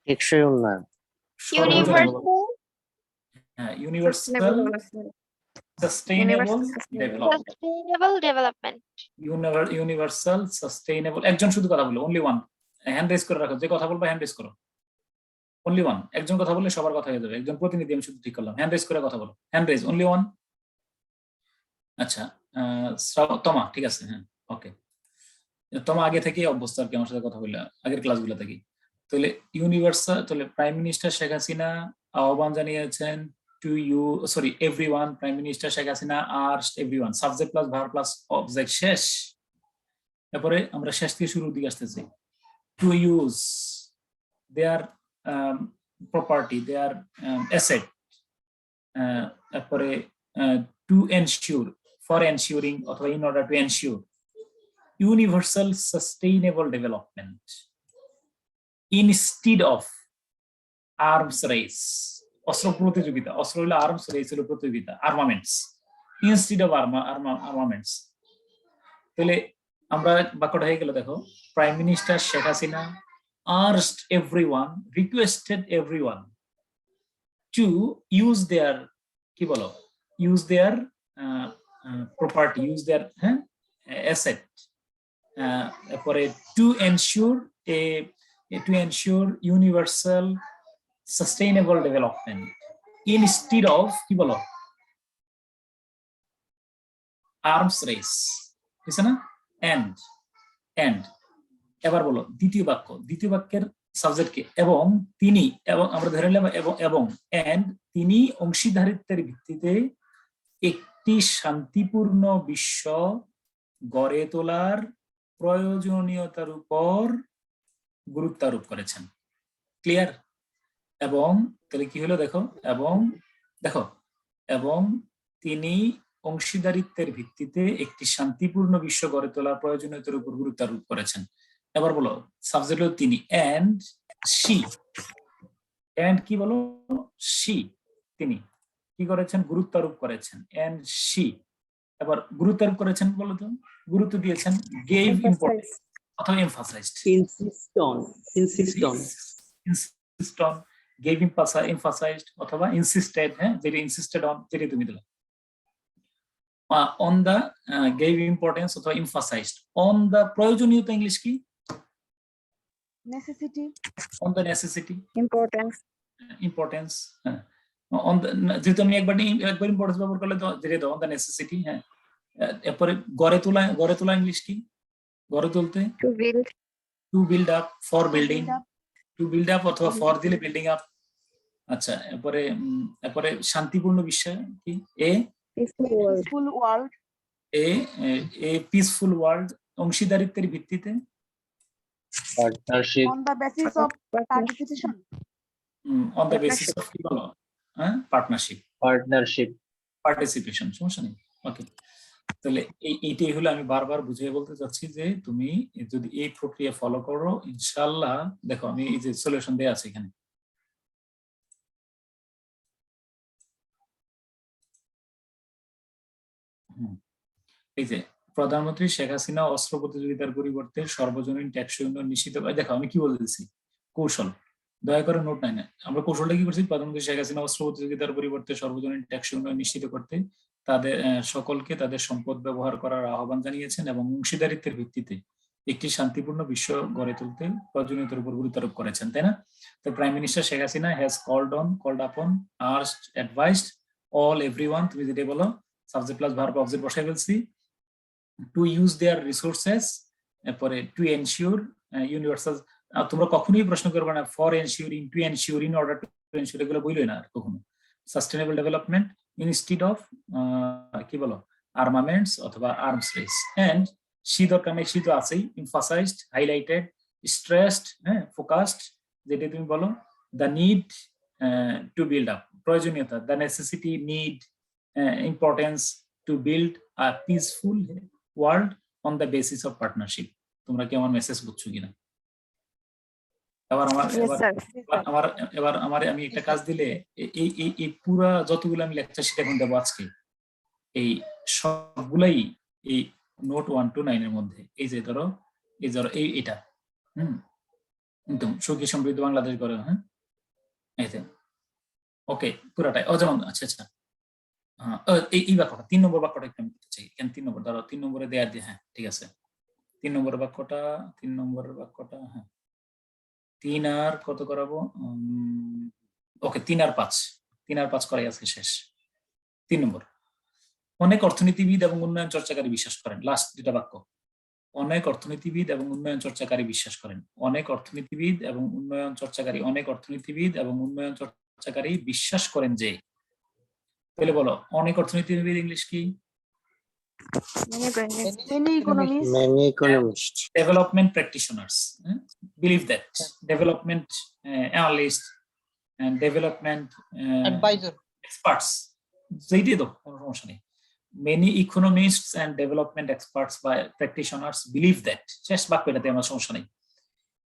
টেকসই উন্নয়ন। Universal sustainable development, universal sustainable. একজন শুধু কথা বলে, অনলি ওয়ান, হ্যান্ড রেজ করে রাখো, যে কথা বলবে হ্যান্ড রেজ করো, অনলি ওয়ান। একজন কথা বললে সবার কথা হয়ে যাবে, একজন প্রতিনিধি, আমি শুধু ঠিক করলাম, হ্যান্ড রেজ করে কথা বলো, হ্যান্ড রেজ, অনলি ওয়ান। আচ্ছা, তোমা, ঠিক আছে, হ্যাঁ, ওকে। তোমা আগে থেকে অভ্যস্ত আর কি আমার সাথে কথা বললে, আগের ক্লাসগুলো থেকে। তাহলে ইউনিভার্সাল, তাহলে প্রাইম মিনিস্টার শেখ হাসিনা আহ্বান জানিয়েছেন to everyone, prime minister Sheikh Hasina urged everyone, subject plus verb plus object, শেষ। তারপরে আমরা শেষ থেকে শুরুর দিকে আসতেছি, to use their property, their asset, তারপরে টু এনশিওর, ফর এনশিওরিং অথবা in order to ensure universal sustainable development, instead of arms race, অস্ত্র প্রতিযোগিতা, অস্ত্র হলো আর্মস, রেস হলো প্রতিযোগিতা, আর্মামেন্টস, ইনস্টিড অফ আর্মামেন্টস। তাহলে আমরা বাক্যটা হয়ে গেল, দেখো, prime minister Sheikh Hasina urged everyone, requested everyone two use দেয়ার, কি বলো, use their property, use their, হ্যাঁ, অ্যাসেট, তারপরে to ensure universal sustainable development, instead of, কি বলো, আর্মস রেস, বুঝছে না? এন্ড এবার বলো দ্বিতীয় বাক্য, দ্বিতীয় বাক্যের সাবজেক্ট কি? এবং তিনি, এবং আমরা ধরে নিলাম এবং এন্ড তিনি অংশীদারিত্বের ভিত্তিতে একটি শান্তিপূর্ণ বিশ্ব গড়ে তোলার প্রয়োজনীয়তার উপর গুরুত্ব আরোপ করেছেন। ক্লিয়ার? এবং তাহলে কি হলো, দেখো, এবং তিনি অংশীদারিত্বের ভিত্তিতে একটি শান্তিপূর্ণ বিশ্ব গড়ে তোলার প্রয়োজনীয়তার উপর গুরুত্ব আরোপ করেছেন। এবার বলো সাবজেক্ট হলো তিনি, এন্ড শি, এন্ড কি বলো, শি, তিনি কি করেছেন, গুরুত্ব আরোপ করেছেন, এন্ড শি। এবার গুরুত্ব আরোপ করেছেন বলো তো, গুরুত্ব দিয়েছেন, গেভ ইম্পর্টেন্স অথবা emphasized, insist on, gave emphasized অথবা ইনসিস্টেড, হ্যাঁ, যেটা ইনসিস্টেড অন, যেটা তুমি দিলে, অন দা, গেভ ইম্পর্টেন্স অথবা এমফাসাইজড অন দা, প্রয়োজনীয়তা ইংলিশ কি, necessity, on the necessity, importance, হ্যাঁ, অন দা, যেহেতু আমি একবার ইম্পর্টেন্স ব্যবহার করলে তো যেটা দাও, অন দা নেসেসিটি, হ্যাঁ। এরপরে গড়ে তোলা ইংলিশ কি, গড়ে তুলতে, to build up, for building, to build up অথবা ফর দিলে বিল্ডিং আপ। আচ্ছা, এরপরে শান্তিপূর্ণ বিশ্ব কি, পিসফুল ওয়ার্ল্ড, অংশীদারিত্বের ভিত্তিতে, partnership, on the basis of participation, on the basis of, কি বলো, হ্যাঁ, পার্টিসিপেশন, সমস্যা নেই, ওকে। তাহলে এইটাই হলো, আমি বারবার বুঝিয়ে বলতে চাচ্ছি যে তুমি যদি এই প্রক্রিয়া ফলো করো, ইনশাআল্লাহ, দেখো আমি এই যে সলিউশন দেয়া আছে এখানে, এই যে প্রধানমন্ত্রী শেখ হাসিনা অস্ত্র প্রতিযোগিতার পরিবর্তে সর্বজনীন টেকসই উন্নয়ন নিশ্চিত করে, দেখো আমি কি বলতেছি, কৌশল, দয়া করে নোট নাই না, আমরা কৌশলটা কি করছি, প্রধানমন্ত্রী শেখ হাসিনা অস্ত্র প্রতিযোগিতার পরিবর্তে সর্বজনীন টেকসই উন্নয়ন নিশ্চিত করতে তাদের সকলকে তাদের সম্পদ ব্যবহার করার আহ্বান জানিয়েছেন এবং অংশীদারিত্বের ভিত্তিতে একটি শান্তিপূর্ণ বিশ্ব গড়ে তুলতে প্রয়োজনীয়তার উপর গুরুত্ব আরোপ করেছেন, তাই না? তো prime minister Sheikh Hasina has called upon, asked, advised all everyone, তুমি যেটা বলো সাবজেক্ট প্লাস ভার্ব অবজেক্ট বসাই ফেলছি, টু ইউজ দেয়ার রিসোর্সেস, এরপরে টু এনশিওর ইউনিভার্সাল। তোমরা কখনোই প্রশ্ন করবে না for ensuring, to ensure, in order to ensure, এগুলো বইলই না আর কখনো। সাস্টেনেবল ডেভেলপমেন্ট ইনস্টিড অফ কি বলো আর্মামেন্টস অথবা আর্মস রেস। এন্ড সি দরকার নেই, সি তো আছেই, এমফাসাইজড, হাইলাইটেড, স্ট্রেসড, হ্যাঁ, ফোকাসড, যেটা তুমি বলো, the need to build up, প্রয়োজনীয়তা, the necessity, need, importance to build a peaceful world on the basis of partnership. তোমরা কি আমার মেসেজ বুঝছো কিনা? আমি একটা কাজ দিলে এই পুরা যতগুলো আমি লেকচার সেটা এখন দেবো আজকে, এই সবগুলাই এই নোট 1 to 9 এর মধ্যে। এই যে ধরো এটা একদম সুখী সমৃদ্ধ বাংলাদেশ গড়ে, হ্যাঁ, এই যে ওকে পুরাটাই যেমন আচ্ছা এই বাক্যটা 3 নম্বর বাক্যটা একটু আমি বলতে চাই। এখানে 3 নম্বর ধরো 3 নম্বরে দেয়ার দিয়ে, হ্যাঁ ঠিক আছে, 3 নম্বরের বাক্যটা হ্যাঁ 3 আর কত করাবো, ওকে 3 আর 5 করাই আজকে শেষ। 3 নম্বর, অনেক অর্থনীতিবিদ এবং উন্নয়ন চর্চাকারী বিশ্বাস করেন, লাস্ট যেটা বাক্য, অনেক অর্থনীতিবিদ এবং উন্নয়ন চর্চাকারী বিশ্বাস করেন, অনেক অর্থনীতিবিদ এবং উন্নয়ন চর্চাকারী বিশ্বাস করেন যে, তাহলে বলো অনেক অর্থনীতিবিদ ইংলিশ কি? Many economists. Development practitioners, believe that, development analyst and development advisor, experts, যেইটাই তো কোনো সমস্যা নেই। Many economists and development experts by practitioners believe that, শেষ বাক্যটাতে আমার সমস্যা নেই।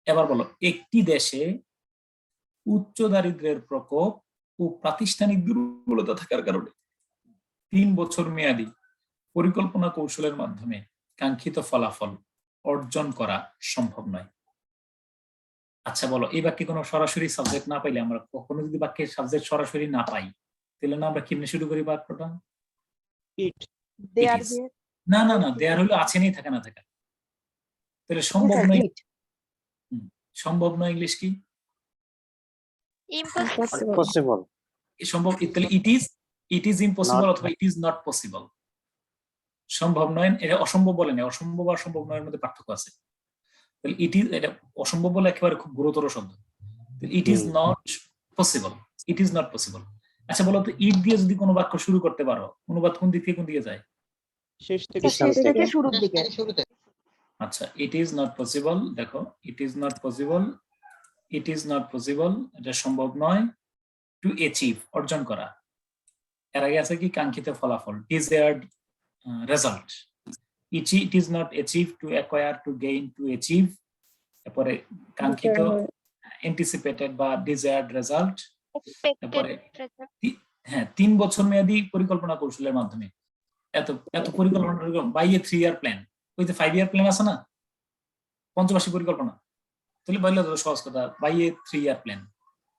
এবার বলো, একটি দেশে উচ্চ দারিদ্র্যের প্রকোপ ও প্রাতিষ্ঠানিক দুর্বলতা থাকার কারণে 3 বছর মেয়াদী পরিকল্পনা কৌশলের মাধ্যমে কাঙ্ক্ষিত ফলাফল অর্জন করা সম্ভব নয়। আচ্ছা বলো, এই বাক্যে কোনো সরাসরি সাবজেক্ট না পাইলে, আমরা কখনো যদি বাক্যের সাবজেক্ট সরাসরি না পাই, তাহলে না আমরা কেমনে শুরু করি বাক্যটা? না দেয়ার হলো আছে নেই, থাকা না থাকা, তাহলে সম্ভব নয়। সম্ভব নয় ইংলিশ কি? Impossible. সম্ভব, তাহলে ইট ইজ ইম্পসিবল অথবা ইট ইজ নট পসিবল। সম্ভব নয় এটা অসম্ভব বলে না, অসম্ভব আর সম্ভব নয়ের মধ্যে পার্থক্য আছে। তাহলে এটা অসম্ভব বলে একেবারে খুব গুরুতর শব্দ। It is not possible. আচ্ছা বলো তো, ইট দিয়ে যদি কোনো বাক্য শুরু করতে পারো, অনুবাদ কোন দিক থেকে কোন দিকে যায়? শেষ থেকে শুরুর দিকে। আচ্ছা, ইট ইজ নট পসিবল, দেখো ইট ইজ নট পসিবল, এটা সম্ভব নয়। টু অ্যাচিভ, অর্জন করা। এর আগে আছে কি? কাঙ্ক্ষিত ফলাফল, desired result. It is not achieve, to acquire, to gain, to achieve. এরপরে কাঙ্ক্ষিত, অ্যান্টিসিপেটেড বা ডিজায়ার্ড রেজাল্ট। তারপরে হ্যাঁ 3 বছর মেয়াদী পরিকল্পনা কৌশলের মাধ্যমে, এত পরিকল্পনা বাই এ 3-year প্ল্যান। ওই যে 5-year প্ল্যান আছে না, পঞ্চবার্ষিক পরিকল্পনা, তাহলে বললে তো সহজ কথা, বাই এ 3-year প্ল্যান,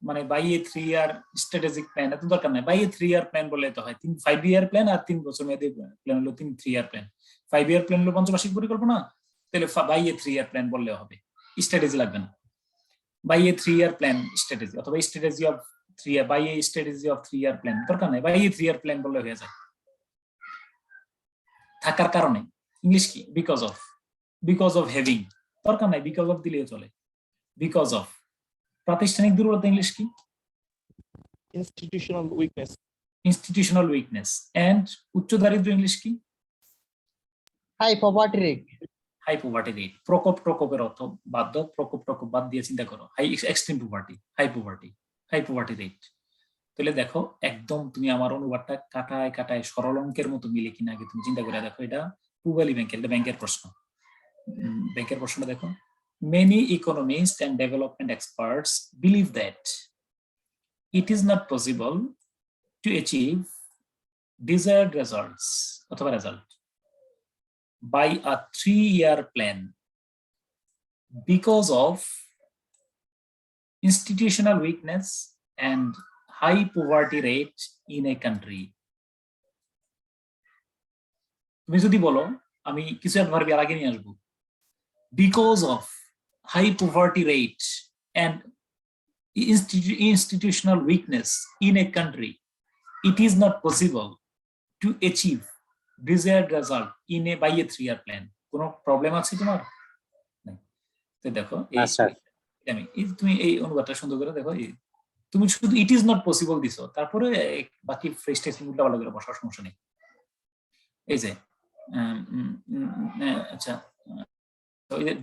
মানে by a 3-year strategic plan, এত দরকার নাই, বাই এ 3-year প্ল্যান বললে তো হয়। 5-year প্ল্যান আর 3 বছর মেয়াদী প্ল্যান হলো 3-year প্ল্যান। 5-year প্ল্যান হলো পঞ্চবার্ষিক পরিকল্পনা, তাহলে বাই এ 3-year প্ল্যান বললে হবে, স্ট্র্যাটেজি লাগবে না। By a 3-year plan strategy, অথবা strategy of 3-year, by a strategy of 3-year plan, দরকার নাই, বাই এ 3-year প্ল্যান বললে হয়ে যায়। থাকার কারণে ইংলিশ কি? বিকজ অফ হ্যাভিং, দরকার নাই বিকজ অফ দিলেও চলে। Because of. প্রাতিষ্ঠানিক দুর্বলতা ইংলিশ কি? Institutional weakness. এন্ড উচ্চ দারিদ্র্য ইংলিশ কি? High poverty rate. প্রকোপের অর্থ বাধ্য, প্রকোপ বাদ দিয়ে চিন্তা করো, high extreme poverty, high poverty rate. তাহলে দেখো একদম তুমি আমার অনুবাদটা কাটায় সরল অঙ্কের মতো মিলে কিনা আগে তুমি চিন্তা করে দেখো। এটা পূবালী ব্যাংকের, এটা ব্যাংকের প্রশ্ন দেখো। Many economists and development experts believe that it is not possible to achieve desired results অথবা result by a 3-year plan because of institutional weakness and high poverty rate in a country. তুমি যদি বলো, আমি কিছু adverb এর আগে নিয়ে আসবো, because of high poverty rate and institutional weakness in a country, it is not possible to achieve desired result in a by a 3-year plan. কোনো প্রবলেম আছে তোমার? তো দেখো না স্যার। তুমি এই অনুবাদটা সুন্দর করে দেখো, তুমি শুধু ইট ইজ নট পসিবল দিছো, তারপরে বাকি ফ্রেজ টেক্সট উল্টা পাল্টা করে বসার সমস্যা নেই। এই যে আচ্ছা,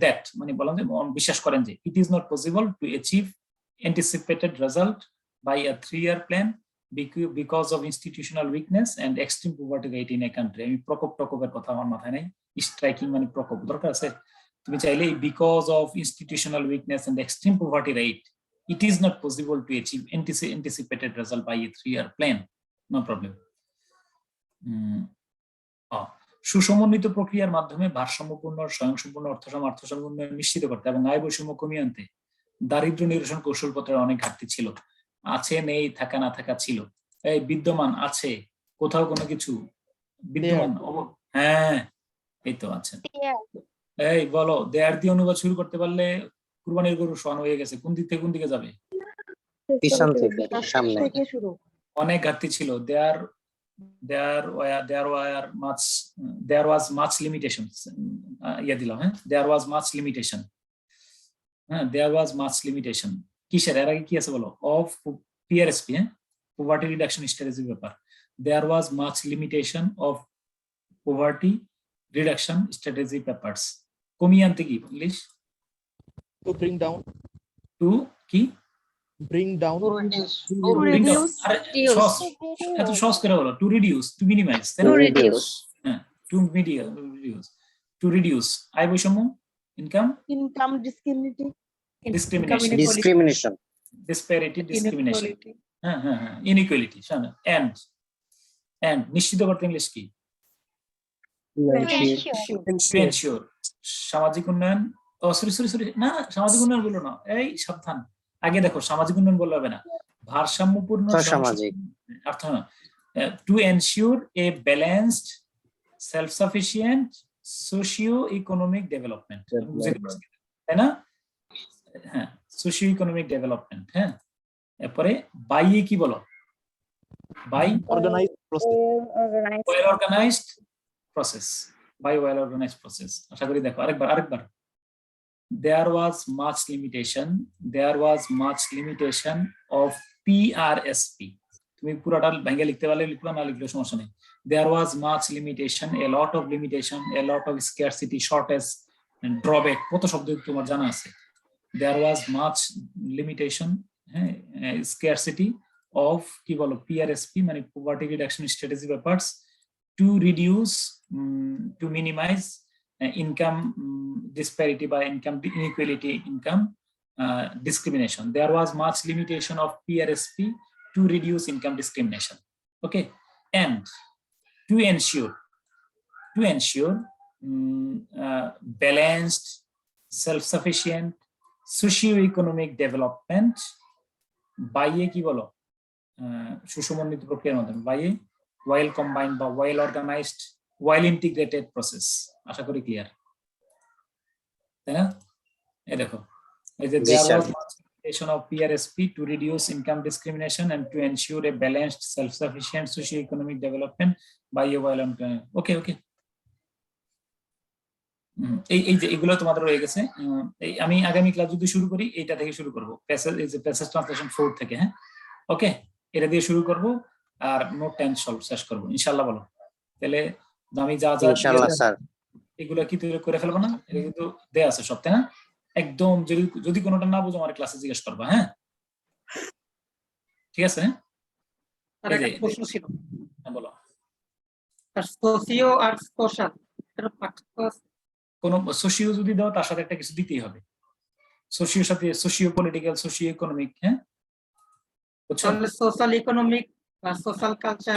দ্যাট মানে বললাম যে বিশ্বাস করেন যে it is not possible to achieve anticipated result by a 3-year plan because of institutional weakness and extreme poverty rate in a country. আমি প্রকোপের কথা আমার মাথায় নাই, স্ট্রাইকিং মানে প্রকোপ দরকার আছে। তুমি চাইলে because of institutional weakness and extreme poverty rate it is not possible to achieve anticipated result by a 3-year plan. No problem. সুসমন্বিত প্রক্রিয়ার মাধ্যমে ভারসাম্যপূর্ণ স্বয়ংসম্পূর্ণ অর্থসামান্য উন্নয়ন নিশ্চিত করতে এবং আয় বৈষম্য কমিয়ে আনতে দারিদ্র্য নিরসন কৌশলপত্রের অনেক ঘাটতি ছিল। আছে, নেই, থাকা, না থাকা ছিল। এই বিদ্যমান আছে, কোথাও কোনো কিছু বিদ্যমান, হ্যাঁ এই তো আছে। এই বলো, দেয়ার দিয়ে অনুবাদ শুরু করতে পারলে কুরবানির গরু সমান হয়ে গেছে। কোন দিক থেকে কোন দিকে যাবে? পিছন থেকে সামনে। অনেক ঘাটতি ছিল। there was much limitations. দিলাম, হ্যাঁ, there was much limitation. হ্যাঁ, there was much limitation কিসের? এর আগে কি আছে বলো? of PRSP, হ্যাঁ, poverty reduction strategy ব্যাপার। there was much limitation of poverty reduction strategy papers. কমিয়ে আনতে কি English? To bring down. to কি? Bring down. To reduce. এত সহজ করে বলো। to reduce, to minimize, To reduce. হ্যাঁ, to reduce, to reduce আয় বৈষম্য, income discrimination, disparity, discrimination, হ্যাঁ, inequality, and নিশ্চিত করতে ইংলিশ কি? to ensure সামাজিক উন্নয়ন। সরি না, সামাজিক উন্নয়ন বলো না, এই সাবধান। আগে দেখো, সামাজিক উন্নয়ন বললে হবে না, ভারসাম্যপূর্ণ সামাজিক অর্থ না। to ensure a balanced self-sufficient socio-economic development, তাই না? হ্যাঁ, socio-economic development। হ্যাঁ, এরপরে বাই এ কি বলো? By Organized process. well organized process, by well organized process। আশা করি দেখো আরেকবার there was much limitation of PRSP। তুমি পুরোটা ভেঙে লিখতে পারলে লিখবা, না লিখলে সমস্যা নেই। there was much limitation, a lot of limitation, a lot of scarcity, shortage and drawback, কত শব্দ তোমার জানা আছে। there was much limitation, হ্যাঁ, scarcity of কি বলো? PRSP মানে poverty reduction strategy papers, to reduce, to minimize income disparity by income inequality, income discrimination. There was much limitation of PRSP to reduce income discrimination. Okay, and to ensure balanced, self-sufficient socio-economic development by a কি বলো? সুসমন্বিত প্রক্রিয়ার মাধ্যমে, by a well combined বা well organized, well integrated process। আশা করি clear, তাই না? এই দেখো, এই যে there was much limitation of PRSP to reduce income discrimination and to ensure a balanced, self-sufficient socio-economic development by a well organized। ওকে এই যে এগুলো তোমাদের রয়ে গেছে। আমি আগামী ক্লাস যদি শুরু করি, এইটা থেকে শুরু করব, প্যাসেজ, এই যে প্যাসেজ ট্রান্সলেশন 4 থেকে। হ্যাঁ, ওকে, এটা দিয়ে শুরু করব আর নোট 10 সলভ শেষ করব ইনশাআল্লাহ। বলো তাহলে আমি যা ইনশাআল্লাহ স্যার এগুলো কি তুই করে ফেলবো না? এটা কিন্তু দেয়া আছে সব, তাই না? একদম যদি কোনোটা না বুঝো আমার ক্লাসে জিজ্ঞেস করবা। হ্যাঁ, ঠিক আছে। প্রশ্ন ছিল, বলো। সোশিও আর সোশ্যাল কোন সোশিও যদি দাও, তার সাথে একটা কিছু দিতেই হবে। সোশিওর সাথে সোশিও পলিটিক্যাল, সোশিও ইকোনমিক। হ্যাঁ, সোশ্যাল ইকোনমিক বা সোশ্যাল কালচার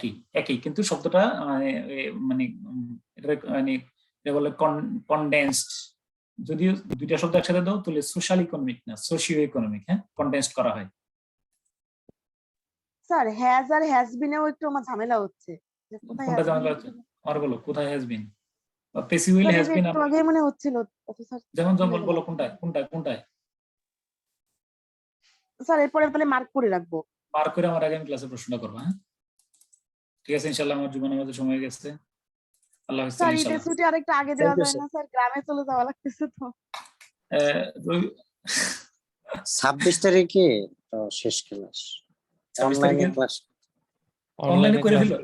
কি একই, কিন্তু শব্দটা মানে এটা বলে কনডেন্সড। যদিও দুইটা শব্দ একসাথে দাও তাহলে সোশ্যাল ইকোনমিক না, সোশিও ইকোনমিক। হ্যাঁ, কনডেন্সড করা হয়। স্যার হ্যাজ আর হ্যাজ বিনেও একটু আমার ঝামেলা হচ্ছে। কোনটা ঝামেলা হচ্ছে? আর বলো, কোথায় হ্যাজ বিন? পেসি উইল হ্যাজ বিন একটু আগে মনে হচ্ছিল স্যার। যেমন যেমন বলো কোনটায় স্যার এরপরে তাহলে মার্ক করে রাখবো। পার করে আমার আগামী ক্লাসে প্রশ্নটা করবা, হ্যাঁ ঠিক আছে ইনশাআল্লাহ। আমার জীবনে আমাদের সময় হয়ে গেছে। আল্লাহ হাফেজ স্যার ঈদের ইনশাআল্লাহ। ছুটি আরেকটু আগে দেওয়া Thank you, যায় না স্যার? গ্রামে চলে যাওয়া লাগতেছে তো। 26 তারিখে তো শেষ ক্লাস, 26 অনলাইনে তারিখে ক্লাস, অনলাইনে করে ফেলো।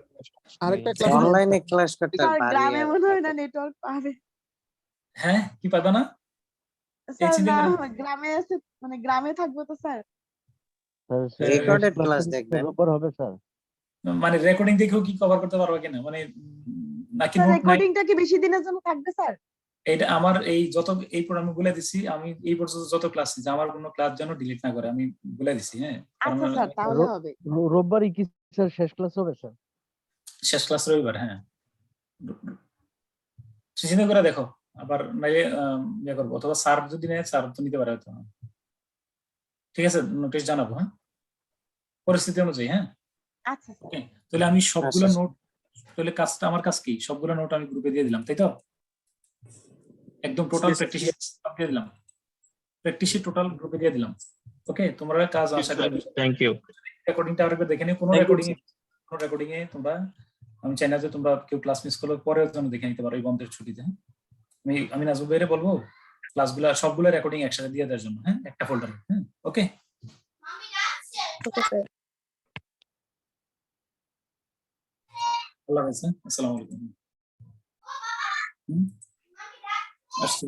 আরেকটা অনলাইনে ক্লাস করতে স্যার ভারী গ্রামে আর মনে হয় না নেটওয়ার্ক পাবে। হ্যাঁ কি পাবা না? স্যার চিন্তা না করেন। গ্রামে আছে, মানে গ্রামে থাকবো তো স্যার। রেকর্ডেড ক্লাস দেখবেন। হবে স্যার। মানে রেকর্ডিং দেখেও কি কভার করতে পারবে কিনা, মানে নাকি স্যার নোট নাই? রেকর্ডিংটা কি বেশি দিনের জন্য থাকবে স্যার? এটা আমার এই প্রোগ্রাম গুলো দিছি আমি, এই পর্যন্ত যত ক্লাস দিছি আমার কোনো ক্লাস যেন ডিলিট না করে, আমি বলে দিছি। হ্যাঁ আচ্ছা স্যার তাহলে হবে। রোববারই কি স্যার শেষ ক্লাস হবে স্যার? শেষ ক্লাস রবিবার, হ্যাঁ চিন্তা করে দেখো। আবার নাইলে ইয়ে করবো, অথবা স্যার যদি নেয় স্যার তো নিতে পারে হয়তো। ঠিক আছে নোটিশ জানাবো, হ্যাঁ পরিস্থিতি অনুযায়ী। হ্যাঁ আচ্ছা স্যার। ওকে, তাহলে আমি সবগুলো আচ্ছা। নোট, তাহলে কাজটা আমার কাজ কি, সবগুলো নোট আমি গ্রুপে দিয়ে দিলাম, তাই তো? একদম টোটাল প্র্যাকটিস দিয়ে দিলাম, প্র্যাকটিস টোটাল গ্রুপে দিয়ে দিলাম। ওকে, তোমরা কাজ আশা করি থ্যাংক ইউ। রেকর্ডিংটা আরেকবার দেখে নিও। কোনো রেকর্ডিং এ তোমরা, আমি চাই না যে তোমরা কেউ ক্লাস মিস করলে পরের জন্য দেখে নিতে পারো এই বন্ধের ছুটিতে। হ্যাঁ? আমি নাজমুল ভাইরে বলবো ক্লাসগুলো সবগুলো রেকর্ডিং একসাথে দিয়ে দেওয়ার জন্য, হ্যাঁ একটা ফোল্ডারে। হ্যাঁ ওকে, ওকে স্যার। আল্লাহ হাফেজ। আসসালামু আলাইকুম। আসছি।